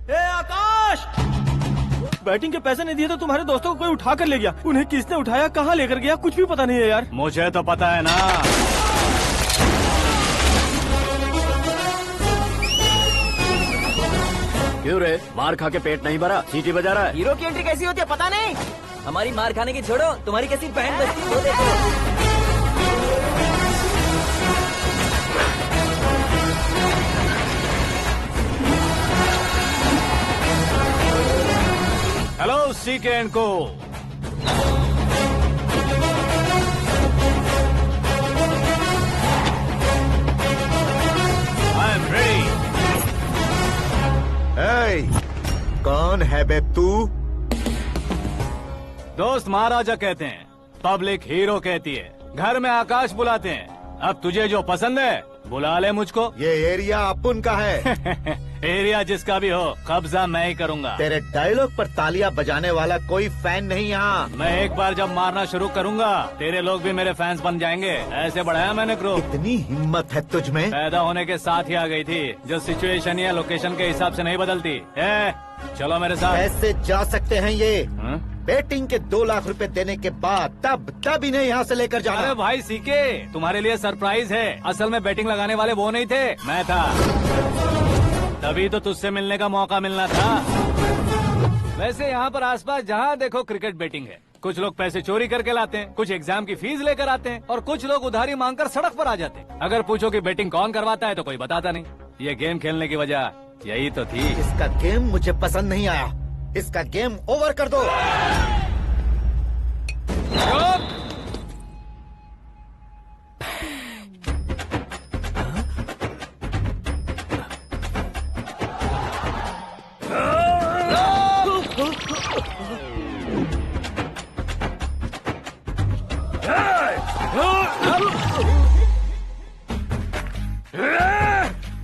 ए आकाश, batting के पैसे नहीं दिए तो तुम्हारे दोस्तों को कोई उठा कर ले गया। उन्हें किसने उठाया, कहाँ लेकर गया, कुछ भी पता नहीं है यार। मुझे तो पता है ना। क्यों रे, मार खा के पेट नहीं भरा, सीटी बजा रहा है? हीरो की एंट्री कैसी होती है पता नहीं। हमारी मार खाने की छोड़ो, तुम्हारी कैसी बहन बचती है वो देखो। हेलो सीके एंड को। I am ready. कौन है बे तू? दोस्त महाराजा कहते हैं, पब्लिक हीरो कहती है, घर में आकाश बुलाते हैं। अब तुझे जो पसंद है बुला ले मुझको। ये एरिया अपुन का है। एरिया जिसका भी हो, कब्जा मैं ही करूंगा। तेरे डायलॉग पर तालियां बजाने वाला कोई फैन नहीं यहाँ। मैं एक बार जब मारना शुरू करूंगा, तेरे लोग भी मेरे फैंस बन जाएंगे। ऐसे बढ़ाया मैंने ग्रुप। इतनी हिम्मत है तुझ में? पैदा होने के साथ ही आ गई थी, जो सिचुएशन या लोकेशन के हिसाब से नहीं बदलती। चलो मेरे साथ। कैसे जा सकते हैं ये? हाँ? बेटिंग के 2 लाख रुपए देने के बाद तब इन्हें यहाँ से लेकर जाना। अरे भाई सीके, तुम्हारे लिए सरप्राइज है। असल में बैटिंग लगाने वाले वो नहीं थे, मैं था। तभी तो तुझसे मिलने का मौका मिलना था। वैसे यहाँ पर आसपास जहाँ देखो क्रिकेट बैटिंग है। कुछ लोग पैसे चोरी करके लाते हैं, कुछ एग्जाम की फीस लेकर आते हैं, और कुछ लोग उधारी मांगकर सड़क पर आ जाते हैं। अगर पूछो कि बैटिंग कौन करवाता है तो कोई बताता नहीं। ये गेम खेलने की वजह यही तो थी। इसका गेम मुझे पसंद नहीं आया। इसका गेम ओवर कर दो।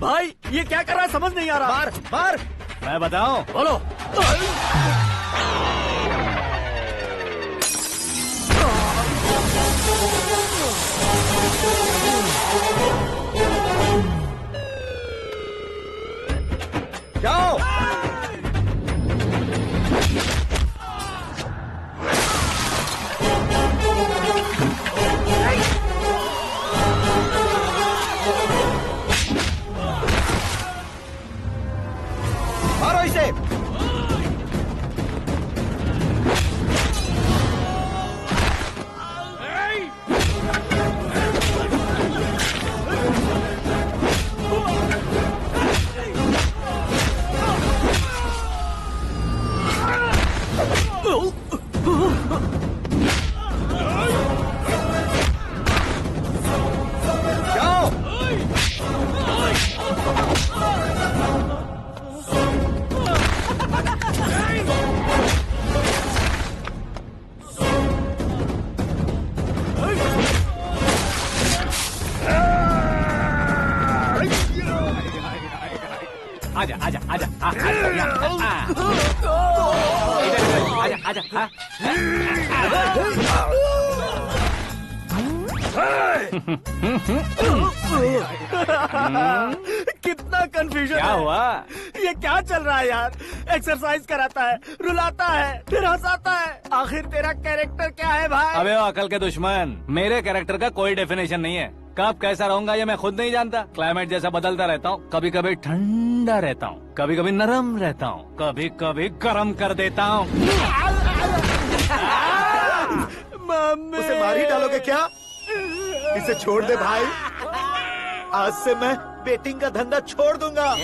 भाई ये क्या कर रहा है, समझ नहीं आ रहा। मार मार। मैं बताऊं? बोलो। जाओ। मारो इसे। आजा आजा आजा आजा आजा। कितना कंफ्यूजन क्या है। हुआ? ये क्या चल रहा है यार? एक्सरसाइज कराता है, रुलाता है, फिर हंसाता है। आखिर तेरा कैरेक्टर क्या है भाई? अबे ओ अकल के दुश्मन, मेरे कैरेक्टर का कोई डेफिनेशन नहीं है। कब कैसा रहूंगा ये मैं खुद नहीं जानता। क्लाइमेट जैसा बदलता रहता हूँ। कभी कभी ठंडा रहता हूँ, कभी कभी नरम रहता हूँ, कभी कभी गर्म कर देता हूँ। उसे मार ही डालोगे क्या? इसे छोड़ दे भाई। आज से मैं बेटिंग का धंधा छोड़ दूंगा।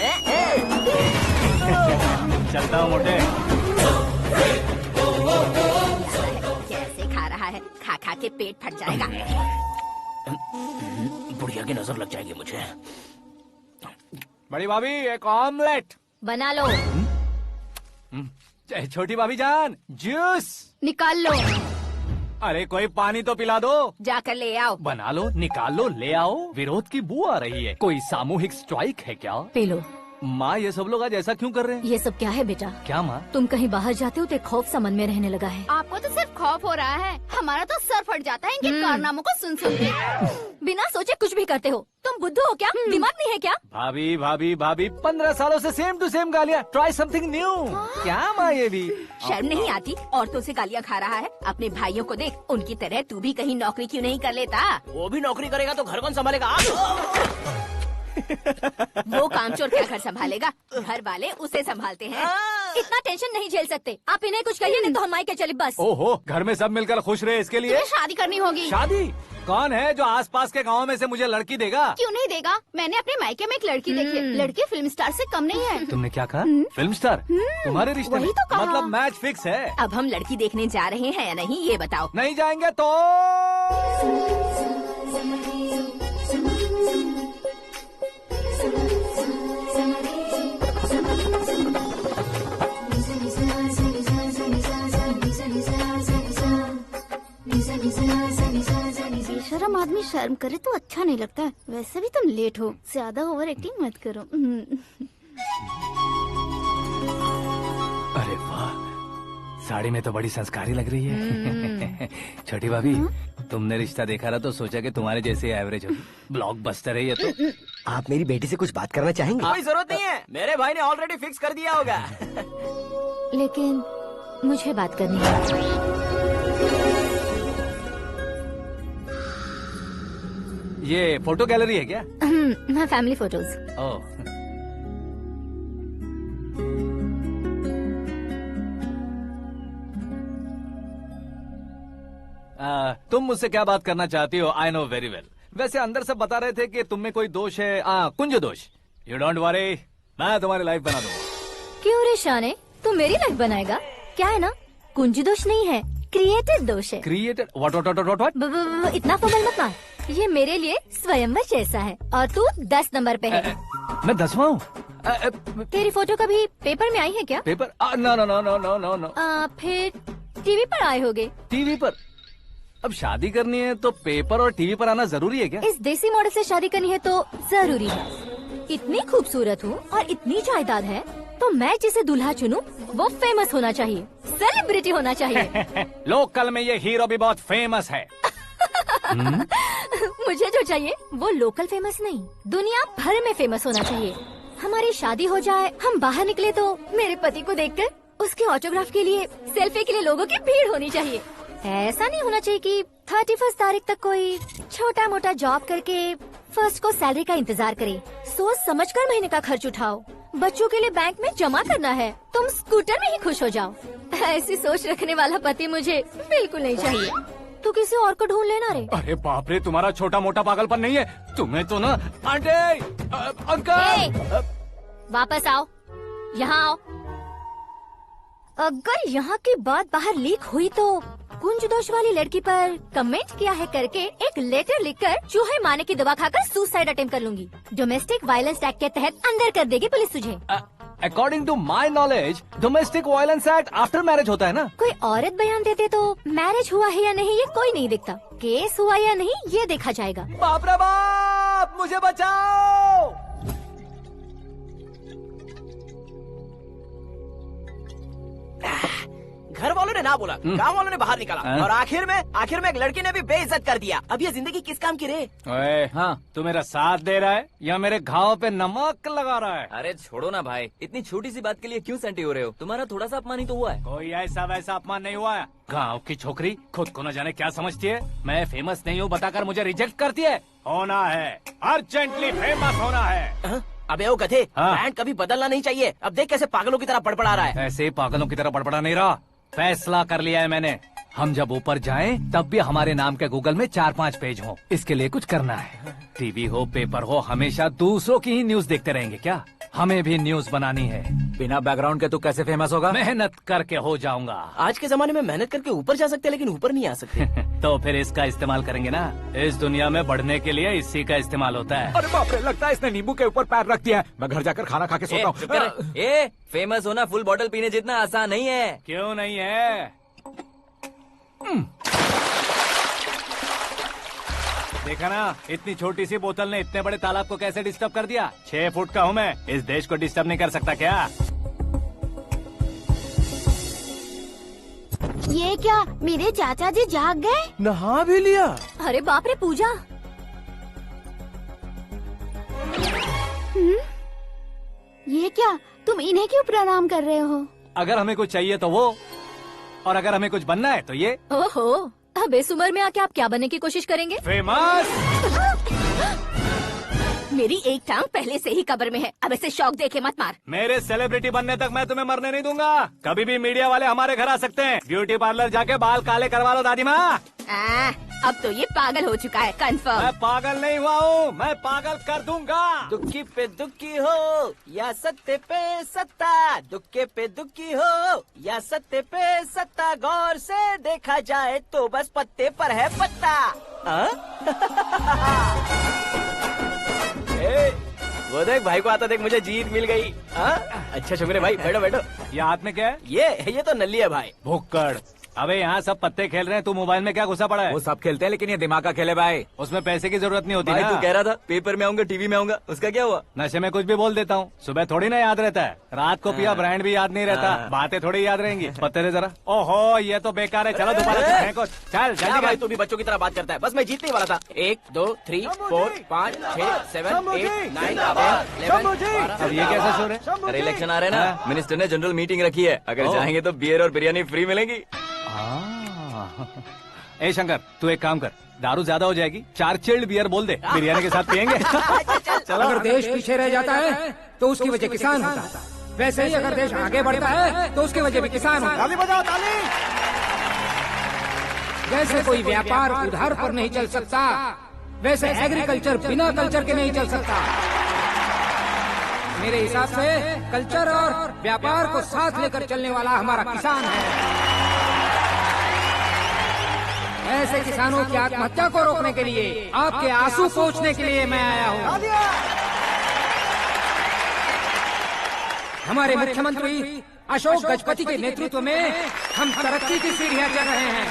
चलता हूँ मोटे। कैसे खा रहा है, खा खा के पेट फट जाएगा। बुढ़िया की नजर लग जाएगी मुझे। बड़ी भाभी एक ऑमलेट बना लो। छोटी भाभी जान जूस निकाल लो। अरे कोई पानी तो पिला दो। जाकर ले आओ। बना लो, निकाल लो, ले आओ। विरोध की बू आ रही है। कोई सामूहिक स्ट्राइक है क्या? P low. माँ ये सब लोग आज ऐसा क्यों कर रहे हैं? ये सब क्या है बेटा? क्या माँ? तुम कहीं बाहर जाते हो तो एक खौफ सा मन में रहने लगा है। आपको तो सिर्फ खौफ हो रहा है। हमारा तो सर फट जाता है इनके कारनामों को सुन सुन के। बिना सोचे कुछ भी करते हो। तुम बुद्धू हो क्या? दिमाग नहीं है क्या? भाभी भाभी भाभी 15 सालों से सेम टू सेम गालियाँ। Try something new. क्या माँ ये भी शर्म नहीं आती? औरतों से गालियाँ खा रहा है। अपने भाइयों को देख, उनकी तरह तू भी कहीं नौकरी क्यों नहीं कर लेता? वो भी नौकरी करेगा तो घर कौन संभालेगा? वो कामचोर क्या घर संभालेगा? घर वाले उसे संभालते हैं। इतना टेंशन नहीं झेल सकते। आप इन्हें कुछ कहिए नहीं तो हम मायके चले बस। ओहो, घर में सब मिलकर खुश रहे इसके लिए। तुम्हें शादी करनी होगी। शादी? कौन है जो आसपास के गांव में से मुझे लड़की देगा? क्यों नहीं देगा? मैंने अपने मायके में एक लड़की देखी है। लड़की फिल्म स्टार से कम नहीं है। तुमने क्या कहा? Film star? तुम्हारे रिश्ते में? वही तो कहा। मतलब मैच फिक्स है। अब हम लड़की देखने जा रहे हैं या नहीं ये बताओ। नहीं जाएंगे तो बेशरम आदमी शर्म करे तो अच्छा नहीं लगता है। वैसे भी तुम लेट हो, ज्यादा ओवर एक्टिंग मत करो। अरे वाह, साड़ी में तो बड़ी संस्कारी लग रही है। छोटी भाभी, तुमने रिश्ता देखा रहा तो सोचा कि तुम्हारे जैसे एवरेज होगी। ब्लॉकबस्टर है ये तो। आप मेरी बेटी से कुछ बात करना चाहेंगे? कोई जरूरत नहीं है, मेरे भाई ने ऑलरेडी फिक्स कर दिया होगा। लेकिन मुझे बात करनी है। ये फोटो गैलरी है क्या? मैं फैमिली फोटोज। ओह, तुम मुझसे क्या बात करना चाहती हो? I know very well. वैसे अंदर सब बता रहे थे कि तुम में कोई दोष है। कुंज दोष। यू डोंट वरी, मैं तुम्हारी लाइफ बना दूंगा। क्यों रे शाने, तू मेरी लाइफ बनाएगा? क्या है ना, कुंज दोष नहीं है, क्रिएटेड दोष है। क्रिएटेड? व्हाट? इतना फमल मत मार। ये मेरे लिए स्वयंवर जैसा है और तू 10 नंबर पे है। मैं 10वां हूँ? तेरी फोटो कभी पेपर में आई है क्या? Paper? No no no no no no no. फिर टीवी पर आए होगे। टीवी पर? अब शादी करनी है तो पेपर और टीवी पर आना जरूरी है क्या? इस देसी मॉडल से शादी करनी है तो जरूरी है। इतनी खूबसूरत हूँ और इतनी जायदाद है तो मैं जिसे दूल्हा चुनूं वो फेमस होना चाहिए, सेलिब्रिटी होना चाहिए। लोकल में ये हीरो भी बहुत फेमस है। मुझे जो चाहिए वो लोकल फेमस नहीं, दुनिया भर में फेमस होना चाहिए। हमारी शादी हो जाए, हम बाहर निकले तो मेरे पति को देखकर उसके ऑटोग्राफ के लिए, सेल्फी के लिए लोगों की भीड़ होनी चाहिए। ऐसा नहीं होना चाहिए कि 31 तारीख तक कोई छोटा मोटा जॉब करके फर्स्ट को सैलरी का इंतजार करे। सोच समझकर महीने का खर्च उठाओ। बच्चों के लिए बैंक में जमा करना है, तुम स्कूटर में ही खुश हो जाओ। ऐसी सोच रखने वाला पति मुझे बिल्कुल नहीं चाहिए। तू किसी और को ढूंढ लेना रे। अरे बाप रे, तुम्हारा छोटा मोटा पागलपन नहीं है। तुम्हें तो ना आंटी, अंकल। वापस आओ, यहाँ आओ। अगर यहाँ की बात बाहर लीक हुई तो कुंज दोष वाली लड़की पर कमेंट किया है करके एक लेटर लिखकर चूहे मारने की दवा खाकर सुसाइड अटेम्प्ट कर लूंगी। डोमेस्टिक वायलेंस एक्ट के तहत अंदर कर देगी पुलिस तुझे। According to my knowledge domestic violence act after marriage होता है ना? कोई औरत बयान देते तो मैरिज हुआ है या नहीं ये कोई नहीं देखता, केस हुआ या नहीं ये देखा जाएगा। बाप रे बाप, मुझे बचाओ। घर वालों ने ना बोला, गांव वालों ने बाहर निकाला और आखिर में एक लड़की ने भी बेइज्जत कर दिया। अब ये जिंदगी किस काम की रे? ओए, हाँ, तू मेरा साथ दे रहा है या मेरे घाव पे नमक लगा रहा है? अरे छोड़ो ना भाई, इतनी छोटी सी बात के लिए क्यों सैंटी हो रहे हो? तुम्हारा थोड़ा सा अपमान ही तो हुआ है। कोई ऐसा वैसा अपमान नहीं हुआ है। गाँव की छोकरी खुद को न जाने क्या समझती है। मैं फेमस नहीं हूँ बताकर मुझे रिजेक्ट करती है। होना है, अर्जेंटली फेमस होना है। अबे ओ गधे, हाँ। ब्रांड कभी बदलना नहीं चाहिए। अब देख कैसे पागलों की तरह बड़बड़ा रहा है। ऐसे पागलों की तरह बड़बड़ा नहीं रहा। फैसला कर लिया है मैंने। हम जब ऊपर जाएं तब भी हमारे नाम के गूगल में 4-5 पेज हो। इसके लिए कुछ करना है। टीवी हो, पेपर हो, हमेशा दूसरों की ही न्यूज देखते रहेंगे क्या? हमें भी न्यूज बनानी है। बिना बैकग्राउंड के तू कैसे फेमस होगा? मेहनत करके हो जाऊंगा। आज के जमाने में मेहनत करके ऊपर जा सकते हैं लेकिन ऊपर नहीं आ सकते। तो फिर इसका इस्तेमाल करेंगे ना। इस दुनिया में बढ़ने के लिए इसी का इस्तेमाल होता है। अरे बाप रे, लगता है इसने नींबू के ऊपर पैर रख दिया है। मैं घर जाकर खाना खा के सोता चुप कर। हूँ। फेमस होना फुल बॉटल पीने जितना आसान नहीं है। क्यों नहीं है? देखा ना, इतनी छोटी सी बोतल ने इतने बड़े तालाब को कैसे डिस्टर्ब कर दिया। 6 फुट का हूँ मैं, इस देश को डिस्टर्ब नहीं कर सकता क्या? ये क्या मेरे चाचा जी जाग गए? नहा भी लिया? अरे बाप रे पूजा। ये क्या तुम इन्हें क्यों प्रणाम कर रहे हो? अगर हमें कुछ चाहिए तो वो, और अगर हमें कुछ बनना है तो ये। ओहो, अब इस उम्र में आके आप क्या बनने की कोशिश करेंगे? फेमस। मेरी एक टांग पहले से ही कब्र में है, अब इसे शौक देके मत मार। मेरे सेलिब्रिटी बनने तक मैं तुम्हें मरने नहीं दूंगा। कभी भी मीडिया वाले हमारे घर आ सकते हैं। ब्यूटी पार्लर जाके बाल काले करवा लो दादी माँ। अब तो ये पागल हो चुका है, कंफर्म। मैं पागल नहीं हुआ हूँ, मैं पागल कर दूंगा। दुखी पे दुखी हो या सत्य पे सत्ता, दुखे पे दुखी हो या सत्य पे सत्ता, गौर से देखा जाए तो बस पत्ते पर है पत्ता। वो देख भाई को आता देख, मुझे जीत मिल गई। अच्छा शुक्र है भाई, बैठो बैठो। ये हाथ में क्या है? ये तो नल्ली है भाई। भुक्कड़। अबे यहाँ सब पत्ते खेल रहे हैं, तू मोबाइल में क्या घुसा पड़ा है? वो सब खेलते हैं लेकिन ये दिमाग का खेल है भाई। उसमें पैसे की जरूरत नहीं होती भाई ना। तू कह रहा था पेपर में आऊंगा, टीवी में आऊंगा, उसका क्या हुआ? नशे में कुछ भी बोल देता हूँ, सुबह थोड़ी ना याद रहता है। रात को पिया ब्रांड भी याद नहीं रहता, बातें थोड़ी याद रहेंगी। पत्ते दे जरा। ओहो ये तो बेकार है, चलो दोबारा से फेंको। चल क्या जल्दी भाई कर। तू भी बच्चों की तरह बात करता है? बस मैं जीतने ही वाला था। 1 2 3 4 5 6 7 8 9 10 अब ये कैसा शोर है? अरे इलेक्शन आ रहे हैं ना, मिनिस्टर ने जनरल मीटिंग रखी है, अगर जाएंगे तो बियर और बिरयानी फ्री मिलेगी। ए शंकर तू एक काम कर, दारू ज्यादा हो जाएगी, 4 चिल्ड बियर बोल दे, बिरयानी के साथ पियेंगे। चलो। अगर देश पीछे रह जाता है तो उसकी वजह किसान होता है, वैसे ही अगर देश आगे बढ़ता है तो उसकी वजह भी किसान होता है। ताली बजाओ ताली। जैसे कोई व्यापार उधार पर नहीं चल सकता, वैसे एग्रीकल्चर बिना कल्चर के नहीं चल सकता। मेरे हिसाब से कल्चर और व्यापार को साथ लेकर चलने वाला हमारा किसान है। ऐसे किसानों की आत्महत्या को रोकने के लिए, आपके आंसू पोंछने के लिए मैं आया हूँ। हमारे मुख्यमंत्री अशोक गजपति के नेतृत्व में हम तरक्की की सीढ़ियाँ चढ़ रहे हैं।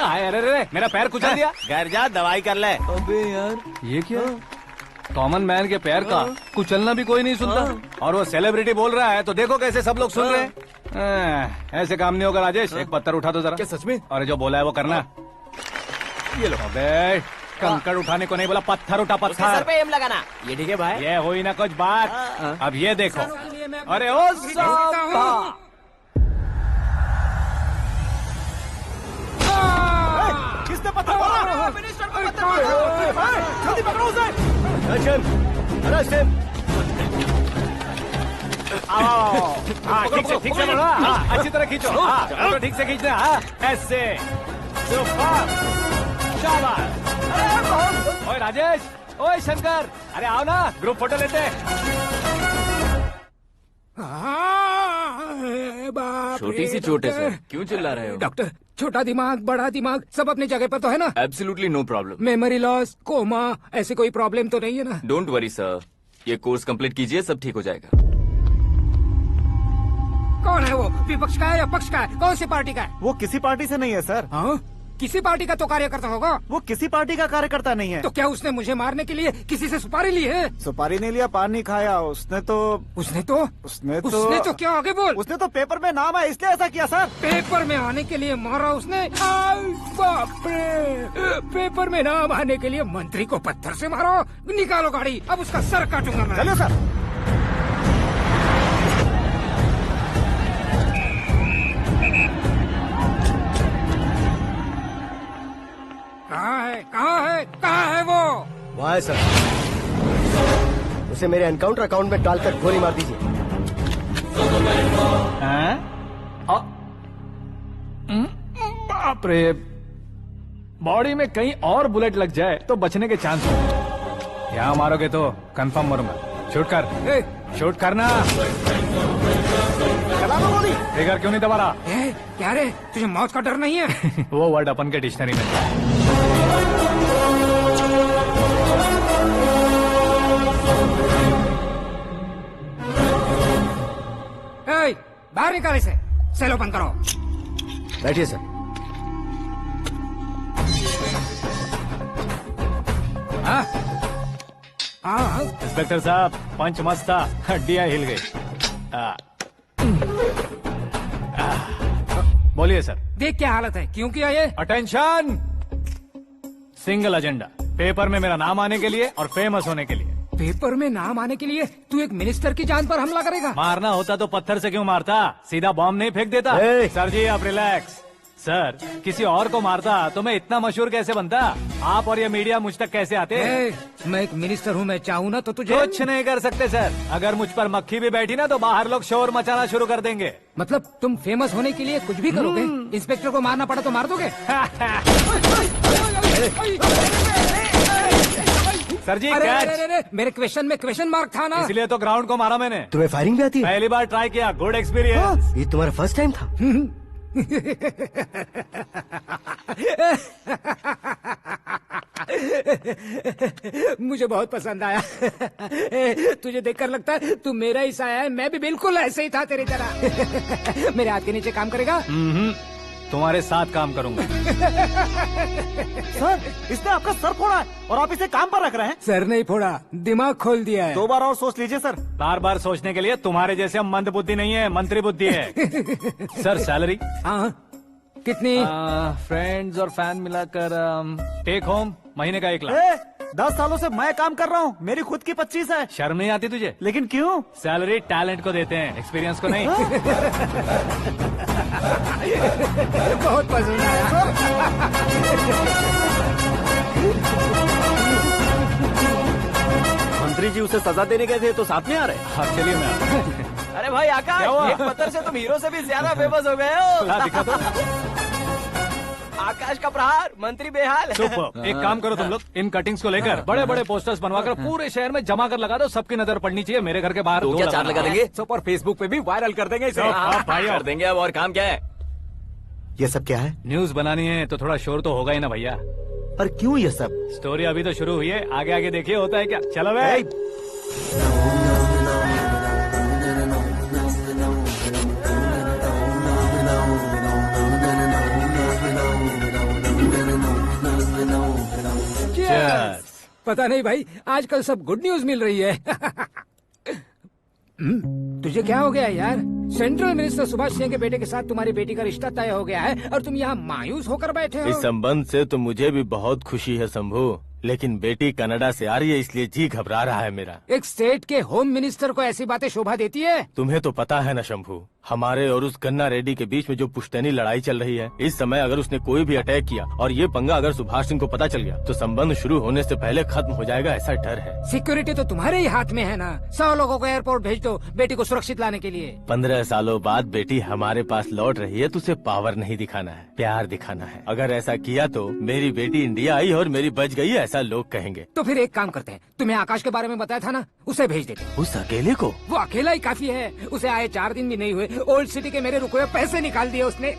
अरे अरे मेरा पैर कुचल दिया। घर जा दवाई कर ले। अबे यार ये क्या? कॉमन मैन के पैर का कुचलना भी कोई नहीं सुनता, और वो सेलिब्रिटी बोल रहा है तो देखो कैसे सब लोग सुन रहे हैं। ऐसे काम नहीं होगा राजेश, एक पत्थर उठा दो जरा। क्या सच में? और जो बोला है वो करना। ये लो। अबे कंकड़ उठाने को नहीं बोला, पत्थर उठा उसके सर पत्थर। पे एम लगाना। ये ठीक है भाई। ये हुई ना कुछ बात। अब ये देखो। अरे ओ साहब, किसने पत्थर मारा? मिनिस्टर को पत्थर मारो। जल्दी पकड़ो उसे। हाँ ठीक से बोलो। हाँ अच्छी तरह खींचो। हाँ तो ठीक से खींचना। हाँ ऐसे। सुपर। शाबाश। ओए राजेश, ओए शंकर, अरे आओ ना, ग्रुप फोटो लेते हैं। छोटी सी चोट है सर, क्यों चिल्ला रहे हो? डॉक्टर, छोटा दिमाग बड़ा दिमाग सब अपनी जगह पर तो है ना? Absolutely no problem. Memory loss, coma, ऐसी कोई प्रॉब्लम तो नहीं है ना? डोंट वरी सर, ये कोर्स कंप्लीट कीजिए, सब ठीक हो जाएगा। कौन है वो? विपक्ष का है या पक्ष का है? कौन सी पार्टी का है? वो किसी पार्टी से नहीं है सर। हाँ? किसी पार्टी का तो कार्यकर्ता होगा। वो किसी पार्टी का कार्यकर्ता नहीं है। तो क्या उसने मुझे मारने के लिए किसी से सुपारी ली है? सुपारी नहीं लिया, पान नहीं खाया। उसने तो क्या आगे बोल? उसने तो पेपर में नाम है इसलिए ऐसा किया सर। पेपर में आने के लिए मारा उसने? बाप रे! पेपर में नाम आने के लिए मंत्री को पत्थर से मारो? निकालो गाड़ी, अब उसका सर काटूंगा मैं। चलो सर। कहाँ है वो? वहाँ है सर, उसे मेरे एनकाउंटर अकाउंट में डालकर गोली मार दीजिए। बाप रे, बॉडी में कहीं और बुलेट लग जाए तो बचने के चांस हो। यहाँ मारोगे तो कंफर्म मरूंगा। शूट कर। शूट करना। ट्रिगर क्यों नहीं दबा रहा? क्या रे, तुझे मौत का डर नहीं है? वो वर्ड अपन के डिक्शनरी में है। बाहर निकाल इसे, सेल ओपन करो। बैठिए सर। इंस्पेक्टर साहब, पंच मस्त था, हड्डियां हिल गई। बोलिए सर। देख क्या हालत है, क्यों किया ये? अटेंशन, सिंगल एजेंडा, पेपर में मेरा नाम आने के लिए और फेमस होने के लिए। पेपर में नाम आने के लिए तू एक मिनिस्टर की जान पर हमला करेगा? मारना होता तो पत्थर से क्यों मारता, सीधा बॉम्ब नहीं फेंक देता। ए! सर जी आप रिलैक्स। सर किसी और को मारता तो मैं इतना मशहूर कैसे बनता, आप और ये मीडिया मुझ तक कैसे आते। मैं एक मिनिस्टर हूँ, मैं चाहूँ ना तो तुझे कुछ नहीं कर सकते सर, अगर मुझ पर मक्खी भी बैठी ना तो बाहर लोग शोर मचाना शुरू कर देंगे। मतलब तुम फेमस होने के लिए कुछ भी करोगे? इंस्पेक्टर को मारना पड़ा तो मार दोगे? सर जी अरे, कैच। अरे, अरे, मेरे क्वेश्चन में क्वेश्चन मार्क था ना। इसलिए तो ग्राउंड को मारा मैंने। तुम्हें फायरिंग भी आती है? पहली बार ट्राई किया, गुड एक्सपीरियंस। ये तुम्हारा फर्स्ट टाइम था? मुझे बहुत पसंद आया। तुझे देखकर लगता है तू मेरा ही साया है, मैं भी बिल्कुल ऐसे ही था तेरी तरह। मेरे हाथ के नीचे काम करेगा? तुम्हारे साथ काम करूंगा। सर इसने आपका सर फोड़ा है और आप इसे काम पर रख रहे हैं। सर नहीं फोड़ा, दिमाग खोल दिया है। 2 बार और सोच लीजिए सर। बार बार सोचने के लिए तुम्हारे जैसे मंद बुद्धि नहीं है, मंत्री बुद्धि है। सर सैलरी हाँ कितनी? फ्रेंड्स और फैन मिलाकर टेक होम महीने का 1 लाख। 10 सालों से मैं काम कर रहा हूँ, मेरी खुद की 25 है। शर्म नहीं आती तुझे? लेकिन क्यों? सैलरी टैलेंट को देते हैं, एक्सपीरियंस को नहीं। बहुत पसंद आया। मंत्री जी उसे सजा देने गए थे तो साथ में आ रहे। हाँ चलिए मैं आता हूँ। अरे भाई आकाश, क्या हुआ? एक पत्थर से तुम हीरो से भी ज्यादा फेमस हो गए हो। ला, दिखा दो। आकाश का प्रहार, मंत्री बेहाल। सुपर। एक काम करो तुम लोग, इन कटिंग्स को लेकर बड़े बड़े पोस्टर्स बनवाकर पूरे शहर में जमा कर लगा दो, सबकी नजर पड़नी चाहिए। मेरे घर के बाहर तो 2 क्या 4 लगा देंगे? और फेसबुक पे भी वायरल कर देंगे इसे। भाई कर देंगे अब, और काम क्या है? ये सब क्या है? न्यूज बनानी है तो थोड़ा शोर तो होगा ही ना भैया। पर क्यों ये सब? स्टोरी अभी तो शुरू हुई है, आगे आगे देखिए होता है क्या। चलो भाई। Cheers. पता नहीं भाई, आजकल सब गुड न्यूज मिल रही है। तुझे क्या हो गया यार? सेंट्रल मिनिस्टर सुभाष सिंह के बेटे के साथ तुम्हारी बेटी का रिश्ता तय हो गया है और तुम यहाँ मायूस होकर बैठे हो। इस संबंध से तो मुझे भी बहुत खुशी है शंभू, लेकिन बेटी कनाडा से आ रही है इसलिए जी घबरा रहा है मेरा। एक स्टेट के होम मिनिस्टर को ऐसी बातें शोभा देती है? तुम्हें तो पता है ना शंभू, हमारे और उस गन्ना रेड्डी के बीच में जो पुश्तैनी लड़ाई चल रही है, इस समय अगर उसने कोई भी अटैक किया और ये पंगा अगर सुभाष सिंह को पता चल गया तो संबंध शुरू होने से पहले खत्म हो जाएगा, ऐसा डर है। सिक्योरिटी तो तुम्हारे ही हाथ में है ना। 100 लोगों को एयरपोर्ट भेज दो बेटी को सुरक्षित लाने के लिए। 15 सालों बाद बेटी हमारे पास लौट रही है तो उसे पावर नहीं दिखाना है, प्यार दिखाना है। अगर ऐसा किया तो मेरी बेटी इंडिया आई और मेरी बच गई, ऐसा लोग कहेंगे। तो फिर एक काम करते हैं, तुम्हें आकाश के बारे में बताया था ना, उसे भेज देते। उस अकेले को? वो अकेला ही काफी है, उसे आए 4 दिन भी नहीं हुए, ओल्ड सिटी के मेरे रुके हुए पैसे निकाल दिए उसने।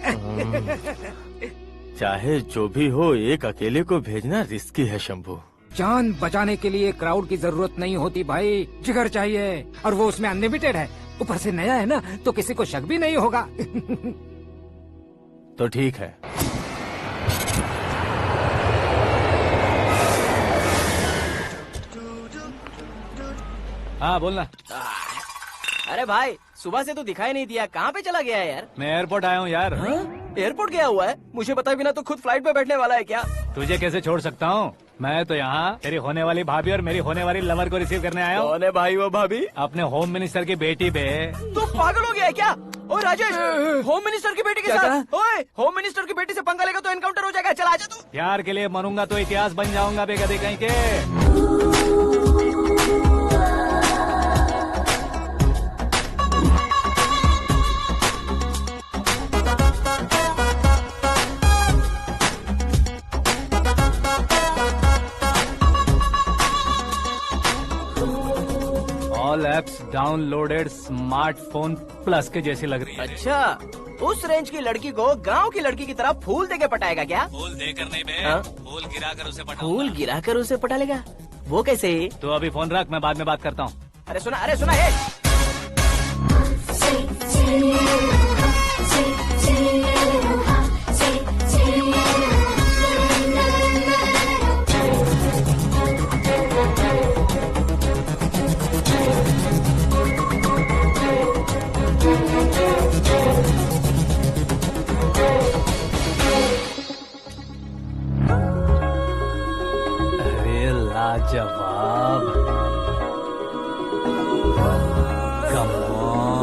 चाहे जो भी हो, एक अकेले को भेजना रिस्की है शंभू। जान बचाने के लिए क्राउड की जरूरत नहीं होती भाई, जिगर चाहिए, और वो उसमें अनलिमिटेड है। ऊपर से नया है ना तो किसी को शक भी नहीं होगा। तो ठीक है। हाँ बोलना। अरे भाई सुबह से तो दिखाई नहीं दिया, कहाँ पे चला गया है यार? मैं एयरपोर्ट आया हूँ यार। एयरपोर्ट गया हुआ है? मुझे बताए बिना तो खुद फ्लाइट पे बैठने वाला है क्या? तुझे कैसे छोड़ सकता हूँ? मैं तो यहाँ तेरी होने वाली भाभी और मेरी होने वाली लवर को रिसीव करने आया हूँ। कौन है भाई वो भाभी? अपने होम मिनिस्टर की बेटी पे। तो पागल हो गया है क्या? ओ राजेश, होम मिनिस्टर की बेटी के साथ? ओए, होम मिनिस्टर की बेटी से पंगा लेगा तो एनकाउंटर हो जाएगा। चल आजा तू। प्यार के लिए मरूंगा तो इतिहास बन जाऊंगा बेगदे कहीं के। All apps downloaded smartphone plus के जैसी लग रही है। अच्छा, उस रेंज की लड़की को गांव की लड़की की तरह फूल देके पटाएगा क्या? फूल देकर नहीं बे, हाँ? फूल गिराकर उसे पटा। फूल गिराकर उसे पटा लेगा? वो कैसे? तो अभी फोन रख, मैं बाद में बात करता हूँ। अरे सुना है।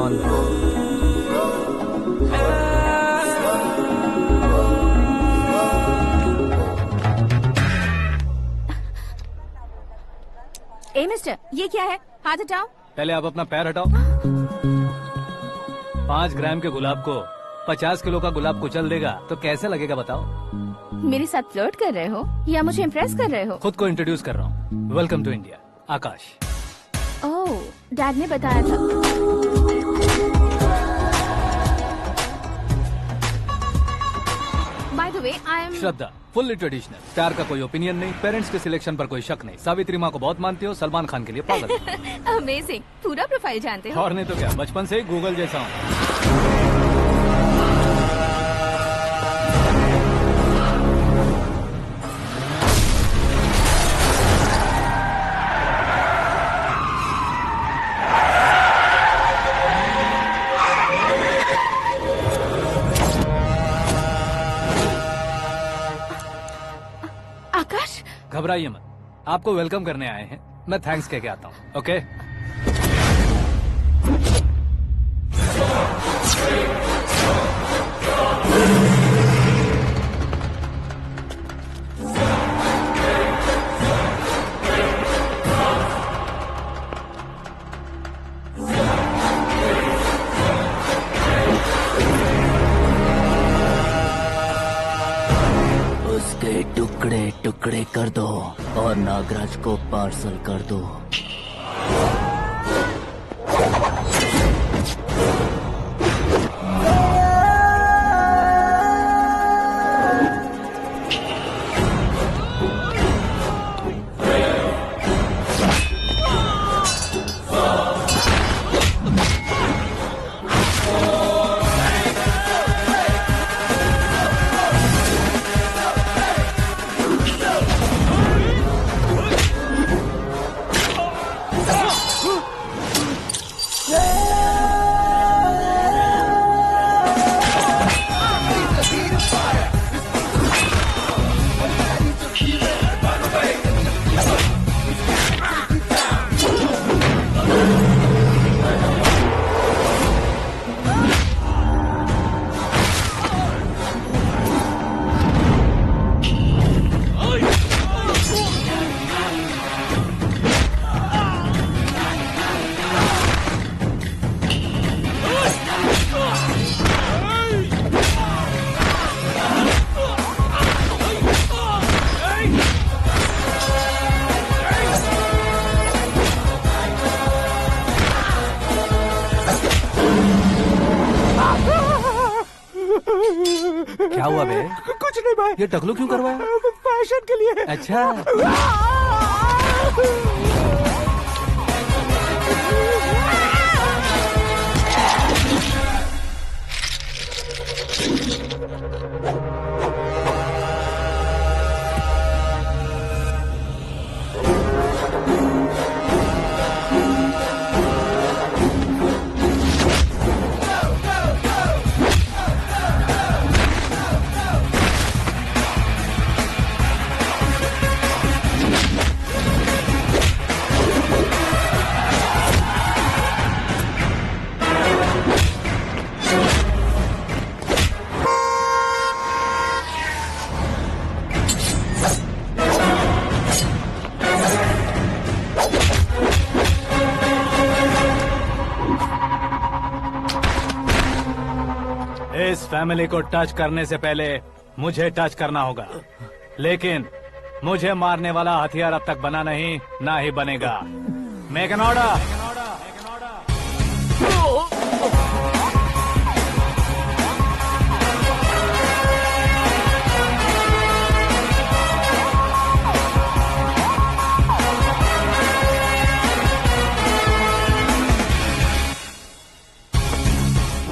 ऑन। ए मिस्टर, ये क्या है? हाथ हटाओ। पहले आप अपना पैर हटाओ। 5 ग्राम के गुलाब को 50 किलो का गुलाब कुचल देगा तो कैसे लगेगा बताओ? मेरे साथ फ्लर्ट कर रहे हो या मुझे इम्प्रेस कर रहे हो? खुद को इंट्रोड्यूस कर रहा हूँ। Welcome to India, Akash. Oh, dad ने बताया था। By the way, I am Shraddha, fully traditional. Star का कोई ओपिनियन नहीं, पेरेंट्स के सिलेक्शन पर कोई शक नहीं। सावित्री माँ को बहुत मानती हो, सलमान खान के लिए पागल। अमेजिंग, पूरा प्रोफाइल जानते हो। और नहीं तो क्या, बचपन से ही गूगल जैसा हूँ। आकाश, घबराइए मत, आपको वेलकम करने आए हैं। मैं थैंक्स कह के आता हूँ। ओके? उसके टुकड़े टुकड़े कर दो और नागराज को पार्सल कर दो। क्या हुआ बे? कुछ नहीं भाई। ये टकलू क्यों करवाया? फैशन के लिए। अच्छा, इस फैमिली को टच करने से पहले मुझे टच करना होगा, लेकिन मुझे मारने वाला हथियार अब तक बना नहीं, ना ही बनेगा। Make an order.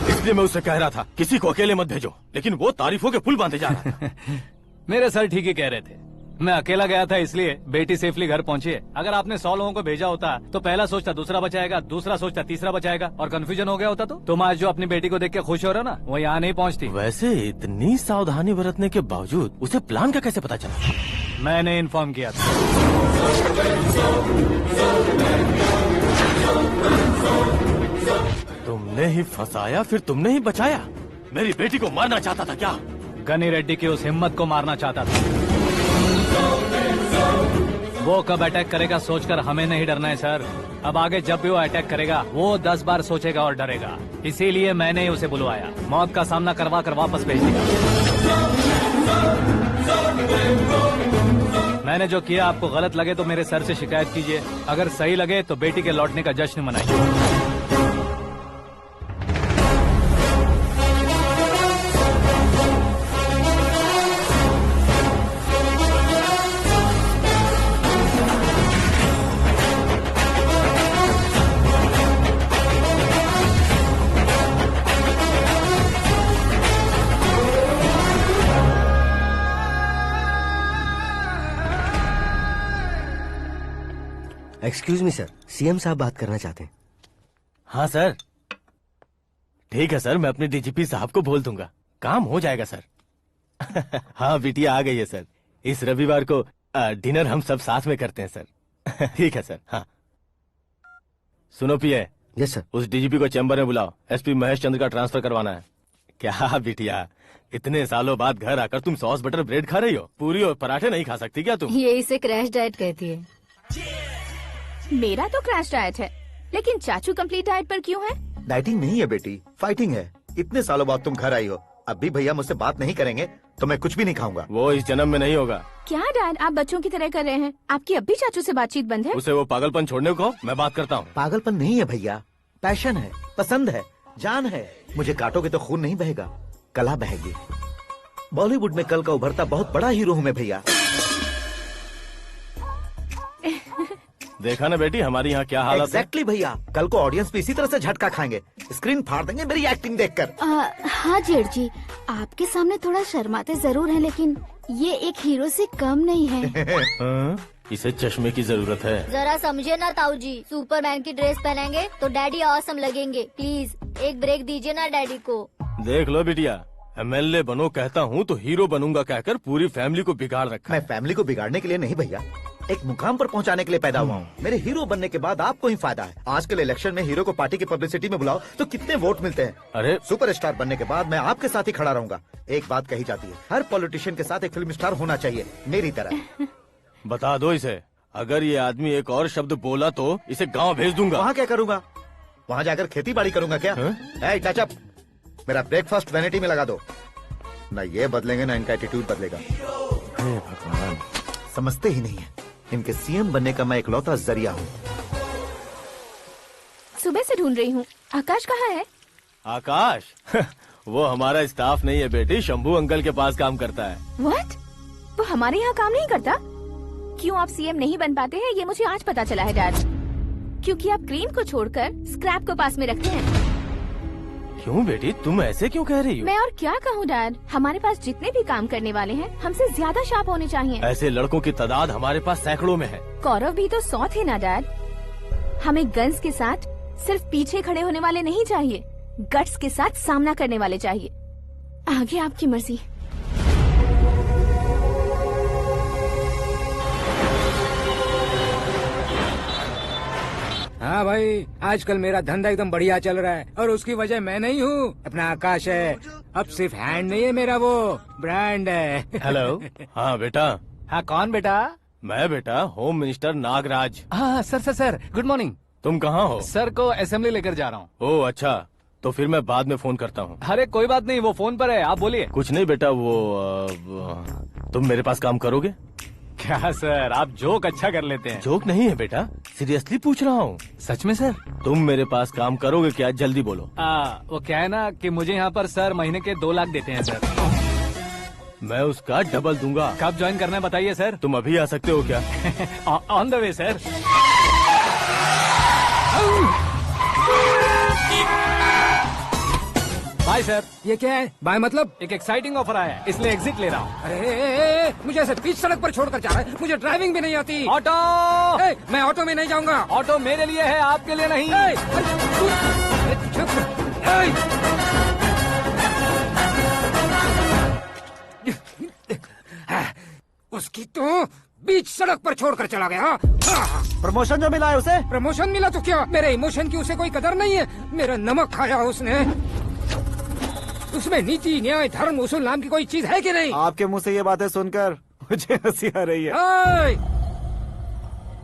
इसलिए मैं उससे कह रहा था किसी को अकेले मत भेजो, लेकिन वो तारीफों के पुल बांधे जा रहा था। मेरे सर ठीक ही कह रहे थे। मैं अकेला गया था इसलिए बेटी सेफली घर पहुंची है। अगर आपने 100 लोगों को भेजा होता तो पहला सोचता दूसरा बचाएगा, दूसरा सोचता तीसरा बचाएगा, और कंफ्यूजन हो गया होता तो तुम आज जो अपनी बेटी को देख के खुश हो रहे हो ना, वो यहाँ नहीं पहुँचती। वैसे इतनी सावधानी बरतने के बावजूद उसे प्लान का कैसे पता चला? मैंने इन्फॉर्म किया था। तुमने ही फंसाया, फिर तुमने ही बचाया। मेरी बेटी को मारना चाहता था क्या? गनी रेड्डी की उस हिम्मत को मारना चाहता था। वो कब अटैक करेगा सोचकर हमें नहीं डरना है सर। अब आगे जब भी वो अटैक करेगा वो 10 बार सोचेगा और डरेगा। इसीलिए मैंने ही उसे बुलवाया। मौत का सामना करवा कर वापस भेज दिया। मैंने जो किया आपको गलत लगे तो मेरे सर से शिकायत कीजिए, अगर सही लगे तो बेटी के लौटने का जश्न मनाइए। एक्सक्यूज मी सर, सीएम साहब बात करना चाहते हैं। हाँ सर, ठीक है सर, मैं अपने डीजीपी साहब को बोल दूंगा, काम हो जाएगा सर। हाँ बिटिया आ गई है सर। इस रविवार को डिनर हम सब साथ में करते हैं सर। ठीक है सर। हाँ सुनो पिए। Yes sir. उस डीजीपी को चैम्बर में बुलाओ, एसपी महेश चंद्र का ट्रांसफर करवाना है। क्या बिटिया, इतने सालों बाद घर आकर तुम सॉस बटर ब्रेड खा रही हो? पूरी और पराठे नहीं खा सकती क्या तुम? ये इसे क्रैश डाइट कहती है। मेरा तो क्रैश डाइट है, लेकिन चाचू कंप्लीट डाइट पर क्यों है? डाइटिंग नहीं है बेटी, फाइटिंग है। इतने सालों बाद तुम घर आई हो, अब भी भैया मुझसे बात नहीं करेंगे तो मैं कुछ भी नहीं खाऊंगा। वो इस जन्म में नहीं होगा। क्या डैड, आप बच्चों की तरह कर रहे हैं? आपकी अब भी चाचू से बातचीत बंद है? उसे वो पागलपन छोड़ने को कहो, मैं बात करता हूँ। पागलपन नहीं है भैया, पैशन है, पसंद है, जान है। मुझे काटोगे तो खून नहीं बहेगा, कला बहेगी। बॉलीवुड में कल का उभरता बहुत बड़ा हीरो हूँ मैं भैया। देखा ना बेटी हमारी यहाँ क्या हालत है। एग्जैक्टली भैया, कल को ऑडियंस भी इसी तरह से झटका खाएंगे, स्क्रीन फाड़ देंगे मेरी एक्टिंग देखकर। हाँ जेठ जी, आपके सामने थोड़ा शर्माते जरूर हैं, लेकिन ये एक हीरो से कम नहीं है। हाँ? इसे चश्मे की जरूरत है। जरा समझे ना ताऊ जी, सुपरमैन की ड्रेस पहनेंगे तो डैडी ऑसम लगेंगे। प्लीज एक ब्रेक दीजिए ना डैडी को। देख लो बिटिया, एमएलए बनो कहता हूँ तो हीरो बनूंगा कहकर पूरी फैमिली को बिगाड़ रखा। मैं फैमिली को बिगाड़ने के लिए नहीं भैया, एक मुकाम पर पहुंचाने के लिए पैदा हुआ हूँ। मेरे हीरो बनने के बाद आपको ही फायदा है। आजकल इलेक्शन में हीरो को पार्टी की पब्लिसिटी में बुलाओ तो कितने वोट मिलते हैं। अरे सुपरस्टार बनने के बाद मैं आपके साथ ही खड़ा रहूंगा। एक बात कही जाती है, हर पॉलिटिशियन के साथ एक फिल्म स्टार होना चाहिए, मेरी तरह। बता दो इसे, अगर ये आदमी एक और शब्द बोला तो इसे गाँव भेज दूंगा। वहाँ क्या करूँगा? वहाँ जाकर खेती बाड़ी करूंगा क्या? टच अप, मेरा ब्रेकफास्ट वैनिटी में लगा दो। न ये बदलेंगे ना इनका एटीट्यूड बदलेगा। भगवान, समझते ही नहीं है, इनके सीएम बनने का मैं इकलौता जरिया हूँ। सुबह से ढूंढ रही हूँ, आकाश कहाँ है? आकाश? वो हमारा स्टाफ नहीं है बेटी, शंभू अंकल के पास काम करता है। व्हाट? वो हमारे यहाँ काम नहीं करता? क्यों आप सीएम नहीं बन पाते हैं ये मुझे आज पता चला है डैड। क्योंकि आप क्रीम को छोड़कर स्क्रैप को पास में रखते हैं। क्यों बेटी, तुम ऐसे क्यों कह रही हो? मैं और क्या कहूँ डैड, हमारे पास जितने भी काम करने वाले हैं हमसे ज्यादा शार्प होने चाहिए। ऐसे लड़कों की तादाद हमारे पास सैकड़ों में है। कौरव भी तो 100 थे ना डैड। हमें गन्स के साथ सिर्फ पीछे खड़े होने वाले नहीं चाहिए, गट्स के साथ सामना करने वाले चाहिए। आगे आपकी मर्जी। हाँ भाई, आजकल मेरा धंधा एकदम बढ़िया चल रहा है और उसकी वजह मैं नहीं हूँ, अपना आकाश है। अब सिर्फ हैंड नहीं है मेरा, वो ब्रांड है। हेलो। हाँ बेटा। हाँ कौन बेटा? मैं बेटा होम मिनिस्टर नागराज। हाँ sir sir sir, good morning. तुम कहाँ हो? सर को असेंबली लेकर जा रहा हूँ। ओह अच्छा, तो फिर मैं बाद में फोन करता हूँ। अरे कोई बात नहीं, वो फोन पर है, आप बोलिए। कुछ नहीं बेटा, तुम मेरे पास काम करोगे? क्या सर, आप जोक अच्छा कर लेते हैं। जोक नहीं है बेटा, सीरियसली पूछ रहा हूँ। सच में सर? तुम मेरे पास काम करोगे क्या? जल्दी बोलो। वो क्या है ना कि मुझे यहाँ पर सर महीने के 2 लाख देते हैं सर। मैं उसका डबल दूंगा। कब ज्वाइन करना है बताइए सर। तुम अभी आ सकते हो क्या? On the way sir. Bye sir. ये क्या है? बाय मतलब? एक एक्साइटिंग ऑफर आया है, इसलिए एग्जिट ले रहा हूँ। अरे मुझे ऐसे बीच सड़क पर छोड़कर जा रहा है, मुझे ड्राइविंग भी नहीं आती। ऑटो! मैं ऑटो में नहीं जाऊंगा। ऑटो मेरे लिए है, आपके लिए नहीं। उसकी तो बीच सड़क पर छोड़कर चला गया। प्रमोशन जो मिला है उसे? प्रमोशन मिला तो क्या, मेरे इमोशन की उसे कोई कदर नहीं है। मेरा नमक खाया उसने। उसमें नीति, न्याय, धर्म, उसूल नाम की कोई चीज है कि नहीं? आपके मुंह से ये बातें सुनकर मुझे हंसी आ रही है।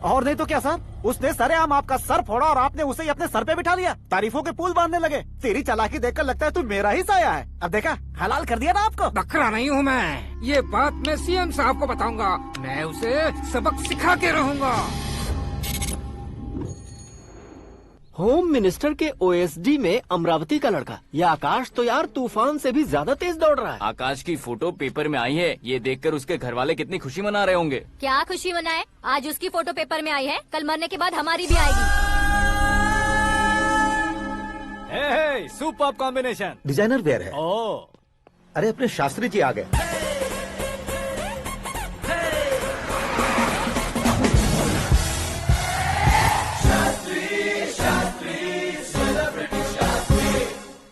और नहीं तो क्या सर, उसने सरेआम आपका सर फोड़ा और आपने उसे ही अपने सर पे बिठा लिया। तारीफों के पुल बांधने लगे। तेरी चालाकी देखकर लगता है तू मेरा ही साया है। अब देखा, हलाल कर दिया ना आपको। बकरा नहीं हूँ मैं। ये बात मैं सीएम साहब को बताऊंगा। मैं उसे सबक सिखा के रहूंगा। होम मिनिस्टर के ओएसडी में अमरावती का लड़का, ये आकाश तो यार तूफान से भी ज्यादा तेज दौड़ रहा है। आकाश की फोटो पेपर में आई है, ये देखकर उसके घर वाले कितनी खुशी मना रहे होंगे। क्या खुशी मनाए, आज उसकी फोटो पेपर में आई है, कल मरने के बाद हमारी भी आएगी। Super combination. डिजाइनर वेयर है। ओह, अरे अपने शास्त्री जी आ गए।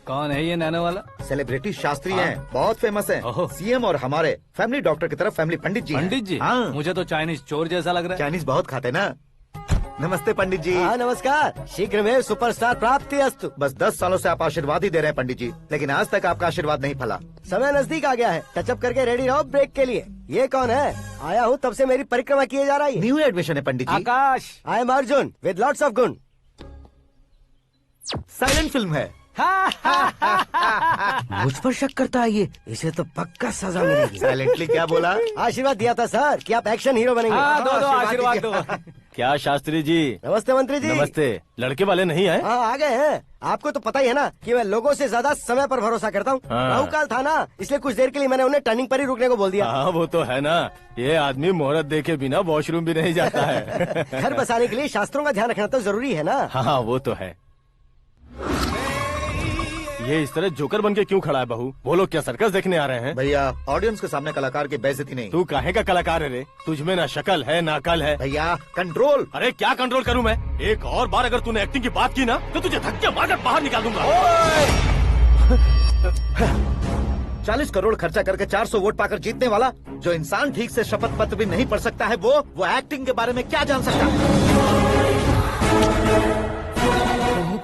कौन है ये नैनो वाला? सेलिब्रिटी शास्त्री हैं, बहुत फेमस हैं। सीएम और हमारे फैमिली डॉक्टर की तरफ फैमिली पंडित जी हैं। पंडित जी? हाँ। मुझे तो चाइनीज चोर जैसा लग रहा है। चाइनीज बहुत खाते ना। नमस्ते पंडित जी। हाँ नमस्कार, शीघ्र में सुपरस्टार प्राप्ति अस्तु। बस 10 सालों से आप आशीर्वाद ही दे रहे हैं पंडित जी, लेकिन आज तक आपका आशीर्वाद नहीं फला। समय नजदीक आ गया है, टचअप करके रेडी रहो ब्रेक के लिए। ये कौन है? आया हूँ तब से मेरी परिक्रमा किए जा रही है। न्यू एडमिशन है pandit ji. Akash. I am Arjun with lots of गुण। साइलेंट फिल्म है। मुझ पर शक करता है ये, इसे तो पक्का सजा मिलेगी। साइलेंटली क्या बोला? आशीर्वाद दिया था सर कि आप एक्शन हीरो बनेंगे। हाँ, दो आशीर्वाद दो। क्या शास्त्री जी? नमस्ते मंत्री जी। नमस्ते। लड़के वाले नहीं आए? हाँ आ गए हैं। आपको तो पता ही है ना कि मैं लोगों से ज्यादा समय पर भरोसा करता हूँ। हाँ। राहु काल था ना, इसलिए कुछ देर के लिए मैंने उन्हें टर्निंग पर ही रुकने को बोल दिया। हाँ वो तो है ना, ये आदमी मुहूर्त देखे बिना वॉशरूम भी नहीं जाता है। घर बसाने के लिए शास्त्रों का ध्यान रखना तो जरूरी है ना। हाँ वो तो है। ये इस तरह जोकर बन के क्यों खड़ा है बहू? वो लोग क्या सर्कस देखने आ रहे हैं? भैया ऑडियंस के सामने कलाकार की बेइज्जती नहीं। तू काहे का कलाकार है रे? तुझमें ना शक्ल है ना अकल है। भैया कंट्रोल। अरे क्या कंट्रोल करूं मैं? एक और बार अगर तूने एक्टिंग की बात की ना तो तुझे धक्के मारकर बाहर निकाल दूंगा। 40 करोड़ खर्चा करके 400 वोट पाकर जीतने वाला, जो इंसान ठीक से शपथ पत्र भी नहीं पढ़ सकता है, वो एक्टिंग के बारे में क्या जान सकता है?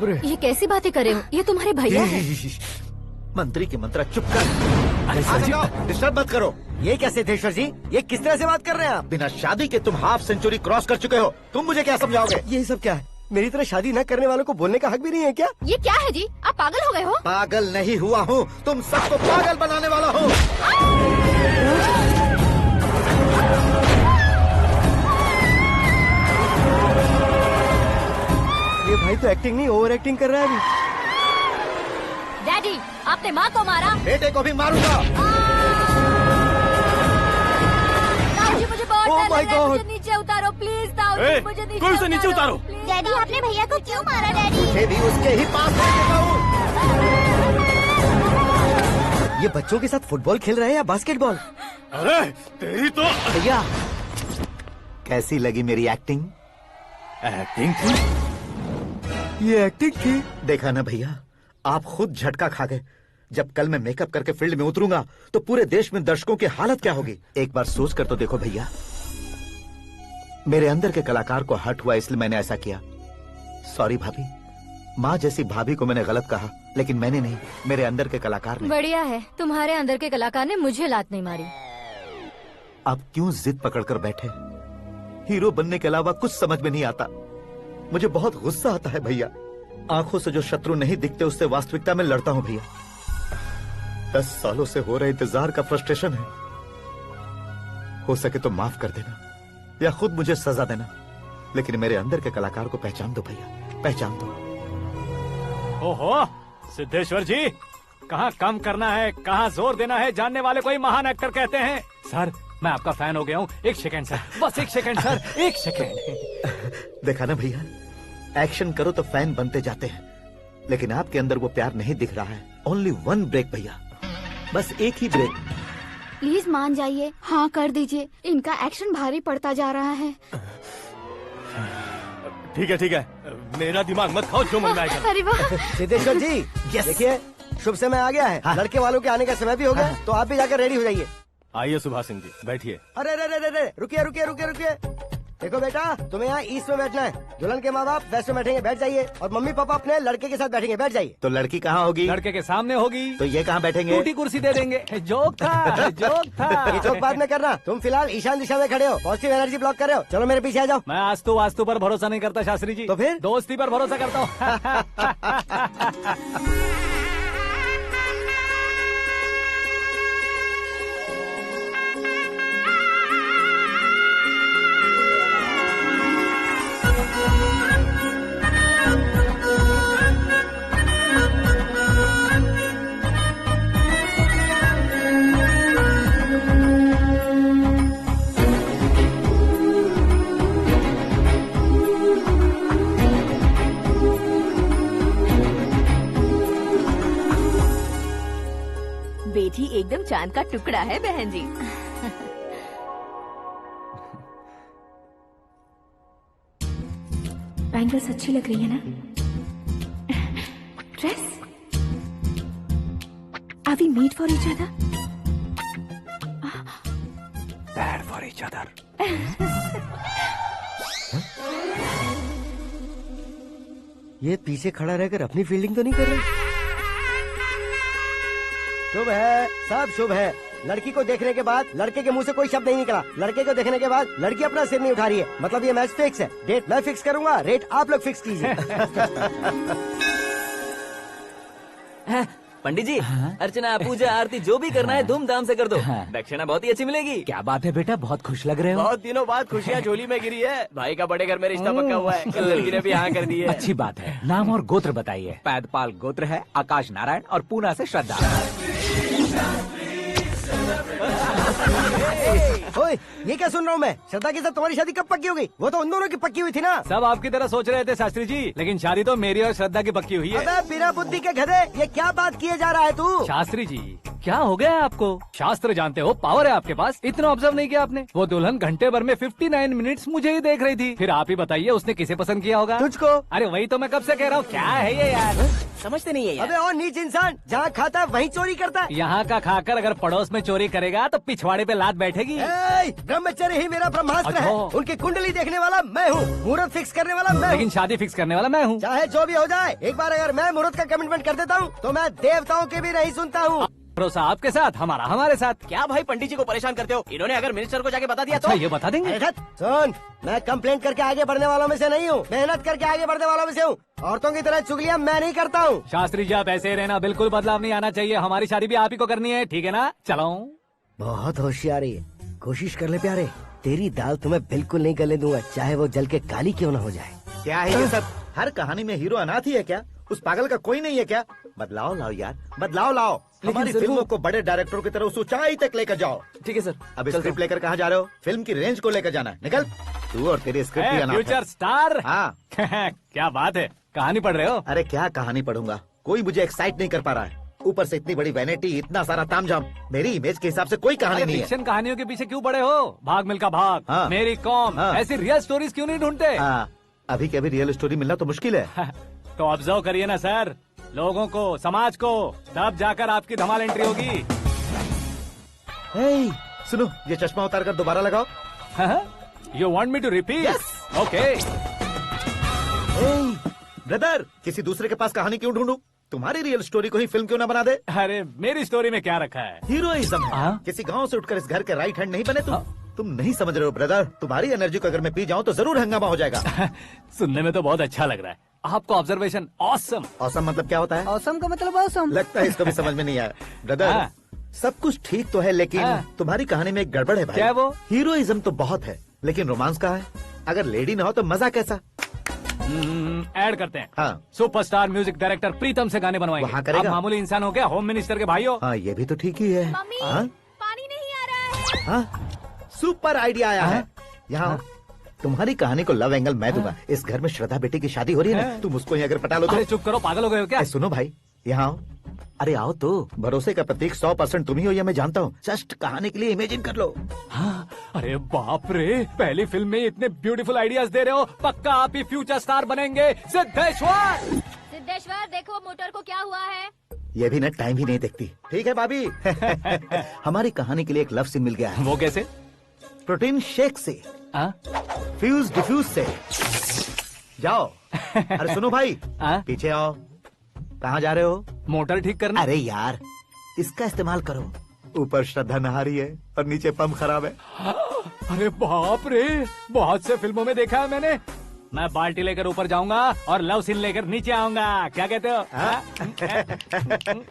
ये कैसी बातें करे हो? ये तुम्हारे भैया हैं। मंत्री की मंत्रा चुप कर। डिस्टर्ब मत करो। ये क्या सिद्धेश्वर जी, ये किस तरह से बात कर रहे हैं आप? बिना शादी के तुम हाफ सेंचुरी क्रॉस कर चुके हो, तुम मुझे क्या समझाओगे? ये सब क्या है? मेरी तरह शादी न करने वालों को बोलने का हक भी नहीं है क्या? ये क्या है जी, आप पागल हो गए हो? पागल नहीं हुआ हूँ, तुम सबको पागल बनाने वाला हूँ। ये भाई तो एक्टिंग नहीं ओवर एक्टिंग कर रहा है अभी। डैडी, आपने माँ को मारा। बेटे को भी मारूंगा। ताऊजी मुझे बहुत Oh डर my लग रहा है, God! मुझे नीचे उतारो प्लीज। ताऊजी ए, मुझे नीचे कोई उसे नीचे उतारो। प्लीज। डैडी आपने भैया को क्यों मारा डैडी? मुझे भी उसके ही पास लेके जाऊं। ये बच्चों के साथ फुटबॉल खेल रहे हैं या बास्केटबॉल? अरे तेरी तो भैया कैसी लगी मेरी एक्टिंग? एक्टिंग थी। ये एक्टिंग थी। देखा ना भैया, आप खुद झटका खा गए। जब कल मैं मेकअप करके फील्ड में उतरूंगा तो पूरे देश में दर्शकों की हालत क्या होगी? एक बार सोच कर तो देखो भैया। मेरे अंदर के कलाकार को हर्ट हुआ इसलिए मैंने ऐसा किया। सॉरी भाभी। माँ जैसी भाभी को मैंने गलत कहा, लेकिन मैंने नहीं, मेरे अंदर के कलाकार ने। बढ़िया है, तुम्हारे अंदर के कलाकार ने मुझे लात नहीं मारी। आप क्यों जिद पकड़कर बैठे? हीरो बनने के अलावा कुछ समझ में नहीं आता। मुझे बहुत गुस्सा आता है भैया। आंखों से जो शत्रु नहीं दिखते उससे वास्तविकता में लड़ता हूँ भैया। 10 सालों से हो रहे इंतजार का फ्रस्ट्रेशन है। हो सके तो माफ कर देना या खुद मुझे सजा देना, लेकिन मेरे अंदर के कलाकार को पहचान दो भैया, पहचान दो। ओहो सिद्धेश्वर जी, कहाँ कम करना है कहाँ जोर देना है जानने वाले को ही महान एक्टर कहते हैं। सर मैं आपका फैन हो गया हूँ। एक सेकंड सर, बस एक सेकंड सर, एक सेकंड। देखा ना भैया, एक्शन करो तो फैन बनते जाते हैं, लेकिन आपके अंदर वो प्यार नहीं दिख रहा है। ओनली 1 ब्रेक भैया, बस एक ही ब्रेक। प्लीज मान जाइए, हाँ कर दीजिए। इनका एक्शन भारी पड़ता जा रहा है। ठीक है, मेरा दिमाग मत खाओ, जो मन में आएगा। अरे वाह। सिद्धेश्वर जी देखिए, शुभ समय आ गया है। लड़के वालों के आने का समय भी हो गया, तो आप भी जाकर रेडी हो जाइए। आइए सुभाष सिंह जी, बैठिए। अरे रे रे रे रे, रुकिए रुकिए रुकिए रुकिए। देखो बेटा, तुम्हें यहाँ ईस्ट में बैठना है, दुल्हन के माँ बाप वेस्ट में बैठेंगे, बैठ जाइए, और मम्मी पापा अपने लड़के के साथ बैठेंगे, बैठ जाइए। तो लड़की कहाँ होगी? लड़के के सामने होगी। तो ये कहाँ बैठेंगे? टूटी कुर्सी दे देंगे। जोक था, जोक था। ये जोक बाद में करना, तुम फिलहाल ईशान दिशा में खड़े हो, पॉजिटिव एनर्जी ब्लॉक कर रहे हो। चलो मेरे पीछे आ जाओ। मैं वास्तु पर भरोसा नहीं करता शास्त्री जी। तो फिर? दोस्ती पर भरोसा करता हूँ। बेटी एकदम चांद का टुकड़ा है बहन जी। बैंगल्स अच्छी लग रही है ना? Dress? Are we made for each other? Bad for each other. ये पीछे खड़ा रहकर अपनी फील्डिंग तो नहीं कर रहा? शुभ है, सब शुभ है। लड़की को देखने के बाद लड़के के मुंह से कोई शब्द नहीं निकला, लड़के को देखने के बाद लड़की अपना सिर नहीं उठा रही है, मतलब ये मैच फिक्स है। डेट मैं फिक्स करूंगा, रेट आप लोग फिक्स कीजिए। पंडित जी, अर्चना पूजा आरती जो भी करना है धूमधाम से कर दो। दक्षिणा बहुत ही अच्छी मिलेगी। क्या बात है बेटा, बहुत खुश लग रहे हो। बहुत दिनों बाद खुशियाँ झोली में गिरी है। भाई का बड़े घर में रिश्ता पक्का हुआ है, कल लड़की ने भी हाँ कर दी है। अच्छी बात है। नाम और गोत्र बताइए। पैदपाल गोत्र है, आकाश नारायण, और पूना से श्रद्धा। ओए, ये क्या सुन रहा हूँ मैं? श्रद्धा के साथ तुम्हारी शादी कब पक्की हो गई? वो तो उन दोनों की पक्की हुई थी ना। सब आपकी तरह सोच रहे थे शास्त्री जी, लेकिन शादी तो मेरी और श्रद्धा की पक्की हुई है। अबे बिना बुद्धि के गधे, ये क्या बात किए जा रहा है तू? शास्त्री जी, क्या हो गया है आपको? शास्त्र जानते हो, पावर है आपके पास। इतना ऑब्जर्व नहीं किया आपने? वो दुल्हन घंटे भर में 59 मिनट्स मुझे ही देख रही थी। फिर आप ही बताइए उसने किसे पसंद किया होगा? तुझको। अरे वही तो मैं कब से कह रहा हूँ, क्या है ये यार? समझते नहीं है यार। अबे और नीच इंसान, जहाँ खाता है वहीं चोरी करता है। यहाँ का खाकर अगर पड़ोस में चोरी करेगा तो पिछवाड़े पे लात बैठेगी। ब्रह्मचर्य ही मेरा ब्रह्मास्त्र है। अच्छा। उनकी कुंडली देखने वाला मैं हूँ, मुहूर्त फिक्स करने वाला मैं हूँ। लेकिन शादी फिक्स करने वाला मैं हूँ। चाहे जो भी हो जाए, एक बार अगर मैं मुहूर्त का कमिटमेंट कर देता हूँ तो मैं देवताओं के भी नहीं सुनता हूँ। भरोसा आपके साथ, हमारा हमारे साथ। क्या भाई पंडित जी को परेशान करते हो? इन्होंने अगर मिनिस्टर को जाके बता दिया तो? अच्छा, ये बता देंगे। सुन, मैं कंप्लेंट करके आगे बढ़ने वालों में से नहीं हूँ, मेहनत करके आगे बढ़ने वालों में से हूँ। औरतों की तरह चुगलियाँ मैं नहीं करता हूँ। शास्त्री जी आप ऐसे ही रहना, बिल्कुल बदलाव नहीं आना चाहिए। हमारी शादी भी आप ही को करनी है, ठीक है ना? चलो। बहुत होशियारी है, कोशिश कर ले प्यारे, तेरी दाल तुम्हें बिल्कुल नहीं गलने दूंगा, चाहे वो जल के काली क्यों न हो जाए। क्या है ये सब? हर कहानी में हीरो अनाथ ही है क्या? उस पागल का कोई नहीं है क्या? बदलाव लाओ यार, बदलाव लाओ। हमारी फिल्मों को बड़े डायरेक्टरों की तरह उस ऊंचाई तक लेकर जाओ। ठीक है सर। अब स्क्रिप्ट लेकर कहाँ जा रहे हो? फिल्म की रेंज को लेकर जाना है। निकल तू और तेरी स्क्रिप्ट ही अनाथ है। Future star. हाँ। क्या बात है, कहानी पढ़ रहे हो? अरे क्या कहानी पढ़ूंगा, कोई मुझे एक्साइट नहीं कर पा रहा है। ऊपर से इतनी बड़ी वैनिटी, इतना सारा तामझाम, मेरी इमेज के हिसाब से कोई कहानी नहीं है। फिक्शन कहानियों के पीछे क्यों पड़े हो? भाग मिल्खा भाग, हाँ। मेरी कॉम, हाँ। ऐसी रियल स्टोरीज क्यों नहीं ढूंढते? हाँ, अभी के अभी रियल स्टोरी मिलना तो मुश्किल है। तो ऑब्जर्व करिए ना सर, लोगों को, समाज को, तब जाकर आपकी धमाल एंट्री होगी। सुनो, ये चश्मा उतार कर दोबारा लगाओ। You want me to repeat? Okay. Brother, किसी दूसरे के पास कहानी क्यों ढूंढूं? तुम्हारी रियल स्टोरी को ही फिल्म क्यों ना बना दे? अरे मेरी स्टोरी में क्या रखा है? हीरोइज्म है। हाँ? किसी गांव से उठकर इस घर के राइट हैंड नहीं बने तुम। तुम नहीं समझ रहे हो ब्रदर, तुम्हारी एनर्जी को अगर मैं पी जाऊं तो जरूर हंगामा हो जाएगा। सुनने में तो बहुत अच्छा लग रहा है आपको। Observation awesome. ऑसम मतलब क्या होता है? औसम का मतलब औसम। लगता है इसको भी समझ में नहीं आया। ब्रदर, सब कुछ ठीक तो है, लेकिन तुम्हारी कहानी में एक गड़बड़ है भाई। क्या वो? हीरोइज्म तो बहुत है, लेकिन रोमांस कहाँ है? अगर लेडी ना हो तो मजा कैसा? ऐड करते हैं। हाँ। सुपरस्टार म्यूजिक डायरेक्टर प्रीतम से गाने बनवाएंगे। वहाँ करेगा? आप मामूली इंसान हो क्या? होम मिनिस्टर के भाई हो। हाँ, ये भी तो ठीक ही है। मम्मी, हाँ? पानी नहीं आ रहा है। हाँ? सुपर आइडिया आया है। यहाँ तुम्हारी कहानी को लव एंगल मैं दूंगा। इस घर में श्रद्धा बेटी की शादी हो रही है ना, तुम उसको ही अगर पटा लो तो। अरे चुप करो, पागल हो गए हो क्या? सुनो भाई, यहाँ आओ। अरे आओ तो, भरोसे का प्रतीक 100% तुम ही हो, यह मैं जानता हूँ। जस्ट कहानी के लिए इमेजिन कर लो। हाँ, अरे बाप रे, पहली फिल्म में इतने ब्यूटीफुल आइडियाज दे रहे हो। पक्का आप ही फ्यूचर स्टार बनेंगे। सिद्धेश्वर, सिद्धेश्वर देखो मोटर को क्या हुआ है। ये भी ना टाइम ही नहीं देखती। ठीक है भाभी। हमारी कहानी के लिए एक लव सीन मिल गया है। वो कैसे? प्रोटीन शेक से, फ्यूज डिफ्यूज से। जाओ। अरे सुनो भाई, पीछे आओ। कहाँ जा रहे हो? मोटर ठीक करना। अरे यार, इसका इस्तेमाल करो। ऊपर श्रद्धा नहा रही है और नीचे पंप खराब है। अरे बाप रे, बहुत से फिल्मों में देखा है मैंने। मैं बाल्टी लेकर ऊपर जाऊंगा और लव सीन लेकर नीचे आऊंगा। क्या कहते हो?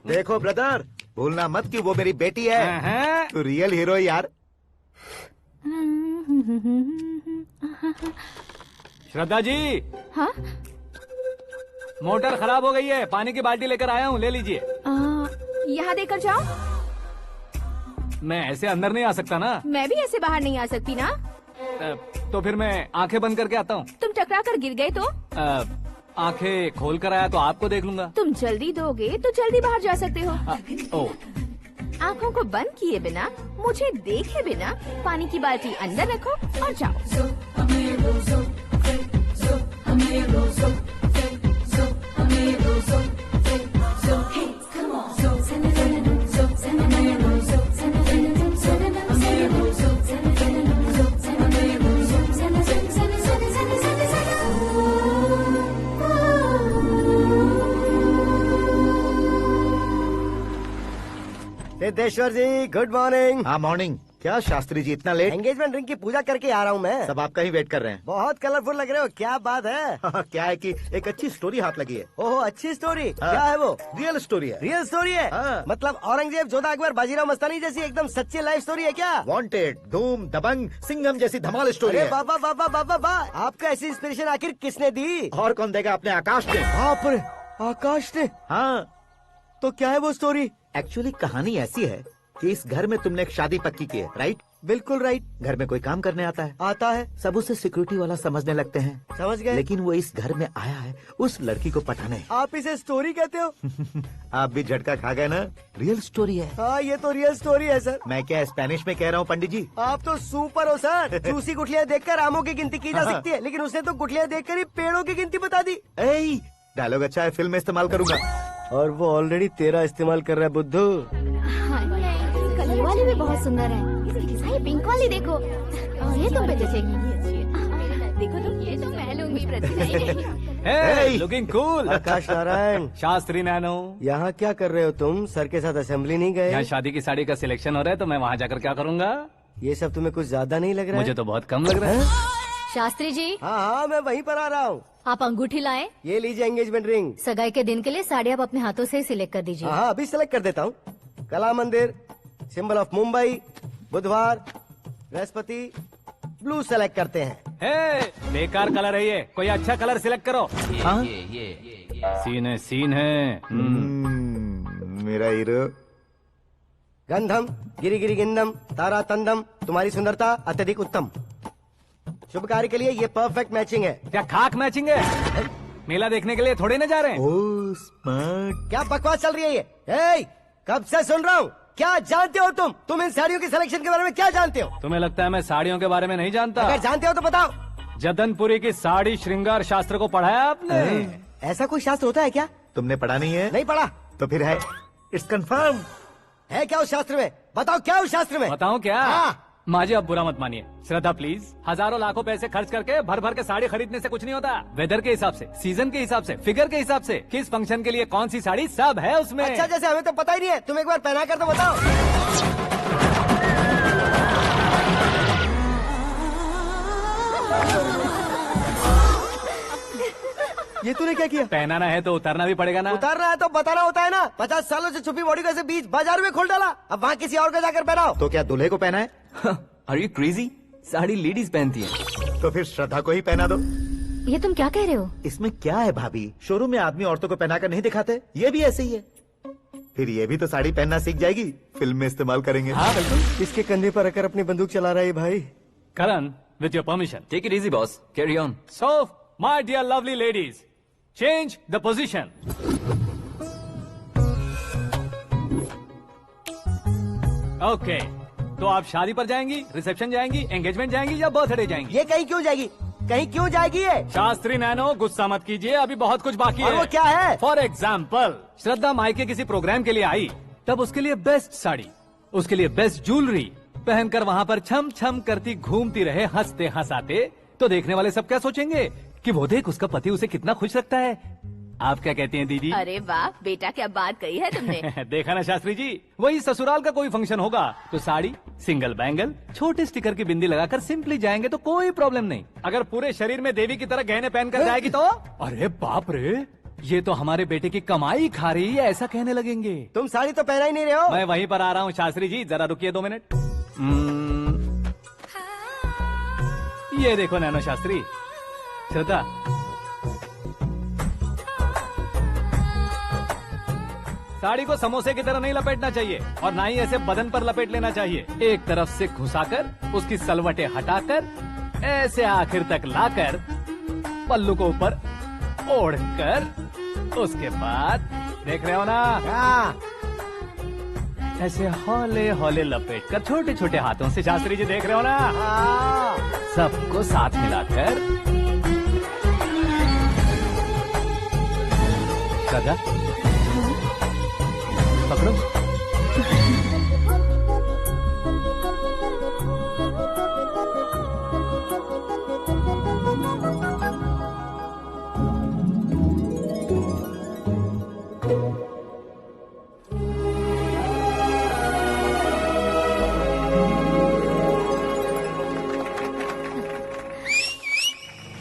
देखो ब्रदर, भूलना मत कि वो मेरी बेटी है। तू रियल हीरो यार। श्रद्धा जी। हाँ? मोटर खराब हो गई है, पानी की बाल्टी लेकर आया हूँ, ले लीजिए। यहाँ देकर जाओ। मैं ऐसे अंदर नहीं आ सकता ना। मैं भी ऐसे बाहर नहीं आ सकती ना। तो फिर मैं आंखें बंद करके आता हूँ। तुम टकरा कर गिर गए तो? आंखें खोल कर आया तो आपको देख लूंगा। तुम जल्दी दोगे तो जल्दी बाहर जा सकते हो। ओ, आँखों को बंद किए बिना, मुझे देखे बिना पानी की बाल्टी अंदर रखो और जाओ। सिद्धेश्वर जी, गुड मॉर्निंग। हाँ मॉर्निंग। क्या शास्त्री जी इतना लेट? एंगेजमेंट रिंग की पूजा करके आ रहा हूँ मैं। सब आपका ही वेट कर रहे हैं। बहुत कलरफुल लग रहे हो, क्या बात है? क्या है कि एक अच्छी स्टोरी हाथ लगी है। ओहो, अच्छी स्टोरी। क्या है वो? रियल स्टोरी है। रियल स्टोरी है? मतलब औरंगजेब, जोधा अकबर, बाजीराव मस्तानी जैसी एकदम सच्ची लाइफ स्टोरी है क्या? वांटेड, धूम, दबंग, सिंघम जैसी धमाल स्टोरी है। बाबा बाबा बाबा बा, आपका ऐसी इंस्पिरेशन आखिर किसने दी? और कौन देगा? अपने आकाश ने। बाप रे, आकाश ने? हाँ। तो क्या है वो स्टोरी? एक्चुअली कहानी ऐसी है कि इस घर में तुमने एक शादी पक्की की है, राइट? बिल्कुल राइट। घर में कोई काम करने आता है? आता है। सब उसे सिक्योरिटी वाला समझने लगते हैं। समझ गए। लेकिन वो इस घर में आया है उस लड़की को पटाने। आप इसे स्टोरी कहते हो? आप भी झटका खा गए ना। रियल स्टोरी है। हाँ, ये तो रियल स्टोरी है सर। मैं क्या स्पेनिश में कह रहा हूँ पंडित जी? आप तो सुपर हो सर। चूसी गुठलियाँ देखकर आमों की गिनती की जा सकती है, लेकिन उसने तो गुठलियाँ देखकर ही पेड़ों की गिनती बता दी। डायलॉग अच्छा है, फिल्म में इस्तेमाल करूंगा। और वो ऑलरेडी तेरा इस्तेमाल कर रहा है बुद्धू। कलर वाली भी बहुत सुंदर है। ये पिंक वाली देखो, ये तुम पे जचेगी। देखो तो, ये तो मैं लूंगी। Looking cool. Akash Narayan. Shastri nano. यहाँ क्या कर रहे हो तुम? सर के साथ असेंबली नहीं गए? यहाँ शादी की साड़ी का सिलेक्शन हो रहा है, तो मैं वहाँ जाकर क्या करूँगा? ये सब तुम्हें कुछ ज्यादा नहीं लग रहा है? मुझे तो बहुत कम लग रहा है। शास्त्री जी। हाँ हाँ, मैं वहीं पर आ रहा हूँ। आप अंगूठी लाएं। ये लीजिए एंगेजमेंट रिंग। सगाई के दिन के लिए साड़ी आप अपने हाथों से सिलेक्ट कर दीजिए। हाँ, अभी सिलेक्ट कर देता हूँ। कला मंदिर, सिंबल ऑफ मुंबई, बुधवार, बृहस्पति, ब्लू सेलेक्ट करते हैं। बेकार कलर है ये, कोई अच्छा कलर सिलेक्ट करो। सीन है, सीन है। मेरा हीरो। गंधम, गिरी गिरी गिंदम, तारा तंदम, तुम्हारी सुंदरता अत्यधिक उत्तम। शुभ कार्य के लिए ये परफेक्ट मैचिंग है। क्या खाक मैचिंग है? मेला देखने के लिए थोड़े न जा रहे हैं। Oh smart. क्या बकवास चल रही है ये? ए, कब से सुन रहा हूँ। क्या जानते हो तुम इन साड़ियों की सिलेक्शन के बारे में क्या जानते हो? तुम्हें लगता है मैं साड़ियों के बारे में नहीं जानता? अगर जानते हो तो बताओ। जदनपुरी की साड़ी श्रृंगार शास्त्र को पढ़ा है आपने? ऐसा कोई शास्त्र होता है क्या? तुमने पढ़ा नहीं है? नहीं पढ़ा। तो फिर है, इट्स कंफर्म। है क्या उस शास्त्र में? बताओ क्या उस शास्त्र में? बताऊं क्या? हाँ। माजी अब बुरा मत मानिए। श्रद्धा प्लीज, हजारों लाखों पैसे खर्च करके भर भर के साड़ी खरीदने से कुछ नहीं होता। वेदर के हिसाब से, सीजन के हिसाब से, फिगर के हिसाब से, किस फंक्शन के लिए कौन सी साड़ी, सब है उसमें। अच्छा, जैसे हमें तो पता ही नहीं है, तुम एक बार पहना कर तो बताओ। ये तूने क्या किया? पहनाना है तो उतारना भी पड़ेगा ना। उतारना है तो बताना होता है ना। 50 सालों से छुपी बॉडी को ऐसे बीच बाजार में खोल डाला, अब वहाँ किसी और को जाकर पहनाओ। तो क्या दूल्हे को पहना है? Are you crazy? Sari ladies पहनती है। तो फिर श्रद्धा को ही पहना दो। ये तुम क्या कह रहे हो? इसमें क्या है भाभी? शोरूम में आदमी औरतों को पहनाकर नहीं दिखाते, ये भी ऐसे ही है। फिर ये भी तो साड़ी पहनना सीख जाएगी, फिल्म में इस्तेमाल करेंगे। हाँ बिल्कुल। इसके कंधे पर रखकर अपनी बंदूक चला रहा है भाई। Karan, with your permission. Take it easy boss, carry on. So my dear lovely ladies, change the position. Okay, तो आप शादी पर जाएंगी, रिसेप्शन जाएंगी, एंगेजमेंट जाएंगी या बर्थडे जाएंगी? ये कहीं क्यों जाएगी? कहीं क्यों जाएगी ये? शास्त्री नैनो गुस्सा मत कीजिए, अभी बहुत कुछ बाकी और है। वो क्या है? फॉर एग्जाम्पल, श्रद्धा मायके किसी प्रोग्राम के लिए आई, तब उसके लिए बेस्ट साड़ी, उसके लिए बेस्ट ज्वेलरी पहनकर वहाँ पर छम छम करती घूमती रहे हंसते हंसाते, तो देखने वाले सब क्या सोचेंगे कि वो देख उसका पति उसे कितना खुश रखता है। आप क्या कहती हैं दीदी? अरे वाह बेटा, क्या बात कही है तुमने। देखा ना शास्त्री जी, वही ससुराल का कोई फंक्शन होगा तो साड़ी, सिंगल बैंगल, छोटे स्टिकर की बिंदी लगाकर सिंपली जाएंगे तो कोई प्रॉब्लम नहीं। अगर पूरे शरीर में देवी की तरह गहने पहनकर जाएगी तो अरे बाप रे, ये तो हमारे बेटे की कमाई खा रही है, ऐसा कहने लगेंगे। तुम साड़ी तो पहना ही नहीं रहे हो। मैं वहीं पर आ रहा हूँ शास्त्री जी, जरा रुकिए 2 मिनट। ये देखो नैनो शास्त्री, श्रद्धा साड़ी को समोसे की तरह नहीं लपेटना चाहिए और ना ही ऐसे बदन पर लपेट लेना चाहिए। एक तरफ से घुसाकर उसकी सलवटें हटाकर ऐसे आखिर तक लाकर पल्लू को ऊपर ओढ़कर उसके बाद देख रहे हो ना, ऐसे हौले हौले लपेट कर छोटे छोटे हाथों से, शास्त्री जी देख रहे हो ना, सबको साथ मिलाकर सदा पकड़ो।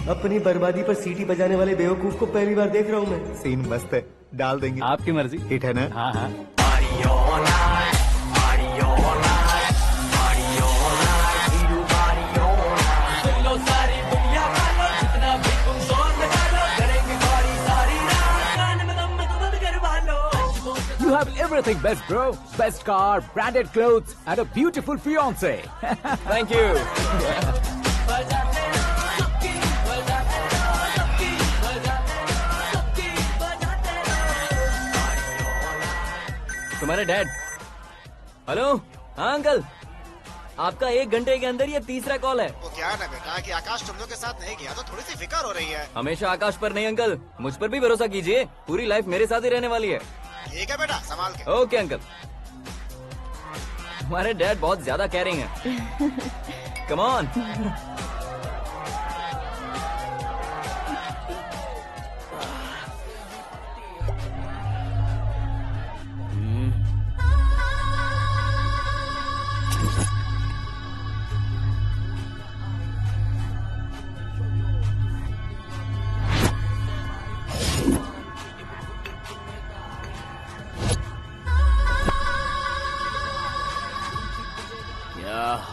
अपनी बर्बादी पर सीटी बजाने वाले बेवकूफ को पहली बार देख रहा हूँ मैं। सीन मस्त है, डाल देंगे। आपकी मर्जी। हिट है ना? हाँ हाँ। You have everything best, bro. Best car, branded clothes, and a beautiful fiance. Thank you. तुम्हारे डैड। हेलो, हाँ अंकल, आपका 1 घंटे के अंदर ये तीसरा कॉल है। वो क्या है ना बेटा कि आकाश तुम लोग के साथ नहीं गया तो थोड़ी सी फिक्र हो रही है। हमेशा आकाश पर नहीं अंकल, मुझ पर भी भरोसा कीजिए, पूरी लाइफ मेरे साथ ही रहने वाली है। ठीक है बेटा, संभाल के। Okay uncle. हमारे डैड बहुत ज्यादा केयरिंग है। Come on.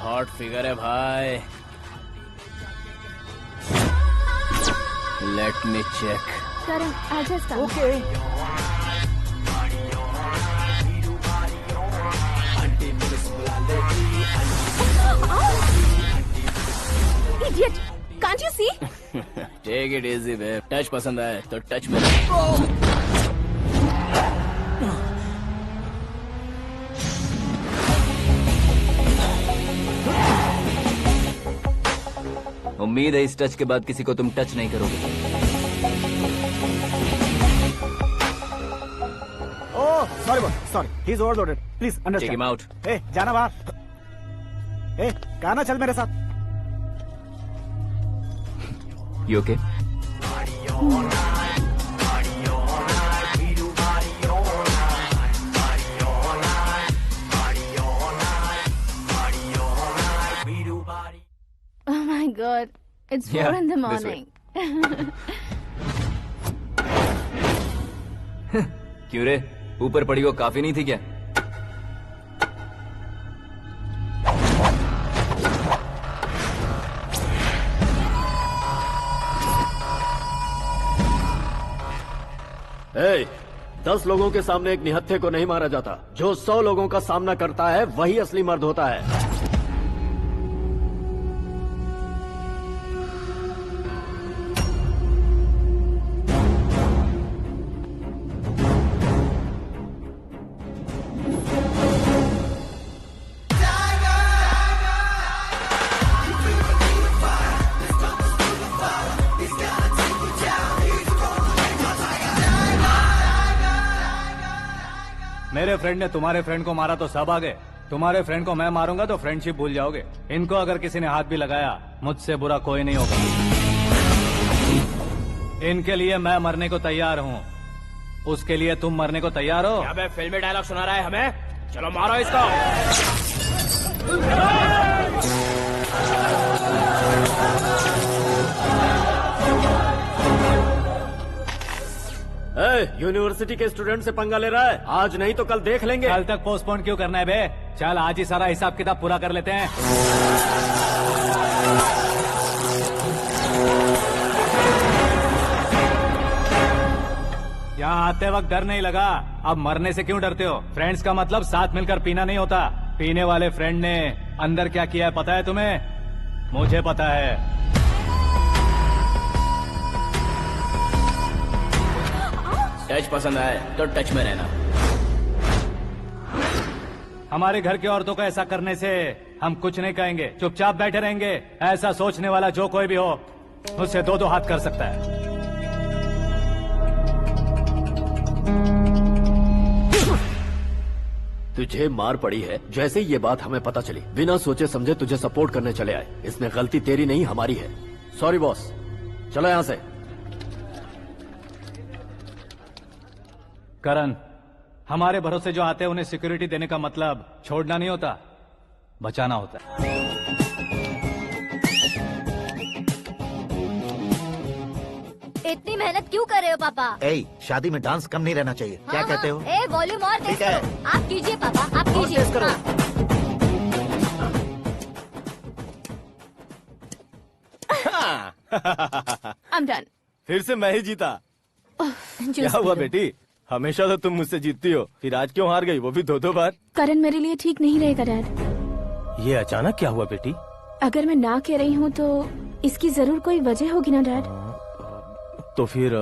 हॉट फिगर है भाई। Let me check. करण आजा star. Okay. Idiot, can't you see? Take it easy babe. Touch पसंद आए तो टच में। उम्मीद है इस टच के बाद किसी को तुम टच नहीं करोगे। Oh sorry sorry, he is overloaded, please take understand. Him out. ए जाना बाहर। ए गाना चल मेरे साथ। You okay? Oh my God, it's 4 Yeah, in the this way. morning. क्यों रे, ऊपर पड़ी वो काफी नहीं थी क्या? ए, 10 लोगों के सामने एक निहत्थे को नहीं मारा जाता। जो 100 लोगों का सामना करता है वही असली मर्द होता है। मेरे फ्रेंड ने तुम्हारे फ्रेंड को मारा तो सब आ गए, तुम्हारे फ्रेंड को मैं मारूंगा तो फ्रेंडशिप भूल जाओगे। इनको अगर किसी ने हाथ भी लगाया मुझसे बुरा कोई नहीं होगा। इनके लिए मैं मरने को तैयार हूँ, उसके लिए तुम मरने को तैयार हो? अबे फिल्मी डायलॉग सुना रहा है हमें, चलो मारो इसको। यूनिवर्सिटी के स्टूडेंट से पंगा ले रहा है, आज नहीं तो कल देख लेंगे। कल तक पोस्टपोन क्यों करना है बे? चल आज ही सारा हिसाब किताब पूरा कर लेते हैं। यहाँ आते वक्त डर नहीं लगा, अब मरने से क्यों डरते हो? फ्रेंड्स का मतलब साथ मिलकर पीना नहीं होता। पीने वाले फ्रेंड ने अंदर क्या किया है पता है तुम्हें? मुझे पता है। टच पसंद आए तो टच में रहना। हमारे घर की औरतों को ऐसा करने से हम कुछ नहीं कहेंगे, चुपचाप बैठे रहेंगे। ऐसा सोचने वाला जो कोई भी हो उससे दो हाथ कर सकता है। तुझे मार पड़ी है, जैसे ये बात हमें पता चली बिना सोचे समझे तुझे सपोर्ट करने चले आए। इसमें गलती तेरी नहीं हमारी है। सॉरी बॉस, चलो यहाँ से। करण, हमारे भरोसे जो आते हैं उन्हें सिक्योरिटी देने का मतलब छोड़ना नहीं होता, बचाना होता है। इतनी मेहनत क्यों कर रहे हो पापा? ए, शादी में डांस कम नहीं रहना चाहिए। क्या कहते हो? ए, वॉल्यूम और तेज ठीक है। करो। आप कीजिए पापा, आप कीजिए। तेज करो। I'm done. फिर से मैं ही जीता। क्या हुआ बेटी? हमेशा तो तुम मुझसे जीतती हो, फिर आज क्यों हार गई, वो भी 2-2 बार? करण मेरे लिए ठीक नहीं रहेगा डैड। ये अचानक क्या हुआ बेटी? अगर मैं ना कह रही हूँ तो इसकी जरूर कोई वजह होगी ना डैड। तो फिर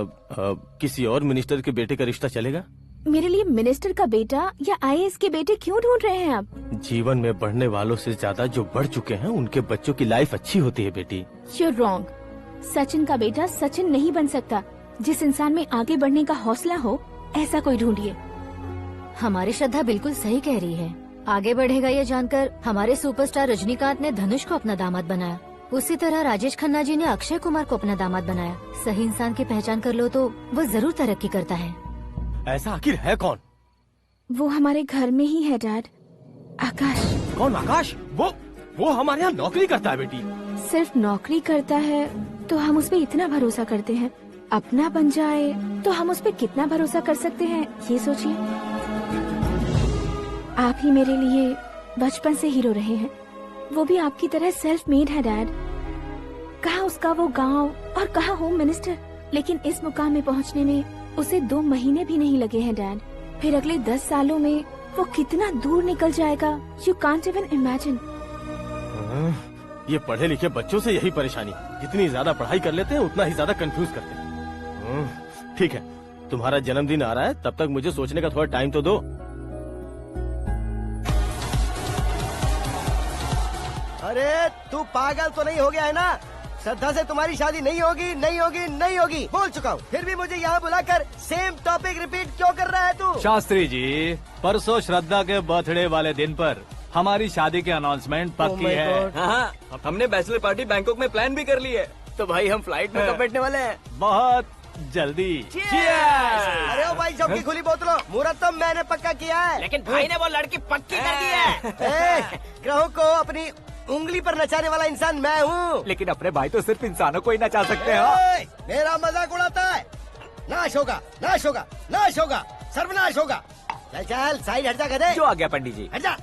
किसी और मिनिस्टर के बेटे का रिश्ता चलेगा? मेरे लिए मिनिस्टर का बेटा या IAS के बेटे क्यों ढूंढ रहे हैं आप? जीवन में बढ़ने वालों से ज्यादा जो बढ़ चुके हैं उनके बच्चों की लाइफ अच्छी होती है बेटी। You're wrong. सचिन का बेटा सचिन नहीं बन सकता। जिस इंसान में आगे बढ़ने का हौसला हो ऐसा कोई ढूंढिए। हमारी श्रद्धा बिल्कुल सही कह रही है। आगे बढ़ेगा ये जानकर हमारे सुपरस्टार रजनीकांत ने धनुष को अपना दामाद बनाया, उसी तरह राजेश खन्ना जी ने अक्षय कुमार को अपना दामाद बनाया। सही इंसान की पहचान कर लो तो वो जरूर तरक्की करता है। ऐसा आखिर है कौन? वो हमारे घर में ही है डैड, आकाश। कौन आकाश? वो हमारे यहाँ नौकरी करता है बेटी। सिर्फ नौकरी करता है तो हम उस पर इतना भरोसा करते हैं, अपना बन जाए तो हम उस पर कितना भरोसा कर सकते हैं ये सोचिए। आप ही मेरे लिए बचपन से हीरो रहे हैं, वो भी आपकी तरह सेल्फ मेड है डैड। कहाँ उसका वो गांव और कहाँ होम मिनिस्टर, लेकिन इस मुकाम में पहुँचने में उसे 2 महीने भी नहीं लगे हैं डैड। फिर अगले 10 सालों में वो कितना दूर निकल जाएगा, यू कांट इवन इमेजिन। ये पढ़े लिखे बच्चों से यही परेशानी, जितनी ज्यादा पढ़ाई कर लेते हैं उतना ही ज्यादा कंफ्यूज करते हैं। ठीक है, तुम्हारा जन्मदिन आ रहा है, तब तक मुझे सोचने का थोड़ा टाइम तो दो। अरे तू पागल तो नहीं हो गया है ना? श्रद्धा से तुम्हारी शादी नहीं होगी, नहीं होगी, नहीं होगी, बोल चुका हूँ। फिर भी मुझे यहाँ बुलाकर सेम टॉपिक रिपीट क्यों कर रहा है तू? शास्त्री जी, परसों श्रद्धा के बर्थडे वाले दिन पर हमारी शादी की अनाउंसमें पक्की है। हाँ, हमने बैचलर पार्टी बैंकॉक में प्लान भी कर ली है। तो भाई हम फ्लाइट में कब बैठने वाले हैं? बहुत जल्दी। अरे ओ भाई साहब की खुली बोतलों, मुहूर्त तो मैंने पक्का किया है। लेकिन भाई ने वो लड़की पक्की कर दी है। ग्रहों को अपनी उंगली पर नचाने वाला इंसान मैं हूँ। लेकिन अपने भाई तो सिर्फ इंसानों को ही नचा सकते हैं। मेरा मजाक उड़ाता है? नाश होगा, नाश होगा, नाश होगा, सर्वनाश होगा। चल चल साइड हट जा गधे। जो आ गया पंडित जी। हट जा।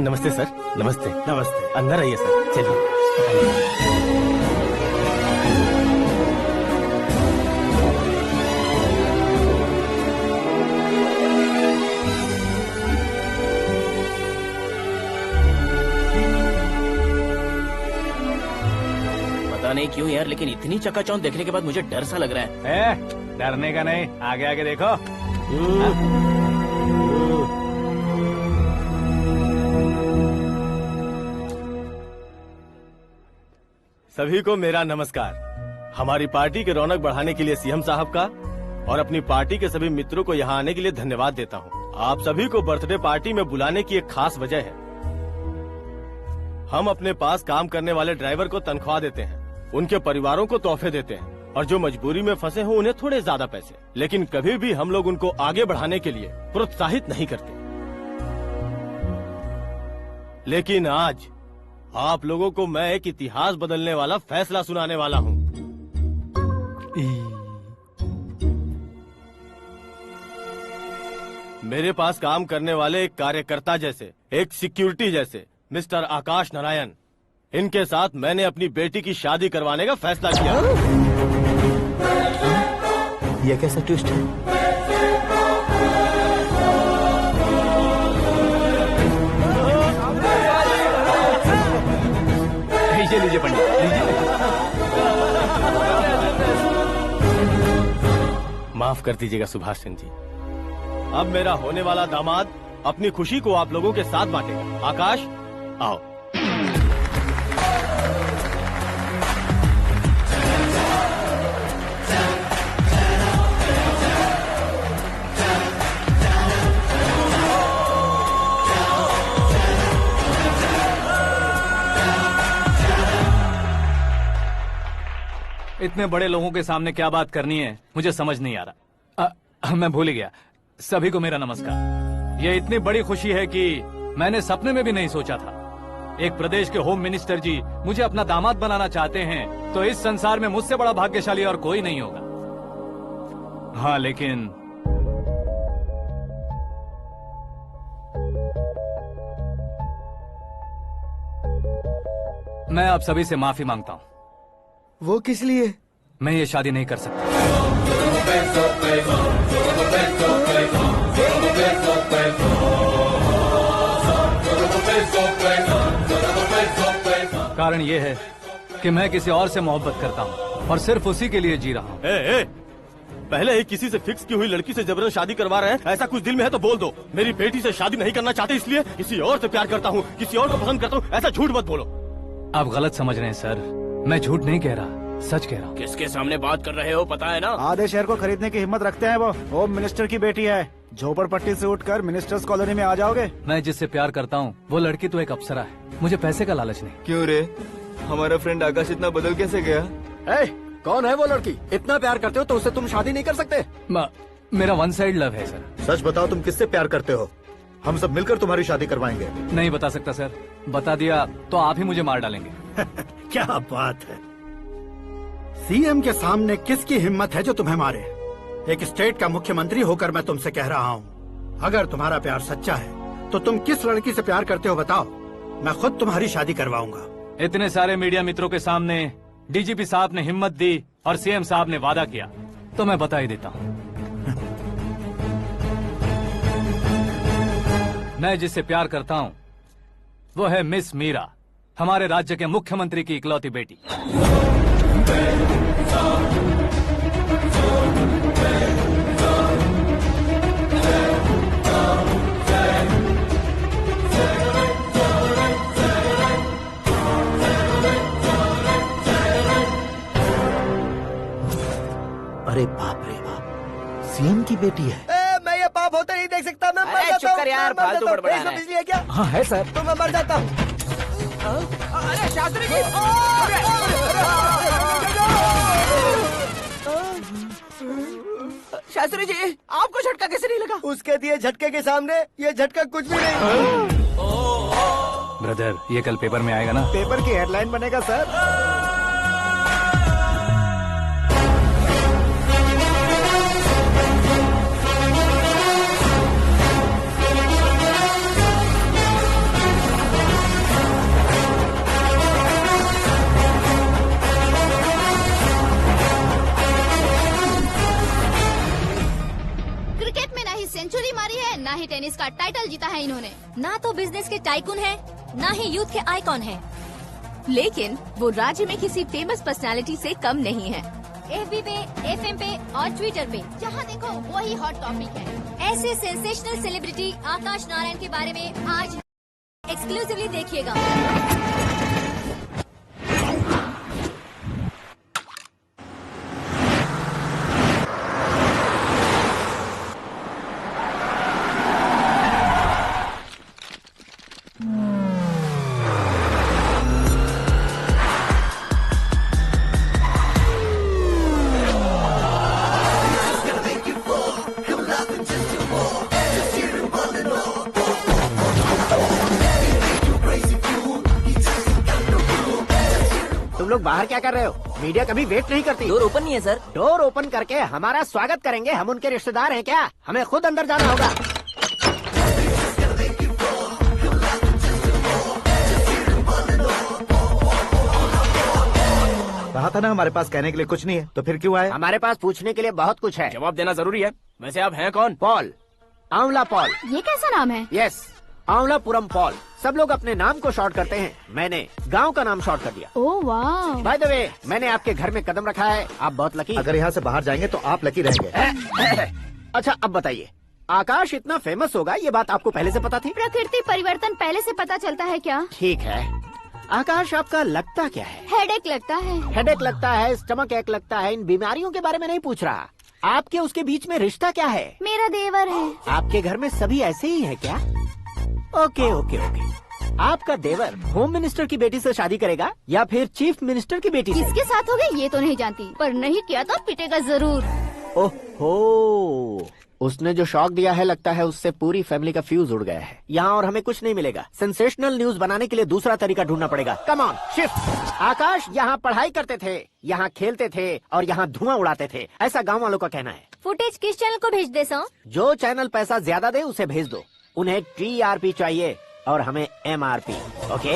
नमस्ते सर। नमस्ते। नमस्ते। अंदर आइए सर, चलिए। पता नहीं क्यों यार, लेकिन इतनी चकाचौंध देखने के बाद मुझे डर सा लग रहा है। डरने का नहीं, आगे आगे देखो। सभी को मेरा नमस्कार। हमारी पार्टी के रौनक बढ़ाने के लिए सीएम साहब का और अपनी पार्टी के सभी मित्रों को यहाँ आने के लिए धन्यवाद देता हूँ। आप सभी को बर्थडे पार्टी में बुलाने की एक खास वजह है। हम अपने पास काम करने वाले ड्राइवर को तनख्वाह देते हैं, उनके परिवारों को तोहफे देते हैं और जो मजबूरी में फंसे हो उन्हें थोड़े ज्यादा पैसे, लेकिन कभी भी हम लोग उनको आगे बढ़ाने के लिए प्रोत्साहित नहीं करते। लेकिन आज आप लोगों को मैं एक इतिहास बदलने वाला फैसला सुनाने वाला हूँ। मेरे पास काम करने वाले एक कार्यकर्ता जैसे, एक सिक्योरिटी जैसे मिस्टर आकाश नारायण, इनके साथ मैंने अपनी बेटी की शादी करवाने का फैसला किया। यह कैसा ट्विस्ट है? लीजिए पंडित, लीजिए। माफ कर दीजिएगा सुभाष सिंह जी। अब मेरा होने वाला दामाद अपनी खुशी को आप लोगों के साथ बांटेगा। आकाश, आओ। इतने बड़े लोगों के सामने क्या बात करनी है मुझे समझ नहीं आ रहा। मैं भूल ही गया। सभी को मेरा नमस्कार। ये इतनी बड़ी खुशी है कि मैंने सपने में भी नहीं सोचा था। एक प्रदेश के होम मिनिस्टर जी मुझे अपना दामाद बनाना चाहते हैं, तो इस संसार में मुझसे बड़ा भाग्यशाली और कोई नहीं होगा। हाँ, लेकिन मैं आप सभी से माफी मांगता हूँ। वो किस लिए? मैं ये शादी नहीं कर सकता। कारण ये है कि मैं किसी और से मोहब्बत करता हूँ और सिर्फ उसी के लिए जी रहा हूँ। पहले ही किसी से फिक्स की हुई लड़की से जबरन शादी करवा रहे हैं। ऐसा कुछ दिल में है तो बोल दो। मेरी बेटी से शादी नहीं करना चाहते इसलिए किसी और से प्यार करता हूँ, किसी और को पसंद करता हूँ, ऐसा झूठ मत बोलो। आप गलत समझ रहे हैं सर, मैं झूठ नहीं कह रहा, सच कह रहा हूँ। किसके सामने बात कर रहे हो पता है ना? आधे शहर को खरीदने की हिम्मत रखते हैं वो। होम मिनिस्टर की बेटी है, झोपड़पट्टी से उठकर मिनिस्टर्स कॉलोनी में आ जाओगे। मैं जिससे प्यार करता हूँ वो लड़की तो एक अप्सरा है, मुझे पैसे का लालच नहीं। क्यों रे, हमारा फ्रेंड आकाश इतना बदल कैसे गया? कौन है वो लड़की? इतना प्यार करते हो तो उससे तुम शादी नहीं कर सकते? मेरा वन साइड लव है सर। सच बताओ, तुम किससे प्यार करते हो? हम सब मिलकर तुम्हारी शादी करवाएंगे। नहीं बता सकता सर, बता दिया तो आप ही मुझे मार डालेंगे। क्या बात है, सीएम के सामने किसकी हिम्मत है जो तुम्हें मारे? एक स्टेट का मुख्यमंत्री होकर मैं तुमसे कह रहा हूँ, अगर तुम्हारा प्यार सच्चा है तो तुम किस लड़की से प्यार करते हो बताओ, मैं खुद तुम्हारी शादी करवाऊंगा। इतने सारे मीडिया मित्रों के सामने डीजीपी साहब ने हिम्मत दी और सीएम साहब ने वादा किया, तो मैं बता ही देता हूँ। मैं जिससे प्यार करता हूँ वो है मिस मीरा, हमारे राज्य के मुख्यमंत्री की इकलौती बेटी। अरे बाप रे बाप, सीएम की बेटी है। मैं ये पाप होते नहीं देख सकता। मैं मर जाता हूँ। यार, फालतू बड़बड़ा रहा है। बिजली है क्या? हाँ है सर। तो मैं मर जाता हूँ। अरे शास्त्री जी, शास्त्री जी, आपको झटका कैसे नहीं लगा? उसके दिए झटके के सामने ये झटका कुछ भी नहीं। ब्रदर, ये कल पेपर में आएगा ना? पेपर की हेडलाइन बनेगा सर। सेंचुरी मारी है, ना ही टेनिस का टाइटल जीता है इन्होंने। ना तो बिजनेस के टाइकून है, ना ही यूथ के आइकॉन है। लेकिन वो राज्य में किसी फेमस पर्सनालिटी से कम नहीं है। FB पे, FM पे और ट्विटर पे, जहाँ देखो वही हॉट टॉपिक है। ऐसे सेंसेशनल सेलिब्रिटी आकाश नारायण के बारे में आज एक्सक्लूसिवली देखिएगा। लोग बाहर क्या कर रहे हो? मीडिया कभी वेट नहीं करती। डोर ओपन नहीं है सर। डोर ओपन करके हमारा स्वागत करेंगे? हम उनके रिश्तेदार हैं क्या? हमें खुद अंदर जाना होगा। कहा था ना हमारे पास कहने के लिए कुछ नहीं है, तो फिर क्यों आए? हमारे पास पूछने के लिए बहुत कुछ है। जवाब देना जरूरी है। वैसे आप हैं कौन? पॉल, आंवला पॉल। ये कैसा नाम है? Yes, Aanwalapuram Paul. सब लोग अपने नाम को शॉर्ट करते हैं, मैंने गांव का नाम शॉर्ट कर दिया। ओह वाह। बाय द वे, मैंने आपके घर में कदम रखा है, आप बहुत लकी। अगर यहाँ से बाहर जाएंगे तो आप लकी रहेंगे। अच्छा अब बताइए, आकाश इतना फेमस होगा ये बात आपको पहले से पता थी? प्रकृति परिवर्तन पहले से पता चलता है क्या? ठीक है, आकाश आपका लगता क्या है? हेडेक लगता है। हेडेक लगता है, स्टमक एक लगता है, इन बीमारियों के बारे में नहीं पूछ रहा। आपके उसके बीच में रिश्ता क्या है? मेरा देवर है। आपके घर में सभी ऐसे ही है क्या? Okay okay okay. आपका देवर होम मिनिस्टर की बेटी से शादी करेगा या फिर चीफ मिनिस्टर की बेटी से? किसके साथ होगा ये तो नहीं जानती, पर नहीं किया तो पिटेगा जरूर। ओहो, उसने जो शॉक दिया है लगता है उससे पूरी फैमिली का फ्यूज उड़ गया है। यहाँ और हमें कुछ नहीं मिलेगा। सेंसेशनल न्यूज बनाने के लिए दूसरा तरीका ढूंढना पड़ेगा। Come on shift. आकाश यहाँ पढ़ाई करते थे, यहाँ खेलते थे और यहाँ धुआं उड़ाते थे, ऐसा गाँव वालों का कहना है। फुटेज किस चैनल को भेज दे सो? जो चैनल पैसा ज्यादा दे उसे भेज दो। उन्हें TRP चाहिए और हमें MRP। ओके?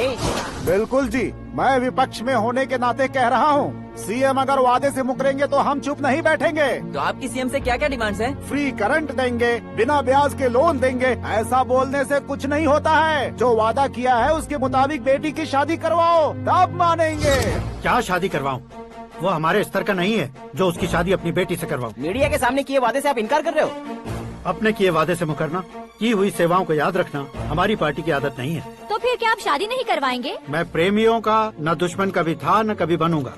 बिल्कुल जी, मैं विपक्ष में होने के नाते कह रहा हूँ, सीएम अगर वादे से मुकरेंगे तो हम चुप नहीं बैठेंगे। तो आपकी सीएम से क्या क्या डिमांड्स हैं? फ्री करंट देंगे, बिना ब्याज के लोन देंगे। ऐसा बोलने से कुछ नहीं होता है। जो वादा किया है उसके मुताबिक बेटी की शादी करवाओ, तब मानेंगे। क्या शादी करवाऊं? वो हमारे स्तर का नहीं है जो उसकी शादी अपनी बेटी से करवाऊं। मीडिया के सामने किए वादे से आप इनकार कर रहे हो? अपने किए वादे से मुकरना, की हुई सेवाओं को याद रखना हमारी पार्टी की आदत नहीं है। तो फिर क्या आप शादी नहीं करवाएंगे? मैं प्रेमियों का न दुश्मन कभी था न कभी बनूंगा।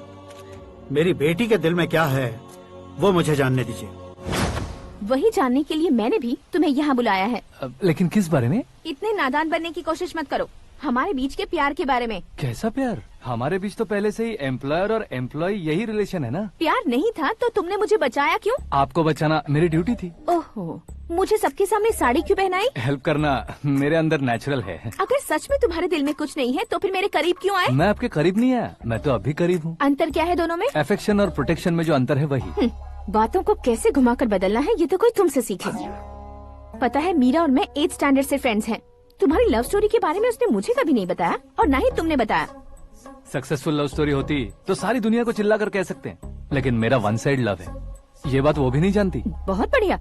मेरी बेटी के दिल में क्या है वो मुझे जानने दीजिए। वही जानने के लिए मैंने भी तुम्हें यहाँ बुलाया है। लेकिन किस बारे में? इतने नादान बनने की कोशिश मत करो। हमारे बीच के प्यार के बारे में। कैसा प्यार? हमारे बीच तो पहले से ही एम्प्लॉयर और एम्प्लॉय यही रिलेशन है ना। प्यार नहीं था तो तुमने मुझे बचाया क्यों? आपको बचाना मेरी ड्यूटी थी। ओहो, मुझे सबके सामने साड़ी क्यों पहनाई? हेल्प करना मेरे अंदर नेचुरल है। अगर सच में तुम्हारे दिल में कुछ नहीं है तो फिर मेरे करीब क्यों आए? मैं आपके करीब नहीं आया, मैं तो अभी करीब हूँ। अंतर क्या है दोनों में? अफेक्शन और प्रोटेक्शन में जो अंतर है वही। बातों को कैसे घुमाकर बदलना है ये तो कोई तुमसे सीखे। पता है, मीरा और मैं 8th स्टैंडर्ड से फ्रेंड्स हैं। तुम्हारी लव स्टोरी के बारे में उसने मुझे कभी नहीं बताया और ना ही तुमने बताया। सक्सेसफुल लव स्टोरी होती तो सारी दुनिया को चिल्ला कर कह सकते हैं, लेकिन मेरा वन साइड लव है, ये बात वो भी नहीं जानती। बहुत बढ़िया।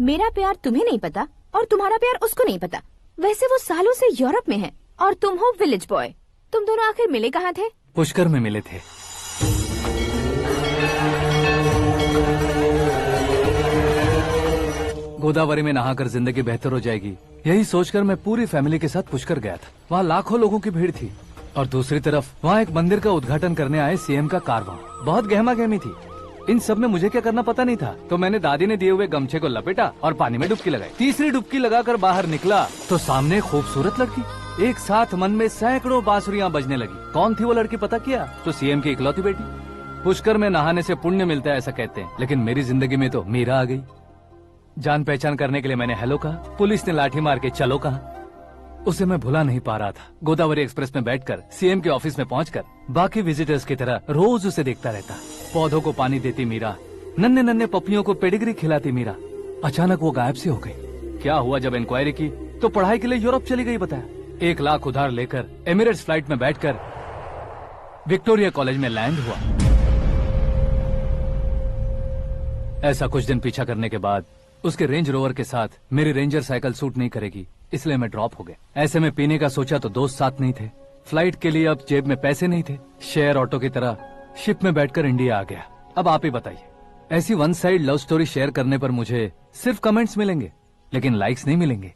मेरा प्यार तुम्हें नहीं पता और तुम्हारा प्यार उसको नहीं पता। वैसे वो सालों से यूरोप में है और तुम हो विलेज बॉय। तुम दोनों आखिर मिले कहाँ थे? पुष्कर में मिले थे। गोदावरी में नहाकर जिंदगी बेहतर हो जाएगी, यही सोचकर मैं पूरी फैमिली के साथ पुष्कर गया था। वहाँ लाखों लोगों की भीड़ थी और दूसरी तरफ वहाँ एक मंदिर का उद्घाटन करने आए सीएम का कारवां। बहुत गहमा गहमी थी। इन सब में मुझे क्या करना पता नहीं था, तो मैंने दादी ने दिए हुए गमछे को लपेटा और पानी में डुबकी लगाई। तीसरी डुबकी लगाकर बाहर निकला तो सामने खूबसूरत लड़की। एक साथ मन में सैकड़ों बांसुरियां बजने लगी। कौन थी वो लड़की पता किया? तो सीएम की इकलौती बेटी। पुष्कर में नहाने से पुण्य मिलता है ऐसा कहते हैं, लेकिन मेरी जिंदगी में तो मीरा आ गई। जान पहचान करने के लिए मैंने हेलो कहा, पुलिस ने लाठी मार के चलो कहा। उसे मैं भुला नहीं पा रहा था। गोदावरी एक्सप्रेस में बैठकर सीएम के ऑफिस में पहुंचकर बाकी विजिटर्स की तरह रोज उसे देखता रहता। पौधों को पानी देती मीरा, नन्हे नन्हे पपियों को पेडिग्री खिलाती मीरा। अचानक वो गायब सी हो गई। क्या हुआ? जब इंक्वायरी की तो पढ़ाई के लिए यूरोप चली गई बताया। 1 लाख उधार लेकर एमिरेट्स फ्लाइट में बैठकर विक्टोरिया कॉलेज में लैंड हुआ। ऐसा कुछ दिन पीछा करने के बाद उसके रेंज रोवर के साथ मेरी रेंजर साइकिल सूट नहीं करेगी, इसलिए मैं ड्रॉप हो गया। ऐसे में पीने का सोचा तो दोस्त साथ नहीं थे। फ्लाइट के लिए अब जेब में पैसे नहीं थे। शेयर ऑटो की तरह शिप में बैठकर इंडिया आ गया। अब आप ही बताइए, ऐसी one side love story share करने पर मुझे सिर्फ कमेंट्स मिलेंगे लेकिन लाइक्स नहीं मिलेंगे।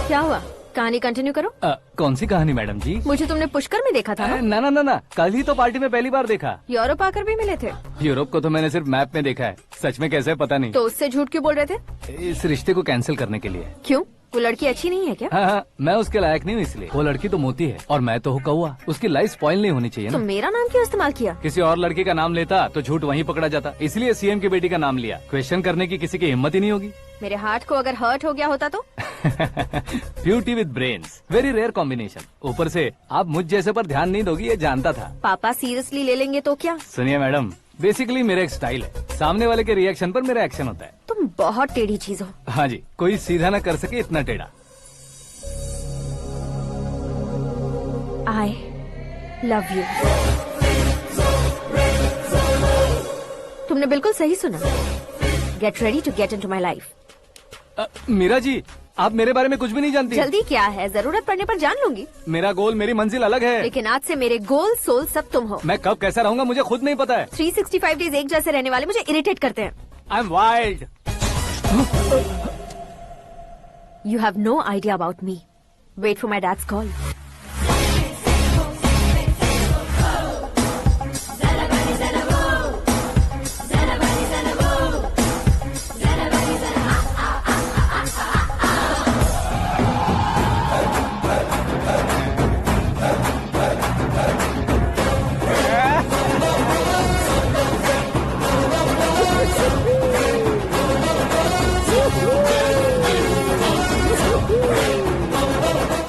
क्या हुआ? कहानी कंटिन्यू करो। कौन सी कहानी मैडम जी? मुझे तुमने पुष्कर में देखा था ना? ना ना ना, कल ही तो पार्टी में पहली बार देखा। यूरोप आकर भी मिले थे? यूरोप को तो मैंने सिर्फ मैप में देखा है, सच में कैसे पता नहीं। तो उससे झूठ क्यों बोल रहे थे? इस रिश्ते को कैंसिल करने के लिए। क्यों? वो लड़की अच्छी नहीं है क्या? हाँ, मैं उसके लायक नहीं हूँ इसलिए। वो लड़की तो मोती है और मैं तो हूँ कौवा। उसकी लाइफ स्पॉइल नहीं होनी चाहिए तो ना। मेरा नाम क्यों इस्तेमाल किया? किसी और लड़की का नाम लेता तो झूठ वहीं पकड़ा जाता, इसलिए सीएम की बेटी का नाम लिया। क्वेश्चन करने की किसी की हिम्मत ही नहीं होगी। मेरे हार्ट को अगर हर्ट हो गया होता तो? Beauty with brains, very rare combination. ऊपर से आप मुझ जैसे पर ध्यान नहीं दोगी ये जानता था। पापा सीरियसली ले लेंगे तो क्या? सुनिए मैडम, बेसिकली मेरा एक स्टाइल है, सामने वाले के रिएक्शन पर मेरा एक्शन होता है। तुम बहुत टेढ़ी चीज हो। हाँ जी, कोई सीधा ना कर सके इतना टेढ़ा। I love you। तुमने बिल्कुल सही सुना। Get ready to get into my life। Meera ji, आप मेरे बारे में कुछ भी नहीं जानती। जल्दी क्या है, जरूरत पड़ने पर जान लूंगी। मेरा गोल, मेरी मंजिल अलग है। लेकिन आज से मेरे गोल सोल सब तुम हो। मैं कब कैसा रहूंगा मुझे खुद नहीं पता है। 365 डेज एक जैसे रहने वाले मुझे इरिटेट करते हैं। I am wild. You have no idea about me। Wait for my dad's call।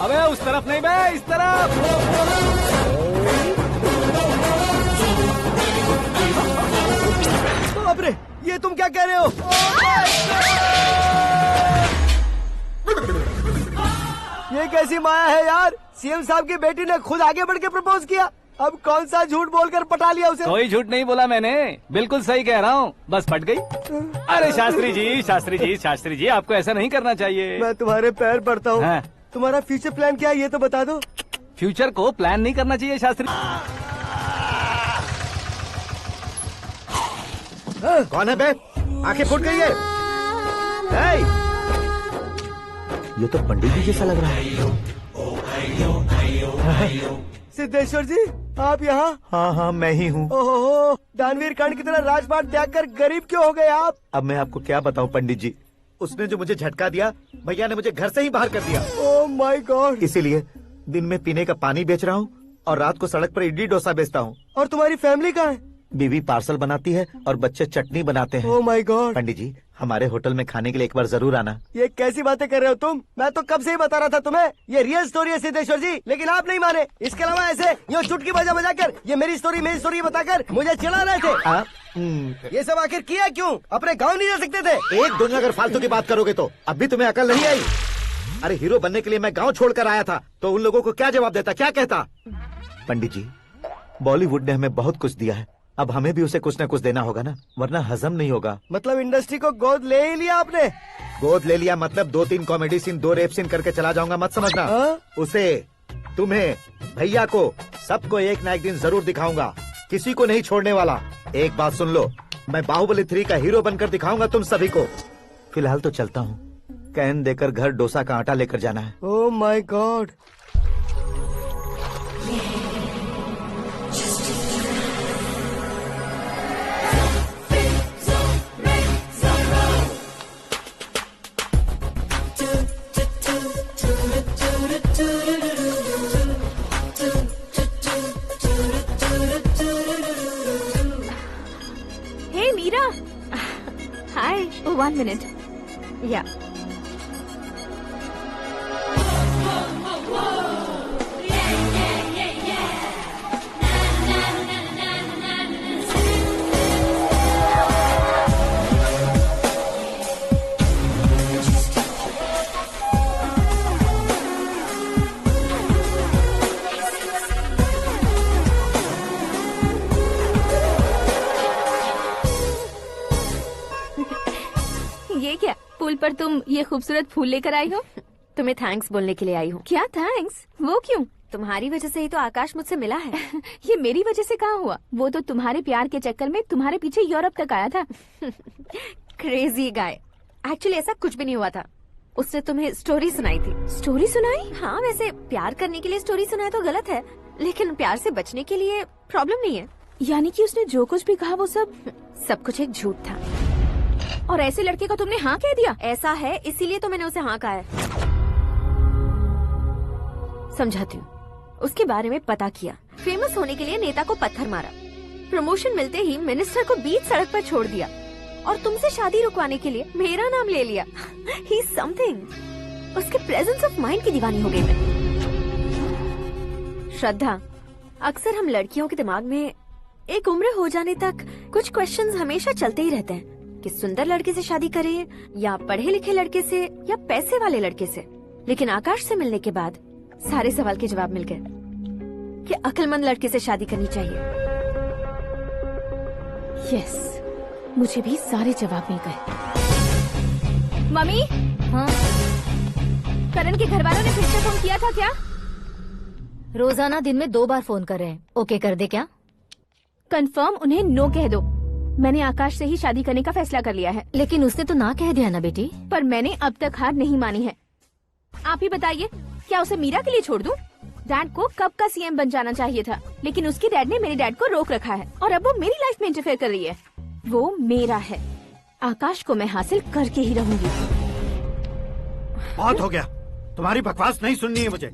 अबे उस तरफ नहीं बे, इस तरफ। बाप रे, ये तुम क्या कह रहे हो? ये कैसी माया है यार? सीएम साहब की बेटी ने खुद आगे बढ़ के प्रपोज किया। अब कौन सा झूठ बोलकर पटा लिया उसे? कोई झूठ नहीं बोला मैंने, बिल्कुल सही कह रहा हूँ, बस पट गई। अरे शास्त्री जी, शास्त्री जी, शास्त्री जी, आपको ऐसा नहीं करना चाहिए। मैं तुम्हारे पैर पड़ता हूँ। हाँ। तुम्हारा फ्यूचर प्लान क्या है ये तो बता दो। फ्यूचर को प्लान नहीं करना चाहिए शास्त्री। कौन है बे? आंखें फूट गई है। हे! ये तो पंडित जी जैसा लग रहा है। सिद्धेश्वर जी, आप यहाँ? हाँ हाँ, मैं ही हूँ। ओहो, दानवीर कांड की तरह राजपाट त्याग कर गरीब क्यों हो गए आप? अब मैं आपको क्या बताऊँ पंडित जी, उसने जो मुझे झटका दिया, भैया ने मुझे घर से ही बाहर कर दिया। Oh my God. इसीलिए दिन में पीने का पानी बेच रहा हूँ और रात को सड़क पर इडली डोसा बेचता हूँ। और तुम्हारी फैमिली कहाँ है? बीवी पार्सल बनाती है और बच्चे चटनी बनाते हैं। Oh my God. पंडित जी, हमारे होटल में खाने के लिए एक बार जरूर आना। ये कैसी बातें कर रहे हो तुम? मैं तो कब से ही बता रहा था तुम्हें, ये रियल स्टोरी है सिद्धेश्वर जी, लेकिन आप नहीं माने। इसके अलावा ऐसे यूँ चुटकी बजा बजा कर ये मेरी स्टोरी बताकर मुझे चिढ़ा रहे थे। ये सब आखिर किया क्यों? अपने गाँव नहीं जा सकते थे? एक दिन अगर फालतू की बात करोगे तो अब भी तुम्हें अकल नहीं आई। अरे हीरो बनने के लिए मैं गाँव छोड़कर आया था तो उन लोगों को क्या जवाब देता, क्या कहता? पंडित जी, बॉलीवुड ने हमें बहुत कुछ दिया है, अब हमें भी उसे कुछ न कुछ देना होगा ना, वरना हजम नहीं होगा। मतलब इंडस्ट्री को गोद ले ही लिया आपने? गोद ले लिया मतलब 2-3 कॉमेडी सीन, 2 रेप सीन करके चला जाऊंगा मत समझना। उसे, तुम्हें, भैया को, सबको एक ना एक दिन जरूर दिखाऊंगा, किसी को नहीं छोड़ने वाला। एक बात सुन लो, मैं बाहुबली 3 का हीरो बनकर दिखाऊंगा तुम सभी को। फिलहाल तो चलता हूँ, कैन देकर घर डोसा का आटा लेकर जाना है। Oh my God. Hey Meera. Hi. Oh, 1 minute. Yeah. ये क्या, पुल पर तुम ये खूबसूरत फूल लेकर आई हो? तुम्हें थैंक्स बोलने के लिए आई हूँ। क्या थैंक्स? वो क्यों? तुम्हारी वजह से ही तो आकाश मुझसे मिला है। ये मेरी वजह से कहाँ हुआ? वो तो तुम्हारे प्यार के चक्कर में तुम्हारे पीछे यूरोप तक आया था। Crazy guy. एक्चुअली ऐसा कुछ भी नहीं हुआ था। उसने तुम्हें स्टोरी सुनाई थी। स्टोरी सुनाई? हाँ, वैसे प्यार करने के लिए स्टोरी सुनाए तो गलत है, लेकिन प्यार से बचने के लिए प्रॉब्लम नहीं है। यानी कि उसने जो कुछ भी कहा वो सब कुछ एक झूठ था। और ऐसे लड़के को तुमने हाँ कह दिया? ऐसा है, इसीलिए तो मैंने उसे हाँ कहा है। समझाती हूँ। उसके बारे में पता किया, फेमस होने के लिए नेता को पत्थर मारा, प्रमोशन मिलते ही मिनिस्टर को बीच सड़क पर छोड़ दिया, और तुमसे शादी रुकवाने के लिए मेरा नाम ले लिया। ही समथिंग। उसके प्रेजेंस ऑफ माइंड की दीवानी हो गई मैं। श्रद्धा, अक्सर हम लड़कियों के दिमाग में एक उम्र हो जाने तक कुछ क्वेश्चंस हमेशा चलते ही रहते हैं कि सुंदर लड़के से शादी करें या पढ़े लिखे लड़के से या पैसे वाले लड़के से। लेकिन आकाश से मिलने के बाद सारे सवाल के जवाब मिल गए कि अक्लमंद लड़के से शादी करनी चाहिए। यस, मुझे भी सारे जवाब मिल गए। मम्मी, हाँ? करण के घर वालों ने फिर से फोन किया था क्या? रोजाना दिन में 2 बार फोन कर रहे हैं। ओके कर दे क्या? कंफर्म उन्हें नो कह दो। मैंने आकाश से ही शादी करने का फैसला कर लिया है। लेकिन उसने तो ना कह दिया ना बेटी। पर मैंने अब तक हार नहीं मानी है। आप ही बताइए, क्या उसे मीरा के लिए छोड़ दूं? डैड को कब का सीएम बन जाना चाहिए था, लेकिन उसके डैड ने मेरे डैड को रोक रखा है और अब वो मेरी लाइफ में इंटरफेयर कर रही है। वो मेरा है। आकाश को मैं हासिल करके ही रहूंगी। बहुत हो गया, तुम्हारी बकवास नहीं सुननी है मुझे।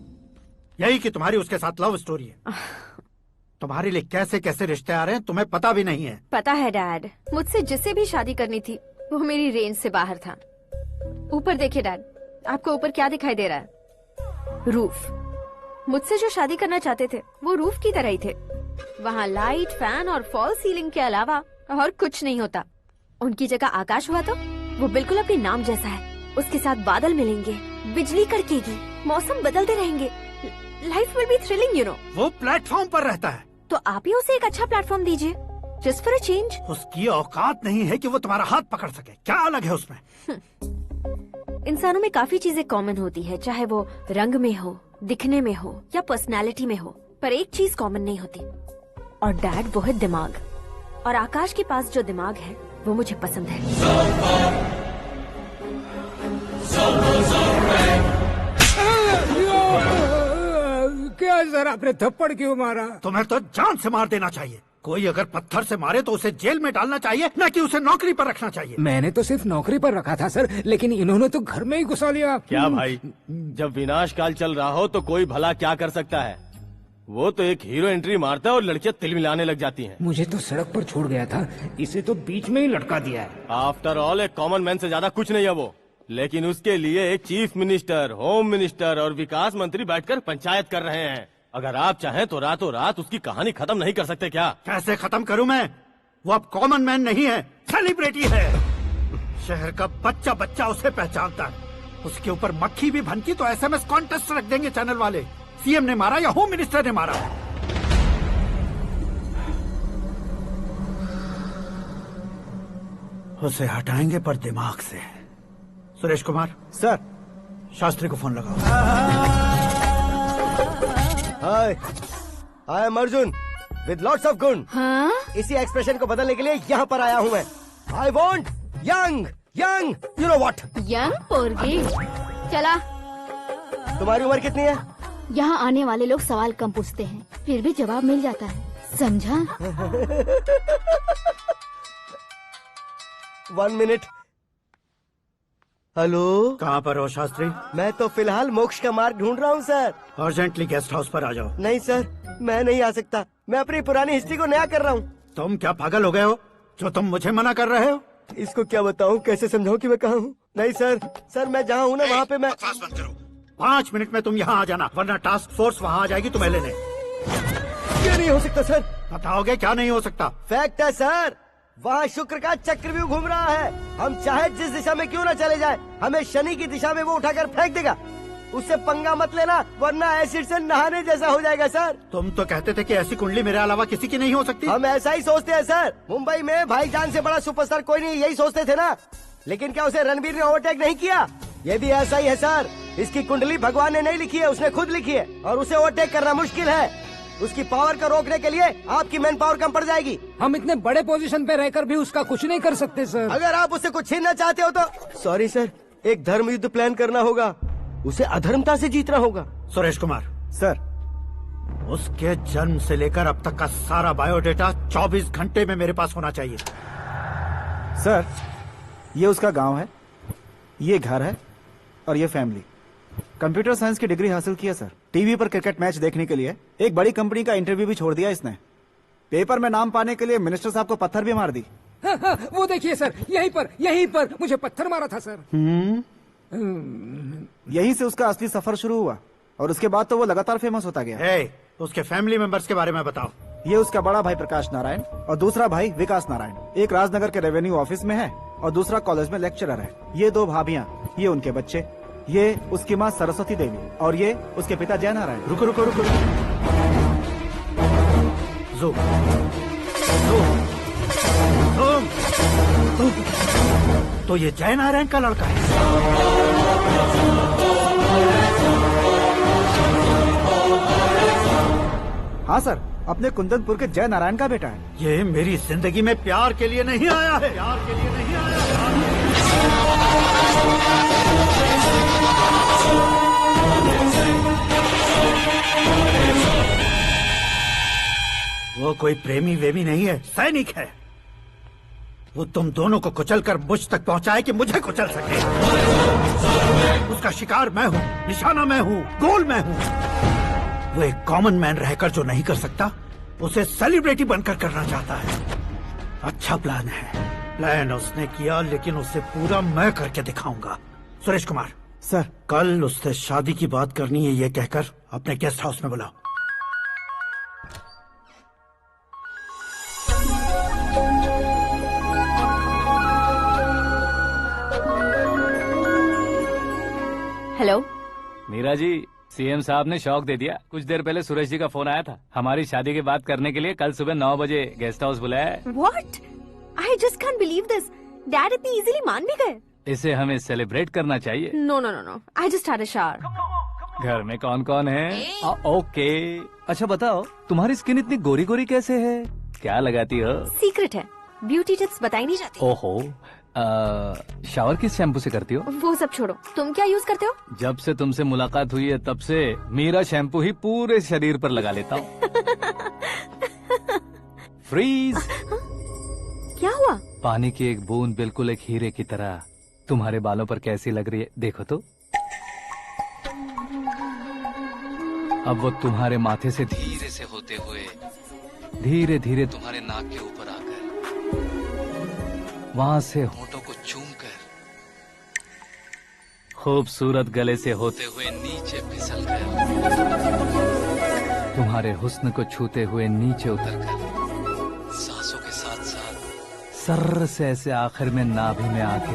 यही कि तुम्हारी उसके साथ लव स्टोरी है। तुम्हारे लिए कैसे कैसे रिश्ते आ रहे हैं तुम्हें पता भी नहीं है। पता है डैड, मुझसे जिससे भी शादी करनी थी वो मेरी रेंज से बाहर था। ऊपर देखिए डैड, आपको ऊपर क्या दिखाई दे रहा है? रूफ। मुझसे जो शादी करना चाहते थे वो रूफ की तरह ही थे। वहाँ लाइट, फैन और फॉल सीलिंग के अलावा और कुछ नहीं होता। उनकी जगह आकाश हुआ तो वो बिल्कुल अपने नाम जैसा है। उसके साथ बादल मिलेंगे, बिजली कड़केगी, मौसम बदलते रहेंगे। Life will be thrilling, you know. वो प्लेटफॉर्म पर रहता है तो आप ही उसे एक अच्छा प्लेटफॉर्म दीजिए, जस्ट फॉर अ चेंज। उसकी औकात नहीं है कि वो तुम्हारा हाथ पकड़ सके। क्या अलग है उसमें? इंसानों में काफी चीजें कॉमन होती है, चाहे वो रंग में हो, दिखने में हो या पर्सनालिटी में हो, पर एक चीज कॉमन नहीं होती, और डैड वो है दिमाग। और आकाश के पास जो दिमाग है वो मुझे पसंद है। क्या सर, आपने थप्पड़ क्यों मारा? तुम्हें तो जान से मार देना चाहिए। कोई अगर पत्थर से मारे तो उसे जेल में डालना चाहिए, न कि उसे नौकरी पर रखना चाहिए। मैंने तो सिर्फ नौकरी पर रखा था सर, लेकिन इन्होंने तो घर में ही घुसा लिया। क्या भाई, जब विनाश काल चल रहा हो तो कोई भला क्या कर सकता है? वो तो एक हीरो एंट्री मारता है और लड़कियां तिल मिलाने लग जाती हैं। मुझे तो सड़क पर छोड़ गया था, इसे तो बीच में ही लटका दिया है। आफ्टर ऑल एक कॉमन मैन से ज्यादा कुछ नहीं है वो। लेकिन उसके लिए एक चीफ मिनिस्टर, होम मिनिस्टर और विकास मंत्री बैठकर पंचायत कर रहे हैं। अगर आप चाहें तो रातों रात उसकी कहानी खत्म नहीं कर सकते क्या? कैसे खत्म करूं मैं? वो अब कॉमन मैन नहीं है, सेलिब्रिटी है। शहर का बच्चा बच्चा उसे पहचानता है। उसके ऊपर मक्खी भी भनकी तो एसएमएस कॉन्टेस्ट रख देंगे चैनल वाले। सीएम ने मारा या होम मिनिस्टर ने मारा? उसे हटाएंगे पर दिमाग से। सुरेश कुमार सर, शास्त्री को फोन लगाओ। Hi, I am Arjun with lots of gun. हाँ? इसी एक्सप्रेशन को बदलने के लिए यहाँ पर आया हूँ मैं। I want young young, you know what? Young पोरगी। चला। तुम्हारी उम्र कितनी है? यहाँ आने वाले लोग सवाल कम पूछते हैं, फिर भी जवाब मिल जाता है, समझा? 1 मिनट। हेलो, कहाँ पर हो शास्त्री? मैं तो फिलहाल मोक्ष का मार्ग ढूंढ रहा हूँ सर। अर्जेंटली गेस्ट हाउस पर आ जाओ। नहीं सर, मैं नहीं आ सकता। मैं अपनी पुरानी हिस्ट्री को नया कर रहा हूँ। तुम क्या पागल हो गए हो जो तुम मुझे मना कर रहे हो? इसको क्या बताऊँ, कैसे समझाऊँ कि मैं कहाँ हूँ? नहीं सर, मैं जहाँ हूँ ना वहाँ पे मैं। 5 मिनट में तुम यहाँ आ जाना, वरना टास्क फोर्स वहाँ आ जाएगी तुम्हें लेने। क्या नहीं हो सकता सर? बताओगे क्या नहीं हो सकता? फैक्ट है सर, वहाँ शुक्र का चक्रव्यूह घूम रहा है। हम चाहे जिस दिशा में क्यों न चले जाए, हमें शनि की दिशा में वो उठाकर फेंक देगा। उससे पंगा मत लेना, वरना एसिड से नहाने जैसा हो जाएगा सर। तुम तो कहते थे कि ऐसी कुंडली मेरे अलावा किसी की नहीं हो सकती। हम ऐसा ही सोचते हैं सर। मुंबई में भाईजान से बड़ा सुपरस्टार कोई नहीं, यही सोचते थे ना। लेकिन क्या उसे रणबीर ने ओवरटेक नहीं किया? ये भी ऐसा ही है सर। इसकी कुंडली भगवान ने नहीं लिखी है, उसने खुद लिखी है और उसे ओवरटेक करना मुश्किल है। उसकी पावर को रोकने के लिए आपकी मैन पावर कम पड़ जाएगी। हम इतने बड़े पोजीशन पे रहकर भी उसका कुछ नहीं कर सकते सर। अगर आप उससे कुछ छीनना चाहते हो तो सॉरी सर, एक धर्म युद्ध प्लान करना होगा। उसे अधर्मता से जीतना होगा। सुरेश कुमार सर, उसके जन्म से लेकर अब तक का सारा बायोडेटा 24 घंटे में मेरे पास होना चाहिए। सर ये उसका गांव है, ये घर है और ये फैमिली। कंप्यूटर साइंस की डिग्री हासिल किया सर। टीवी पर क्रिकेट मैच देखने के लिए एक बड़ी कंपनी का इंटरव्यू भी छोड़ दिया इसने। पेपर में नाम पाने के लिए मिनिस्टर साहब को पत्थर भी मार दी। हाँ, वो देखिए सर, यहीं पर मुझे पत्थर मारा था सर। यहीं से उसका असली सफर शुरू हुआ और उसके बाद तो वो लगातार फेमस होता गया। उसके फैमिली मेंबर्स के बारे में बताओ। ये उसका बड़ा भाई प्रकाश नारायण और दूसरा भाई विकास नारायण। एक राजनगर के रेवेन्यू ऑफिस में है और दूसरा कॉलेज में लेक्चरर है। ये 2 भाभियां, ये उनके बच्चे, ये उसकी माँ सरस्वती देवी और ये उसके पिता जय नारायण। रुको रुको रुको, तो ये जय नारायण का लड़का है। हाँ सर, अपने कुंदनपुर के जय नारायण का बेटा है। ये मेरी जिंदगी में प्यार के लिए नहीं आया है, प्यार के लिए नहीं आया है। वो कोई प्रेमी वेमी नहीं है, सैनिक है। वो तुम दोनों को कुचलकर मुझ तक पहुंचाए कि मुझे कुचल सके। उसका शिकार मैं हूँ, निशाना मैं हूँ, गोल मैं हूँ। वो एक कॉमन मैन रहकर जो नहीं कर सकता, उसे सेलिब्रिटी बनकर करना चाहता है। अच्छा प्लान है। प्लान उसने किया, लेकिन उसे पूरा मैं करके दिखाऊंगा। सुरेश कुमार सर, कल उससे शादी की बात करनी है, ये कहकर अपने गेस्ट हाउस में बुलाओ। हेलो मीरा जी, सीएम साहब ने शौक दे दिया। कुछ देर पहले सुरेश जी का फोन आया था, हमारी शादी की बात करने के लिए कल सुबह 9 बजे गेस्ट हाउस बुलाया है। What? I just can't believe this. Dad इतनी इजीली मान भी गए। इसे हमें सेलिब्रेट करना चाहिए। No, no, no, no. I just had a shower. घर में कौन कौन है? ओके। अच्छा बताओ, तुम्हारी स्किन इतनी गोरी गोरी कैसे है? क्या लगाती हो? सीक्रेट है, ब्यूटी टिप्स बताई नहीं जाती। ओहो, शावर किस शैम्पू से करती हो? वो सब छोड़ो, तुम क्या यूज करते हो? जब से तुमसे मुलाकात हुई है तब से मेरा शैम्पू ही पूरे शरीर पर लगा लेता हूँ। फ्रीज। क्या हुआ? पानी की एक बूंद बिल्कुल एक हीरे की तरह तुम्हारे बालों पर कैसी लग रही है, देखो तो। अब वो तुम्हारे माथे से धीरे से होते हुए धीरे धीरे तुम्हारे नाक के ऊपर आकर वहां से होठों को चूमकर खूबसूरत गले से होते हुए नीचे फिसलकर तुम्हारे हुस्न को छूते हुए नीचे उतरकर सांसों के साथ साथ सर्र से ऐसे आखिर में नाभि में आके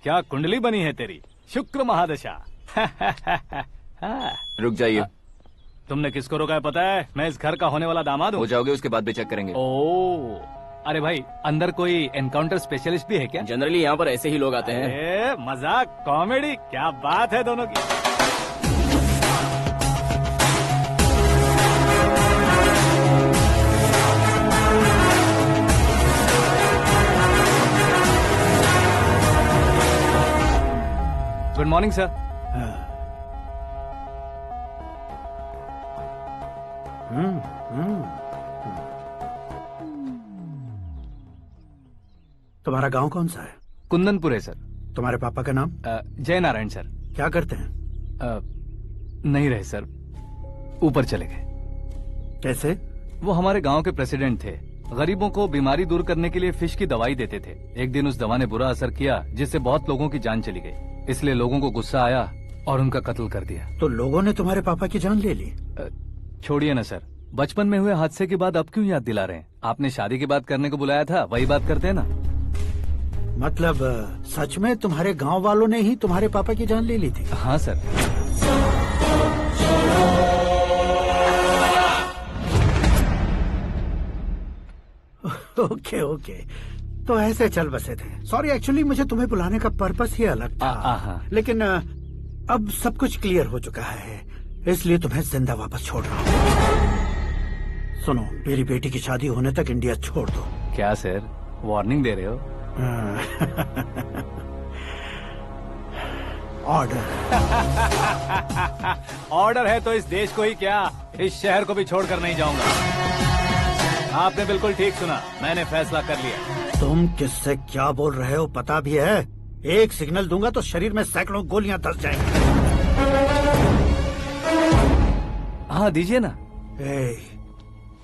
क्या कुंडली बनी है तेरी, शुक्र महादशा। रुक जाइए। तुमने किसको रोका है पता है? मैं इस घर का होने वाला दामाद हूँ। हो जाओगे उसके बाद भी चेक करेंगे। ओ, अरे भाई, अंदर कोई एनकाउंटर स्पेशलिस्ट भी है क्या? जनरली यहाँ पर ऐसे ही लोग आते हैं। मजाक, कॉमेडी, क्या बात है दोनों की। Good morning sir. तुम्हारा गांव कौन सा है? कुंदनपुर है सर। तुम्हारे पापा का नाम? जय नारायण सर। क्या करते हैं? नहीं रहे सर, ऊपर चले गए। कैसे? वो हमारे गांव के प्रेसिडेंट थे। गरीबों को बीमारी दूर करने के लिए फिश की दवाई देते थे। एक दिन उस दवा ने बुरा असर किया जिससे बहुत लोगों की जान चली गई। इसलिए लोगों को गुस्सा आया और उनका कत्ल कर दिया। तो लोगों ने तुम्हारे पापा की जान ले ली? छोड़िए ना सर, बचपन में हुए हादसे के बाद अब क्यों याद दिला रहे हैं? आपने शादी की बात करने को बुलाया था, वही बात करते हैं ना। मतलब सच में तुम्हारे गांव वालों ने ही तुम्हारे पापा की जान ले ली थी? हाँ सर। ओके ओके, तो ऐसे चल बसे थे। सॉरी, एक्चुअली मुझे तुम्हें बुलाने का पर्पस ही अलग था। लेकिन अब सब कुछ क्लियर हो चुका है, इसलिए तुम्हें जिंदा वापस छोड़ रहा हूँ। सुनो, मेरी बेटी की शादी होने तक इंडिया छोड़ दो। क्या सर, वार्निंग दे रहे हो? ऑर्डर। ऑर्डर है तो इस देश को ही क्या, इस शहर को भी छोड़कर नहीं जाऊंगा। आपने बिल्कुल ठीक सुना, मैंने फैसला कर लिया। तुम किससे क्या बोल रहे हो पता भी है? एक सिग्नल दूंगा तो शरीर में सैकड़ों गोलियां धस जाएंगी। हाँ दीजिए ना।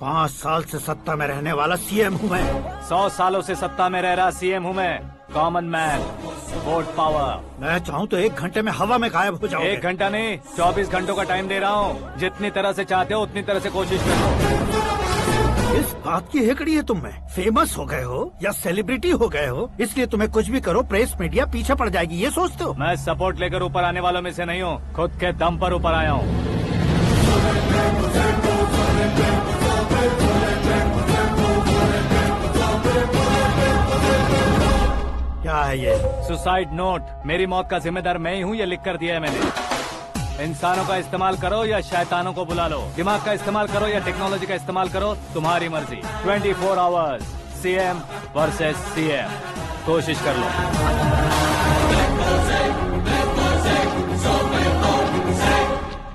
5 साल से सत्ता में रहने वाला सीएम हूँ मैं। 100 सालों से सत्ता में रह रहा सीएम हूँ मैं। Common man, vote power. मैं चाहूँ तो 1 घंटे में हवा में गायब हो जाऊँ। 1 घंटा नहीं, 24 घंटों का टाइम दे रहा हूँ। जितनी तरह से चाहते हो उतनी तरह से कोशिश करो। इस बात की हेकड़ी है तुम में। फेमस हो गए हो या सेलिब्रिटी हो गए हो, इसलिए तुम्हें कुछ भी करो प्रेस मीडिया पीछे पड़ जाएगी, ये सोचते हो? मैं सपोर्ट लेकर ऊपर आने वालों में से नहीं हूँ, खुद के दम पर ऊपर आया हूँ। क्या है ये? Suicide note. मेरी मौत का जिम्मेदार मैं ही हूँ, ये लिख कर दिया है मैंने। इंसानों का इस्तेमाल करो या शैतानों को बुला लो, दिमाग का इस्तेमाल करो या टेक्नोलॉजी का इस्तेमाल करो, तुम्हारी मर्जी। 24 आवर्स, सीएम वर्सेस सीएम, कोशिश कर लो।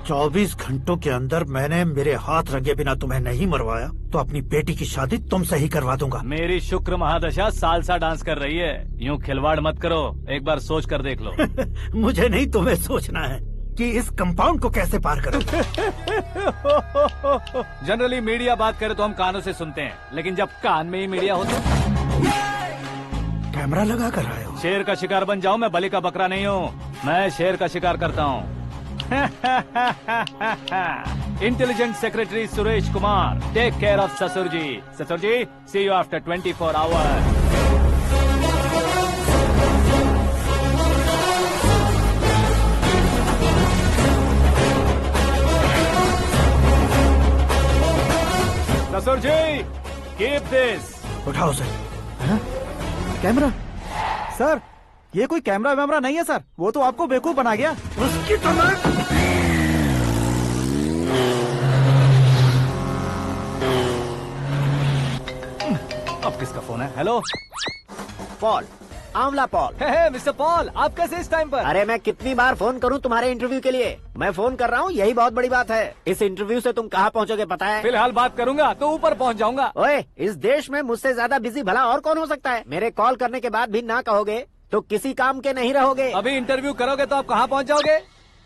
24 घंटों के अंदर मैंने मेरे हाथ रंगे बिना तुम्हें नहीं मरवाया तो अपनी बेटी की शादी तुमसे ही करवा दूंगा। मेरी शुक्र महादशा सालसा डांस कर रही है, यूँ खिलवाड़ मत करो, एक बार सोच कर देख लो। मुझे नहीं, तुम्हें सोचना है कि इस कंपाउंड को कैसे पार करूं। जनरली मीडिया बात करे तो हम कानों से सुनते हैं, लेकिन जब कान में ही मीडिया हो तो कैमरा लगा कर आए हो। शेर का शिकार बन जाऊं, मैं बलि का बकरा नहीं हूँ, मैं शेर का शिकार करता हूँ। Intelligent secretary Suresh Kumar, take care of ससुर जी। ससुर जी, सी यू आफ्टर 24 आवर्स। ससुर जी, कीप दिस। उठाओ सर। कैमरा? सर, ये कोई कैमरा वैमरा नहीं है सर, वो तो आपको बेवकूफ बना गया। उसकी तो मैं... अब किसका फोन है? हेलो पॉल, आंवला पॉल। मिस्टर पॉल, आप कैसे इस टाइम पर? अरे मैं कितनी बार फोन करूं तुम्हारे इंटरव्यू के लिए? मैं फोन कर रहा हूं, यही बहुत बड़ी बात है। इस इंटरव्यू से तुम कहां पहुंचोगे पता है? फिलहाल बात करूंगा तो ऊपर पहुंच जाऊंगा। ओए, इस देश में मुझसे ज्यादा बिजी भला और कौन हो सकता है? मेरे कॉल करने के बाद भी ना कहोगे तो किसी काम के नहीं रहोगे। अभी इंटरव्यू करोगे तो आप कहाँ पहुँच जाओगे?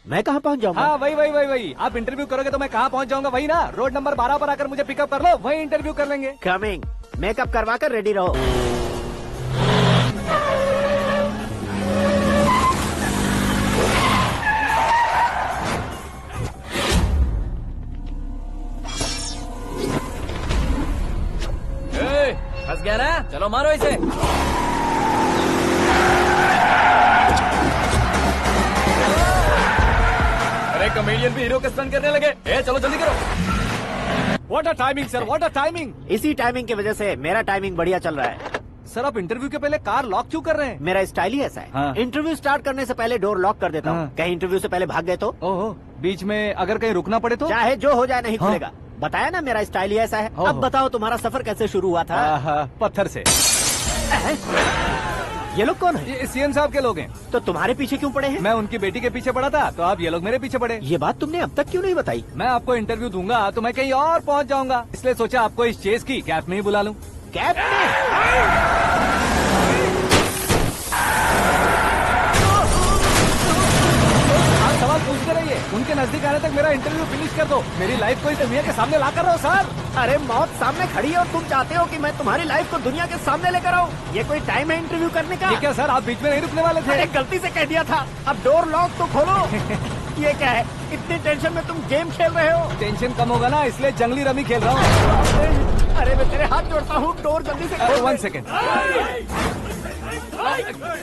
मैं कहाँ पहुँच जाऊंगा? हाँ, वही। आप इंटरव्यू करोगे तो मैं कहाँ पहुँच जाऊंगा? वही ना, रोड नंबर 12 पर आकर मुझे पिकअप कर लो, वही इंटरव्यू कर लेंगे। कमिंग। मेकअप करवा कर रेडी रहो। फंस गया ना, चलो मारो इसे। अरे कॉमेडियन भी हीरो के स्टंट करने लगे। चलो जल्दी करो। What a timing sir, what a timing. इसी टाइमिंग की वजह से मेरा टाइमिंग बढ़िया चल रहा है। सर, आप इंटरव्यू के पहले कार लॉक क्यों कर रहे हैं? मेरा स्टाइल ही ऐसा है। हाँ। इंटरव्यू स्टार्ट करने से पहले डोर लॉक कर देता हूँ। कहीं इंटरव्यू से पहले भाग गए तो? ओहो, बीच में अगर कहीं रुकना पड़े तो? चाहे जो हो जाए नहीं खुलेगा। बताया ना मेरा स्टाइल ही ऐसा है। अब बताओ तुम्हारा सफर कैसे शुरू हुआ था? पत्थर से। ये लोग कौन है? ये सीएम साहब के लोग हैं। तो तुम्हारे पीछे क्यों पड़े हैं? मैं उनकी बेटी के पीछे पड़ा था, तो आप ये लोग मेरे पीछे पड़े। ये बात तुमने अब तक क्यों नहीं बताई? मैं आपको इंटरव्यू दूंगा तो मैं कहीं और पहुंच जाऊंगा, इसलिए सोचा आपको इस चेस की कैप में ही बुला लूं। कैप में? सवाल पूछते रहिए, उनके नजदीक आने तक मेरा इंटरव्यू फिनिश कर दो। मेरी लाइफ को इस दुनिया के सामने ला कर रहो सर। अरे मौत सामने खड़ी है और तुम चाहते हो कि मैं तुम्हारी लाइफ को दुनिया के सामने लेकर आऊं? ये कोई टाइम है इंटरव्यू करने का? ठीक है सर, आप बीच में नहीं रुकने वाले थे। अरे गलती से कह दिया था, अब डोर लॉक तो खोलो। ये क्या है, इतनी टेंशन में तुम गेम खेल रहे हो? टेंशन कम होगा ना, इसलिए जंगली रमी खेल रहा हूँ। अरे मैं तेरे हाथ जोड़ता हूँ, डोर जल्दी से खोल। 1 second.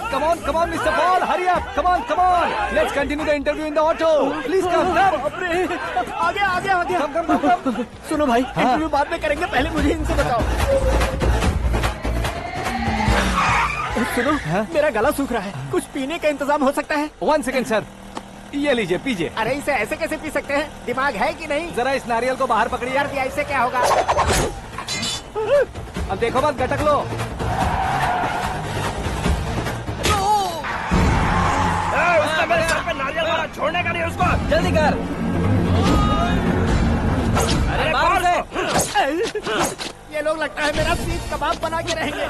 Come on, Mr. Paul, hurry up! Come on! Let's continue the interview in the auto. Please come. आगे। Come. सुनो भाई, इंटरव्यू बाद में करेंगे, पहले मुझे इनसे बताओ। सुनो, मेरा गला सूख रहा है, कुछ पीने का इंतजाम हो सकता है? 1 सेकेंड सर, ये लीजिए पीजिए। अरे इसे ऐसे कैसे पी सकते हैं? दिमाग है कि नहीं? जरा इस नारियल को बाहर पकड़िए। कर दिया, इससे क्या होगा? अब देखो मत, गटक लो। उसने मेरे सर पे नारियल मारा, छोड़ने का नहीं उसको। जल्दी कर। अरे मार दे। ये लोग लगता है मेरा सीख कबाब बना के रहेंगे।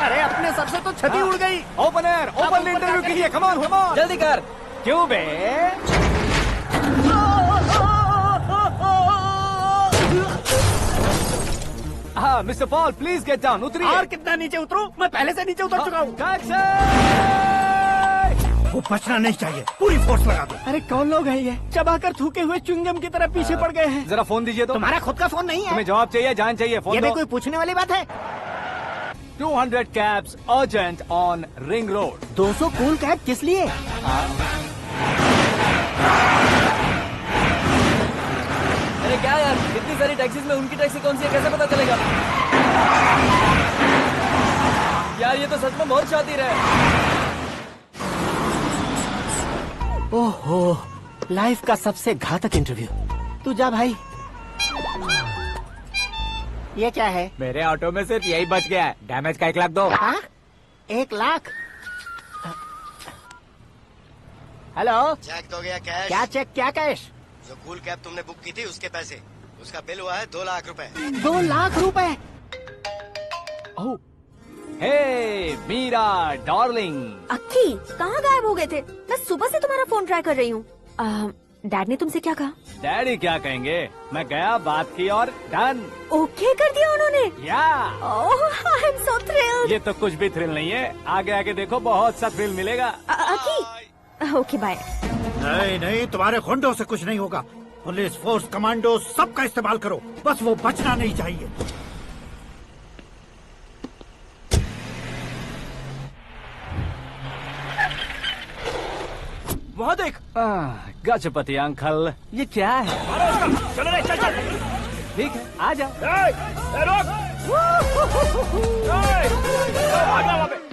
अरे अपने सर से तो छती उड़ गई। ओपनर, ओपन इंटरव्यू कीजिए। कम ऑन, कम ऑन, जल्दी कर। क्यों बे? हाँ mister Paul, please get down. उतरिए। और कितना नीचे उतरूं? मैं पहले से नीचे उतर चुका हूँ। वो बचना नहीं चाहिए, पूरी फोर्स लगा दो। अरे कौन लोग हैं ये? चबाकर थूके हुए च्युइंगम की तरह पीछे पड़ गए हैं। जरा फोन दीजिए तो। तुम्हारा खुद का फोन नहीं है? तुम्हें जवाब चाहिए, जान चाहिए, फोन ये भी दो। कोई पूछने वाली बात है? 200 cabs urgent on ring road. 200 cool cab किस लिए? अरे क्या यार, इतनी सारी टैक्सीज में उनकी टैक्सी कौन सी है, कैसे पता चलेगा? यार ये तो सच में बहुत शातिर है। ओहो, लाइफ का सबसे घातक इंटरव्यू। तू जा भाई। ये क्या है? मेरे ऑटो में सिर्फ यही बच गया है, डैमेज का 1 लाख दो। 1 लाख? हेलो, चेक तो गया कैश। क्या चेक, क्या कैश? जो कूल कैब तुमने बुक की थी उसके पैसे, उसका बिल हुआ है 2 लाख रुपए। 2 लाख रुपए? ओह, हे मीरा डार्लिंग। अक्की, कहाँ गायब हो गए थे? मैं सुबह से तुम्हारा फोन ट्राई कर रही हूँ। डैड ने तुमसे क्या कहा? डैडी क्या कहेंगे, मैं गया, बात की और डन। ओके कर दिया उन्होंने? या। ओह, आई एम सो थ्रिल्ड। ये तो कुछ भी थ्रिल नहीं है, आगे आगे देखो बहुत सा थ्रिल मिलेगा। अक्की, ओके बाय। नहीं नहीं, तुम्हारे गुंडों से कुछ नहीं होगा। पुलिस फोर्स, कमांडो, सबका इस्तेमाल करो, बस वो बचना नहीं चाहिए। वहाँ देख। गजपति अंकल, ये क्या है? चलो रे, चल चल। ठीक है, आ जा। रोक। वहाँ पे।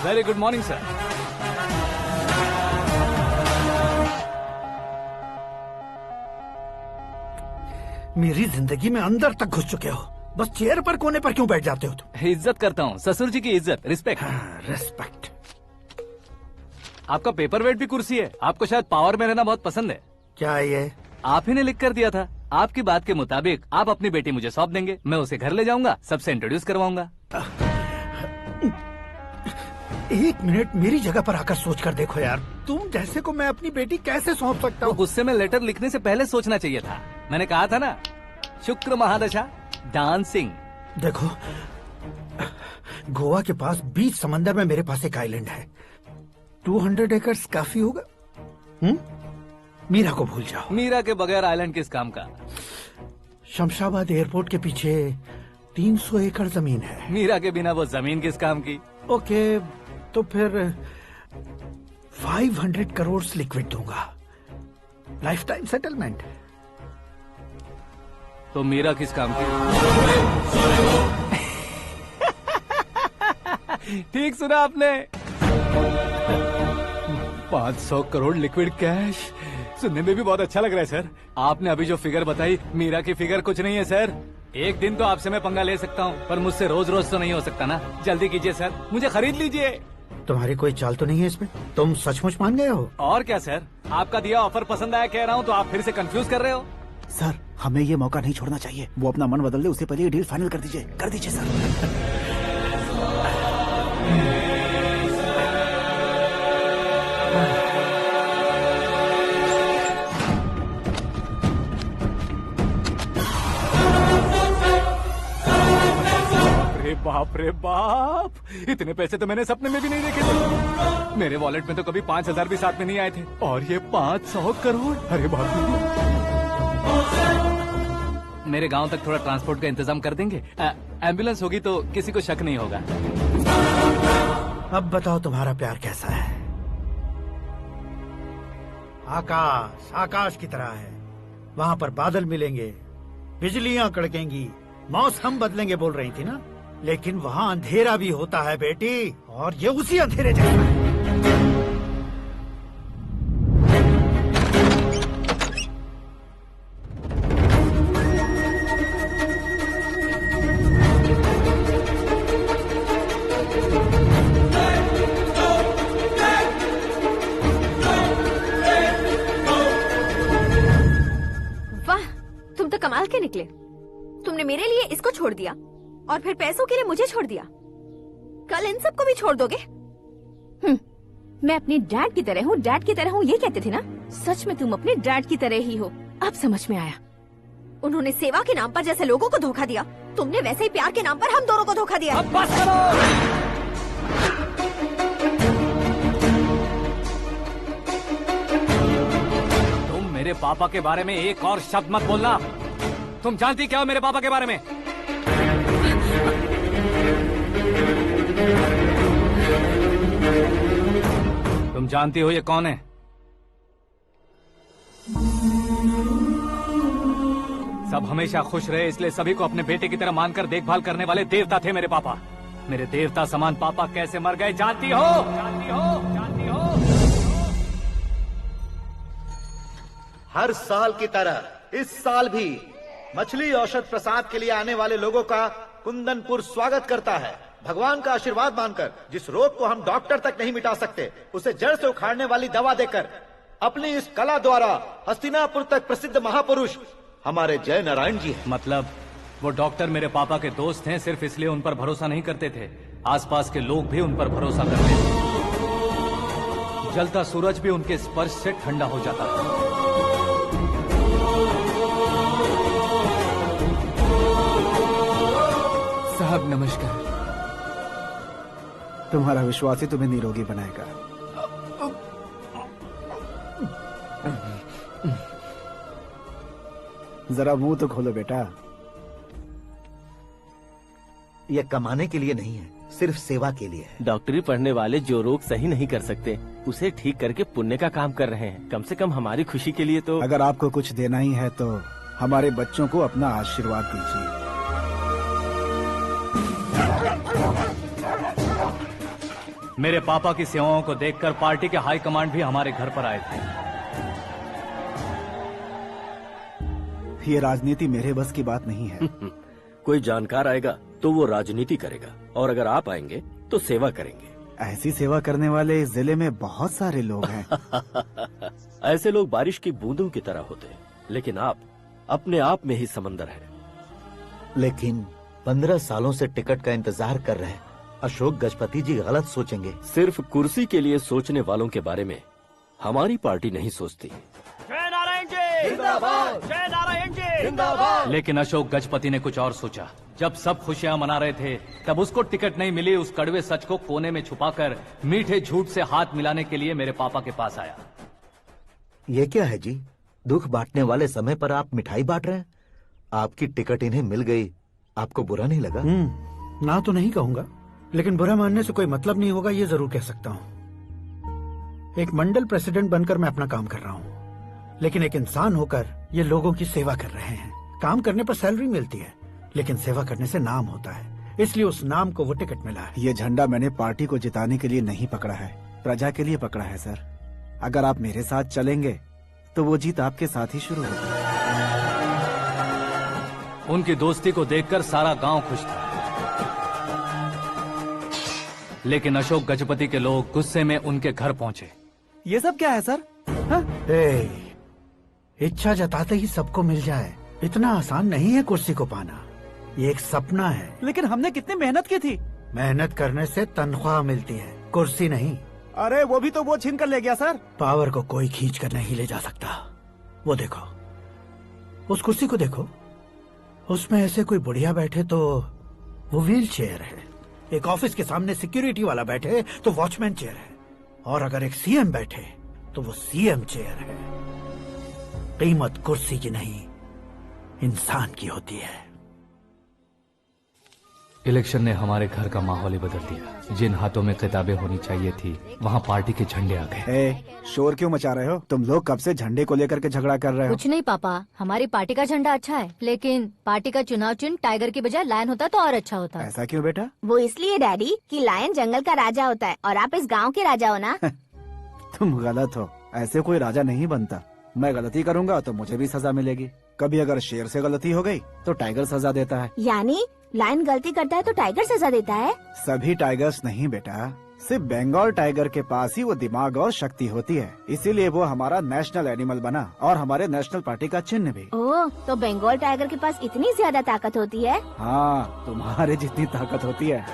Very good morning sir. मेरी जिंदगी में अंदर तक घुस चुके हो। बस चेयर पर कोने पर क्यों बैठ जाते हो तुम? इज्जत करता हूँ, ससुर जी की इज्जत, रिस्पेक्ट। रेस्पेक्ट। आपका पेपर वेट भी कुर्सी है। आपको शायद पावर में रहना बहुत पसंद है। क्या है ये? आप ही ने लिख कर दिया था। आपकी बात के मुताबिक आप अपनी बेटी मुझे सौंप देंगे, मैं उसे घर ले जाऊंगा, सबसे इंट्रोड्यूस करवाऊंगा। 1 मिनट मेरी जगह पर आकर सोच कर देखो यार, तुम जैसे को मैं अपनी बेटी कैसे सौंप सकता हूँ? गुस्से में लेटर लिखने से पहले सोचना चाहिए था। मैंने कहा था ना, शुक्र महादशा डांसिंग। देखो, गोवा के पास बीच समंदर में मेरे पास एक आइलैंड है। 200 एकर्स काफी होगा। मीरा को भूल जाओ। मीरा के बगैर आइलैंड किस काम का? शमशाबाद एयरपोर्ट के पीछे 300 एकड़ जमीन है। मीरा के बिना वो जमीन किस काम की? ओके, तो फिर 500 करोड़ लिक्विड दूंगा, लाइफ टाइम सेटलमेंट। तो मीरा किस काम की? ठीक सुना आपने। 500 करोड़ लिक्विड कैश सुनने में भी बहुत अच्छा लग रहा है सर। आपने अभी जो फिगर बताई, मीरा की फिगर कुछ नहीं है सर। एक दिन तो आपसे मैं पंगा ले सकता हूँ, पर मुझसे रोज रोज तो नहीं हो सकता ना। जल्दी कीजिए सर, मुझे खरीद लीजिए। तुम्हारी कोई चाल तो नहीं है इसमें? तुम सचमुच मान गए हो? और क्या सर, आपका दिया ऑफर पसंद आया कह रहा हूँ, तो आप फिर से कंफ्यूज कर रहे हो। सर, हमें ये मौका नहीं छोड़ना चाहिए। वो अपना मन बदल दे, उससे पहले ये डील फाइनल कर दीजिए। कर दीजिए सर। बाप रे बाप, इतने पैसे तो मैंने सपने में भी नहीं देखे थे। मेरे वॉलेट में तो कभी 5000 भी साथ में नहीं आए थे, और ये 500 करोड़। अरे बाप रे। मेरे गांव तक थोड़ा ट्रांसपोर्ट का इंतजाम कर देंगे? एम्बुलेंस होगी तो किसी को शक नहीं होगा। अब बताओ तुम्हारा प्यार कैसा है? आकाश आकाश की तरह है। वहाँ पर बादल मिलेंगे, बिजलियां कड़केंगी, मौसम बदलेंगे बोल रही थी ना। लेकिन वहाँ अंधेरा भी होता है बेटी, और ये उसी अंधेरे जैसा है। वाह, तुम तो कमाल के निकले। तुमने मेरे लिए इसको छोड़ दिया और फिर पैसों के लिए मुझे छोड़ दिया। कल इन सबको भी छोड़ दोगे? मैं अपने डैड की तरह हूँ, डैड की तरह हूँ, ये कहते थे ना। सच में तुम अपने डैड की तरह ही हो। अब समझ में आया। उन्होंने सेवा के नाम पर जैसे लोगों को धोखा दिया, तुमने वैसे ही प्यार के नाम पर हम दोनों को धोखा दिया। अब बस करो। तुम मेरे पापा के बारे में एक और शब्द मत बोलना। तुम जानती क्या हो मेरे पापा के बारे में? तुम जानती हो ये कौन है? सब हमेशा खुश रहे, इसलिए सभी को अपने बेटे की तरह मानकर देखभाल करने वाले देवता थे मेरे पापा। मेरे देवता समान पापा कैसे मर गए जानती हो? जानती हो? जानती हो? हर साल की तरह इस साल भी मछली औषध प्रसाद के लिए आने वाले लोगों का कुंदनपुर स्वागत करता है। भगवान का आशीर्वाद मानकर जिस रोग को हम डॉक्टर तक नहीं मिटा सकते, उसे जड़ से उखाड़ने वाली दवा देकर अपनी इस कला द्वारा हस्तिनापुर तक प्रसिद्ध महापुरुष हमारे जय नारायण जी हैं। मतलब वो डॉक्टर मेरे पापा के दोस्त हैं, सिर्फ इसलिए उन पर भरोसा नहीं करते थे। आसपास के लोग भी उन पर भरोसा करते थे। जलता सूरज भी उनके स्पर्श से ठंडा हो जाता था। साहब नमस्कार। तुम्हारा विश्वास ही तुम्हें निरोगी बनाएगा। जरा मुंह तो खोलो बेटा। यह कमाने के लिए नहीं है, सिर्फ सेवा के लिए है। डॉक्टरी पढ़ने वाले जो रोग सही नहीं कर सकते, उसे ठीक करके पुण्य का काम कर रहे हैं। कम से कम हमारी खुशी के लिए तो। अगर आपको कुछ देना ही है तो हमारे बच्चों को अपना आशीर्वाद दीजिए। मेरे पापा की सेवाओं को देखकर पार्टी के हाई कमांड भी हमारे घर पर आए थे। ये राजनीति मेरे बस की बात नहीं है। कोई जानकार आएगा तो वो राजनीति करेगा, और अगर आप आएंगे तो सेवा करेंगे। ऐसी सेवा करने वाले इस जिले में बहुत सारे लोग हैं। ऐसे लोग बारिश की बूंदों की तरह होते हैं, लेकिन आप अपने आप में ही समंदर हैं। लेकिन 15 सालों से टिकट का इंतजार कर रहे अशोक गजपति जी गलत सोचेंगे। सिर्फ कुर्सी के लिए सोचने वालों के बारे में हमारी पार्टी नहीं सोचती। जय नारायण जी जिंदाबाद, जय नारायण जी जिंदाबाद। लेकिन अशोक गजपति ने कुछ और सोचा। जब सब खुशियां मना रहे थे तब उसको टिकट नहीं मिली। उस कड़वे सच को कोने में छुपाकर मीठे झूठ से हाथ मिलाने के लिए मेरे पापा के पास आया। ये क्या है जी? दुख बांटने वाले समय पर आप मिठाई बांट रहे हैं। आपकी टिकट इन्हें मिल गई, आपको बुरा नहीं लगा? ना तो नहीं कहूंगा, लेकिन बुरा मानने से कोई मतलब नहीं होगा, ये जरूर कह सकता हूँ। एक मंडल प्रेसिडेंट बनकर मैं अपना काम कर रहा हूँ, लेकिन एक इंसान होकर ये लोगों की सेवा कर रहे हैं। काम करने पर सैलरी मिलती है, लेकिन सेवा करने से नाम होता है, इसलिए उस नाम को वो टिकट मिला है। ये झंडा मैंने पार्टी को जिताने के लिए नहीं पकड़ा है, प्रजा के लिए पकड़ा है सर। अगर आप मेरे साथ चलेंगे तो वो जीत आपके साथ ही शुरू होगी। उनकी दोस्ती को देखकर सारा गांव खुश था, लेकिन अशोक गजपति के लोग गुस्से में उनके घर पहुंचे। ये सब क्या है सर? इच्छा जताते ही सबको मिल जाए, इतना आसान नहीं है कुर्सी को पाना। ये एक सपना है। लेकिन हमने कितनी मेहनत की थी। मेहनत करने से तनख्वाह मिलती है, कुर्सी नहीं। अरे वो भी तो वो छीन कर ले गया सर। पावर को कोई खींच कर नहीं ले जा सकता। वो देखो, उस कुर्सी को देखो, उसमें ऐसे कोई बुढ़िया बैठे तो वो व्हील चेयर है। एक ऑफिस के सामने सिक्योरिटी वाला बैठे तो वॉचमैन चेयर है, और अगर एक सीएम बैठे तो वो सीएम चेयर है। कीमत कुर्सी की नहीं, इंसान की होती है। इलेक्शन ने हमारे घर का माहौल ही बदल दिया। जिन हाथों में किताबें होनी चाहिए थी, वहाँ पार्टी के झंडे आ गए। शोर क्यों मचा रहे हो? तुम लोग कब से झंडे को लेकर के झगड़ा कर रहे हो? कुछ नहीं पापा, हमारी पार्टी का झंडा अच्छा है, लेकिन पार्टी का चुनाव चिन्ह टाइगर की बजाय लायन होता तो और अच्छा होता। ऐसा क्यों बेटा? वो इसलिए डैडी कि लायन जंगल का राजा होता है और आप इस गांव के राजा हो ना। तुम गलत हो, ऐसे कोई राजा नहीं बनता। मैं गलती करूंगा तो मुझे भी सजा मिलेगी। कभी अगर शेर से गलती हो गई तो टाइगर सजा देता है। यानी लायन गलती करता है तो टाइगर सजा देता है? सभी टाइगर्स नहीं बेटा, सिर्फ बंगाल टाइगर के पास ही वो दिमाग और शक्ति होती है, इसीलिए वो हमारा नेशनल एनिमल बना और हमारे नेशनल पार्टी का चिन्ह भी। ओह, तो बंगाल टाइगर के पास इतनी ज्यादा ताकत होती है? हाँ, तुम्हारे जितनी ताकत होती है।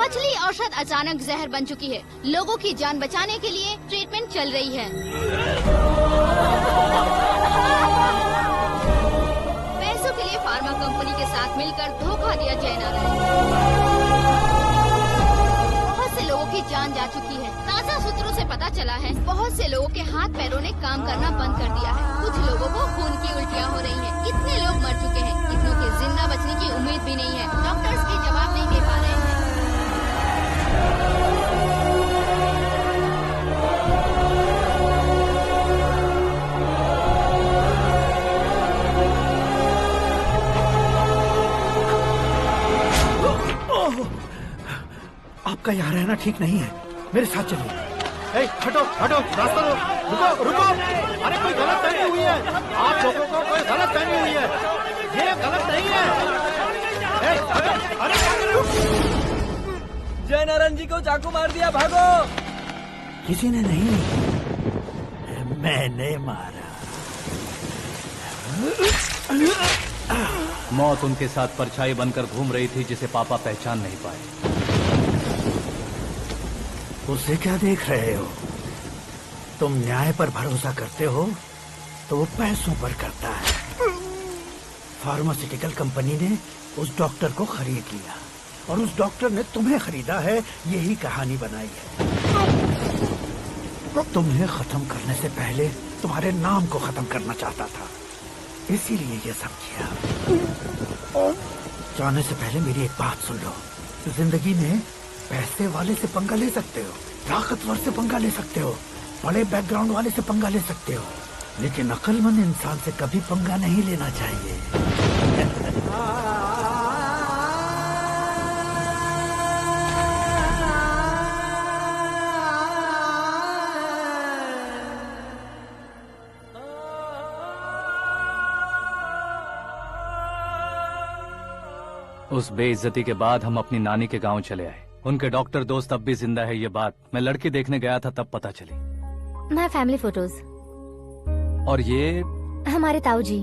मछली औषध अचानक जहर बन चुकी है। लोगों की जान बचाने के लिए ट्रीटमेंट चल रही है। पैसों के लिए फार्मा कंपनी के साथ मिलकर धोखा दिया जय नारायण। बहुत से लोगों की जान जा चुकी है। ताज़ा सूत्रों से पता चला है बहुत से लोगों के हाथ पैरों ने काम करना बंद कर दिया है। कुछ लोगों को खून की उल्टियाँ हो रही हैं। कितने लोग मर चुके हैं, कितनों के जिंदा बचने की उम्मीद भी नहीं है। डॉक्टर्स भी जवाब नहीं दे पा रहे हैं। आपका यहाँ रहना ठीक नहीं है, मेरे साथ चलिए। हटो हटो, रास्ता दो, रुको रुको। अरे कोई गलत फहमी हुई है, आप लोगों को कोई गलत फहमी हुई है, ये गलत नहीं है। अरे जय नारायण जी को चाकू मार दिया, भागो। किसी ने नहीं, मैंने मारा। मौत उनके साथ परछाई बनकर घूम रही थी, जिसे पापा पहचान नहीं पाए। उसे क्या देख रहे हो? तुम न्याय पर भरोसा करते हो तो वो पैसों पर करता है। फार्मास्यूटिकल कंपनी ने उस डॉक्टर को खरीद लिया और उस डॉक्टर ने तुम्हें खरीदा है, यही कहानी बनाई है। तुम्हें खत्म करने से पहले तुम्हारे नाम को खत्म करना चाहता था, इसीलिए ये सब किया। जाने से पहले मेरी एक बात सुन लो। जिंदगी में पैसे वाले से पंगा ले सकते हो, ताकतवर से पंगा ले सकते हो, बड़े बैकग्राउंड वाले से पंगा ले सकते हो, लेकिन अक्लमंद इंसान से कभी पंगा नहीं लेना चाहिए। उस बेइज्जती के बाद हम अपनी नानी के गांव चले आए। उनके डॉक्टर दोस्त अब भी जिंदा है, ये बात मैं लड़की देखने गया था तब पता चली। My family photos. और ये हमारे ताऊ जी।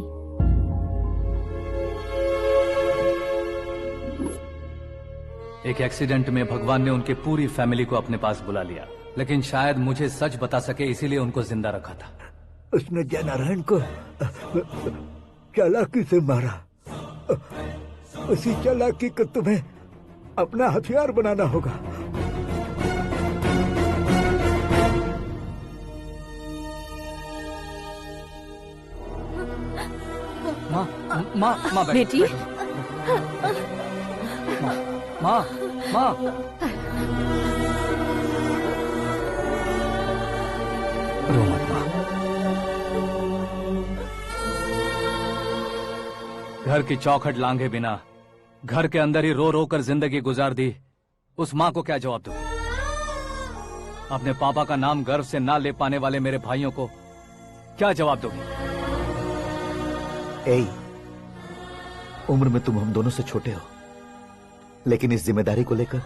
एक एक्सीडेंट में भगवान ने उनकी पूरी फैमिली को अपने पास बुला लिया, लेकिन शायद मुझे सच बता सके इसीलिए उनको जिंदा रखा था। उसने जयनारायण को चालाकी से मारा। उसी चालाकी को तुम्हें अपना हथियार बनाना होगा। माँ बेटी। माँ रो मत माँ। घर की चौखट लांघे बिना घर के अंदर ही रो रो कर जिंदगी गुजार दी उस माँ को क्या जवाब दूं? अपने पापा का नाम गर्व से ना ले पाने वाले मेरे भाइयों को क्या जवाब दोगी? उम्र में तुम हम दोनों से छोटे हो, लेकिन इस जिम्मेदारी को लेकर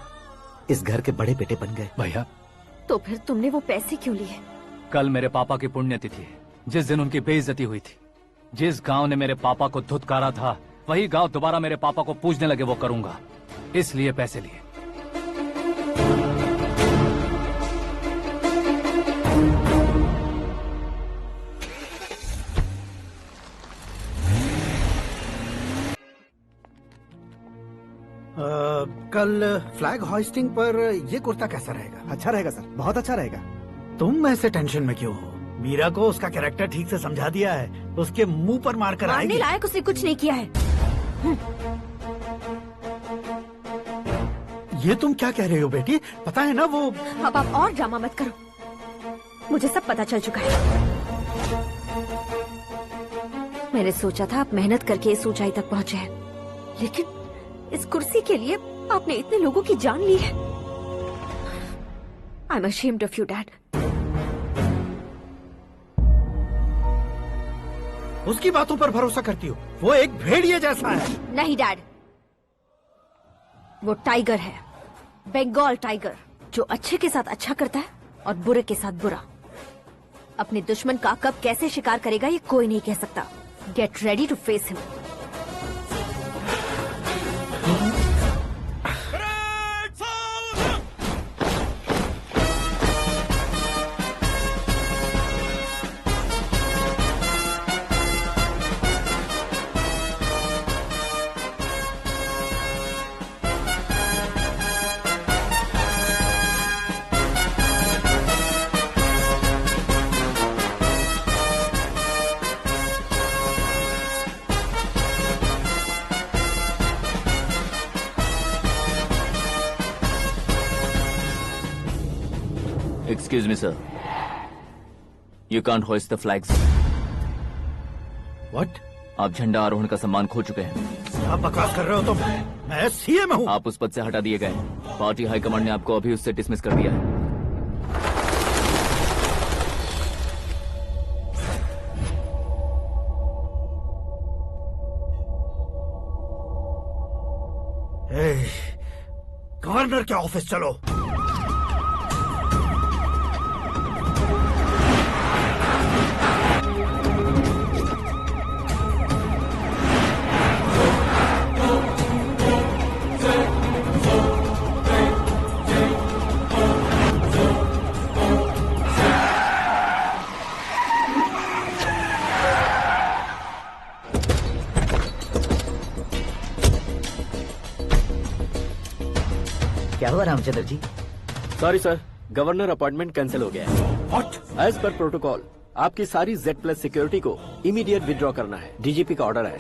इस घर के बड़े बेटे बन गए। भैया, तो फिर तुमने वो पैसे क्यों लिए? कल मेरे पापा की पुण्यतिथि है, जिस दिन उनकी बेइज्जती हुई थी। जिस गांव ने मेरे पापा को धुतकारा था वही गांव दोबारा मेरे पापा को पूजने लगे वो करूंगा, इसलिए पैसे लिए। कल फ्लैग होइस्टिंग पर ये कुर्ता कैसा रहेगा? अच्छा रहेगा सर, बहुत अच्छा रहेगा। तुम ऐसे टेंशन में क्यों हो? मीरा को उसका कैरेक्टर ठीक से समझा दिया है, उसके मुंह पर मारकर आएगी। मारने लायक उसने कुछ नहीं किया है। ये तुम क्या कह रहे हो बेटी? पता है ना वो। अब आप और ड्रामा मत करो, मुझे सब पता चल चुका है। मैंने सोचा था आप मेहनत करके इस ऊंचाई तक पहुंचे हैं, लेकिन इस कुर्सी के लिए आपने इतने लोगों की जान ली है। I am ashamed of you dad. उसकी बातों पर भरोसा करती हो? वो एक भेड़िए जैसा है। नहीं डैड, वो टाइगर है, बंगाल टाइगर, जो अच्छे के साथ अच्छा करता है और बुरे के साथ बुरा। अपने दुश्मन का कब कैसे शिकार करेगा ये कोई नहीं कह सकता। Get ready to face him. Excuse me, sir. You can't hoist the flags. What? आप झंडा आरोहण का सम्मान खो चुके हैं। आप बकवास कर रहे हो तुम? मैं सीएम हूँ। आप उस पद से हटा दिए गए। पार्टी हाईकमांड ने आपको अभी उससे डिसमिस कर दिया है। गवर्नर के ऑफिस चलो। क्या हुआ Ramchandra ji? Sorry sir, governor appointment cancel हो गया है। What? एज पर प्रोटोकॉल आपकी सारी Z+ सिक्योरिटी को इमीडिएट विड्रॉ करना है। डीजीपी का ऑर्डर है।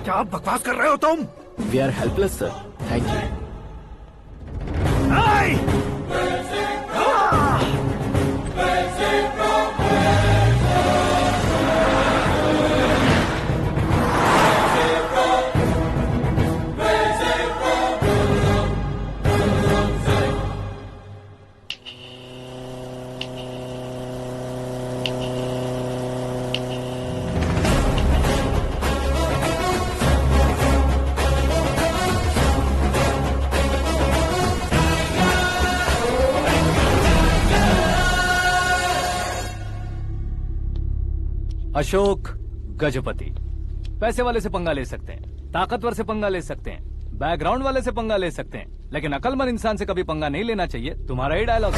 क्या बकवास कर रहे हो तुम? We are helpless sir, thank you. Ashok Gajapati. पैसे वाले से पंगा ले सकते हैं, ताकतवर से पंगा ले सकते हैं, बैकग्राउंड वाले से पंगा ले सकते हैं, लेकिन अकलमंद इंसान से कभी पंगा नहीं लेना चाहिए। तुम्हारा ही डायलॉग।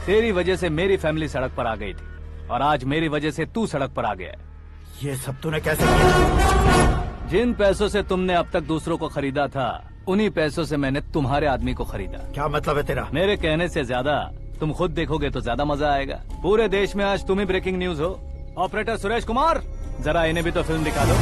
तेरी वजह से मेरी फैमिली सड़क पर आ गई थी और आज मेरी वजह से तू सड़क पर आ गया है। ये सब तूने कैसे किया? जिन पैसों से तुमने अब तक दूसरों को खरीदा था, उन्हीं पैसों से मैंने तुम्हारे आदमी को खरीदा। क्या मतलब है तेरा? मेरे कहने से ज्यादा तुम खुद देखोगे तो ज्यादा मजा आएगा। पूरे देश में आज तुम ही ब्रेकिंग न्यूज हो। ऑपरेटर सुरेश कुमार, जरा इन्हें भी तो फिल्म दिखा दो।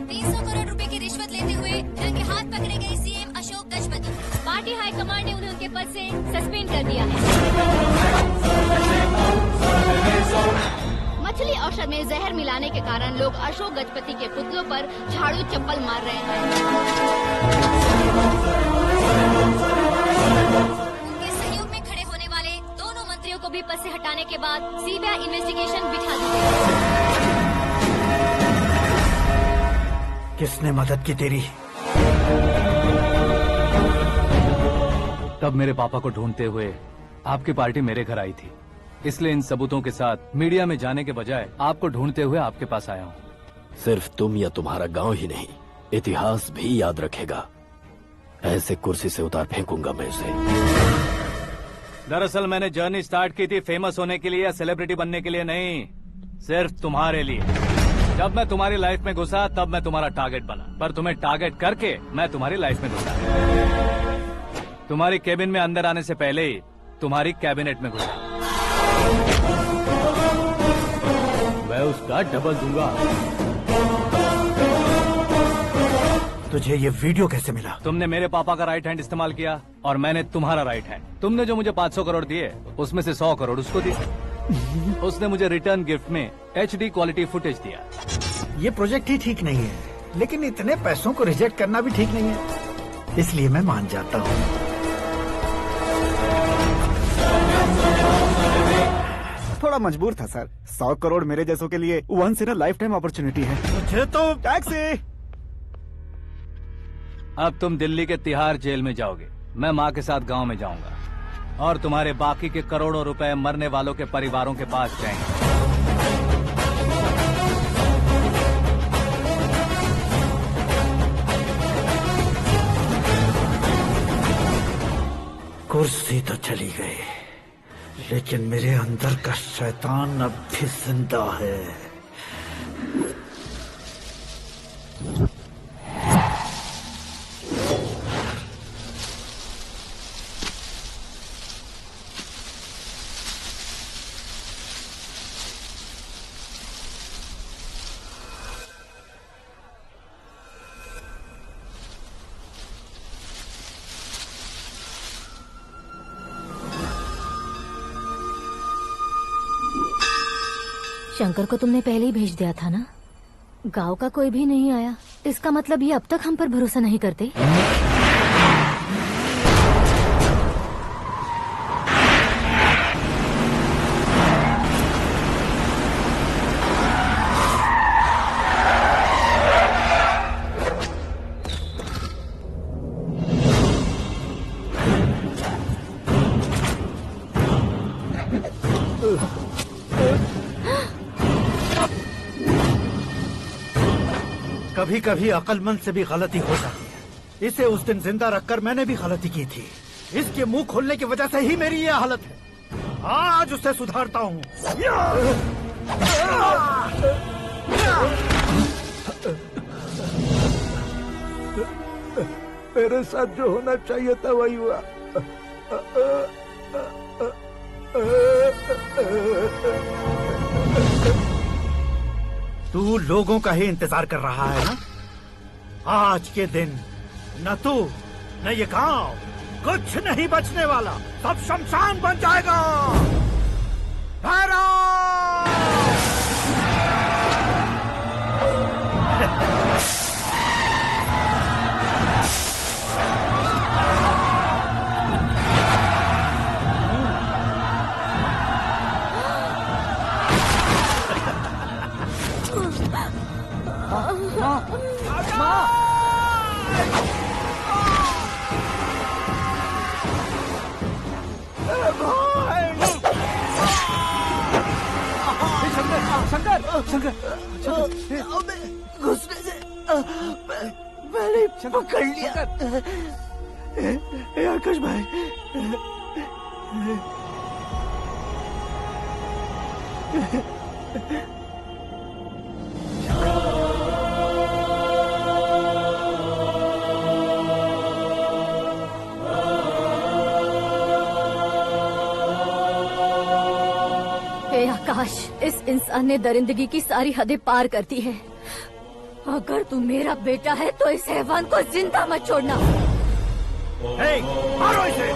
300 करोड़ रुपए की रिश्वत लेते हुए रंगे हाथ पकड़े गए CM Ashok Gajapati. Party high command ने उन्हें उनके पद से सस्पेंड कर दिया है। मछली औषध में जहर मिलाने के कारण लोग अशोक गजपति के पुतलों पर झाड़ू चप्पल मार रहे हैं। उनके सहयोग में खड़े होने वाले दोनों मंत्रियों को भी पद से हटाने के बाद सीबीआई इन्वेस्टिगेशन बिठा दी गई। किसने मदद की तेरी? तब मेरे पापा को ढूंढते हुए आपकी पार्टी मेरे घर आई थी, इसलिए इन सबूतों के साथ मीडिया में जाने के बजाय आपको ढूंढते हुए आपके पास आया हूँ। सिर्फ तुम या तुम्हारा गांव ही नहीं, इतिहास भी याद रखेगा। ऐसे कुर्सी से उतार फेंकूंगा मैं उसे। दरअसल मैंने जर्नी स्टार्ट की थी फेमस होने के लिए या सेलिब्रिटी बनने के लिए नहीं, सिर्फ तुम्हारे लिए। जब मैं तुम्हारी लाइफ में घुसा तब मैं तुम्हारा टारगेट बना, पर तुम्हें टारगेट करके मैं तुम्हारी लाइफ में घुसा। तुम्हारी केबिन में अंदर आने से पहले ही तुम्हारी कैबिनेट में घुसा। मैं उसका डबल दूंगा। तुझे ये वीडियो कैसे मिला? तुमने मेरे पापा का राइट हैंड इस्तेमाल किया और मैंने तुम्हारा राइट हैंड। तुमने जो मुझे 500 करोड़ दिए उसमें से 100 करोड़ उसको दिए। उसने मुझे रिटर्न गिफ्ट में HD क्वालिटी फुटेज दिया। ये प्रोजेक्ट ही ठीक नहीं है, लेकिन इतने पैसों को रिजेक्ट करना भी ठीक नहीं है, इसलिए मैं मान जाता हूँ। थोड़ा मजबूर था सर। 100 करोड़ मेरे जैसों के लिए once in a lifetime opportunity है। मुझे तो टैक्सी। अब तुम दिल्ली के तिहाड़ जेल में जाओगे, मैं माँ के साथ गांव में जाऊंगा और तुम्हारे बाकी के करोड़ों रुपए मरने वालों के परिवारों के पास जाएंगे। कुर्सी तो चली गई, लेकिन मेरे अंदर का शैतान अब भी जिंदा है। शंकर को तुमने पहले ही भेज दिया था ना? गांव का कोई भी नहीं आया, इसका मतलब ये अब तक हम पर भरोसा नहीं करते। कभी कभी अक्लमंद से भी गलती हो जाती है। इसे उस दिन जिंदा रखकर मैंने भी गलती की थी। इसके मुंह खोलने की वजह से ही मेरी ये हालत है। आज उसे सुधारता हूँ। मेरे साथ जो होना चाहिए था वही हुआ। तू लोगों का ही इंतजार कर रहा है ना? आज के दिन न तू न ये गांव कुछ नहीं बचने वाला, सब शमशान बन जाएगा। घुसने से मैंने पकड़ लिया। आकाश भाई, हे आकाश, इस इंसान ने दरिंदगी की सारी हदें पार कर दी है। अगर तू मेरा बेटा है तो इस हैवान को जिंदा मत छोड़ना। मारो इसे।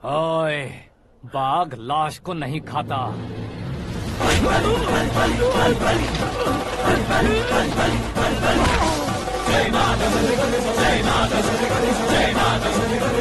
ओए, बाघ लाश को नहीं खाता। जय माता, जय माता, जय माता।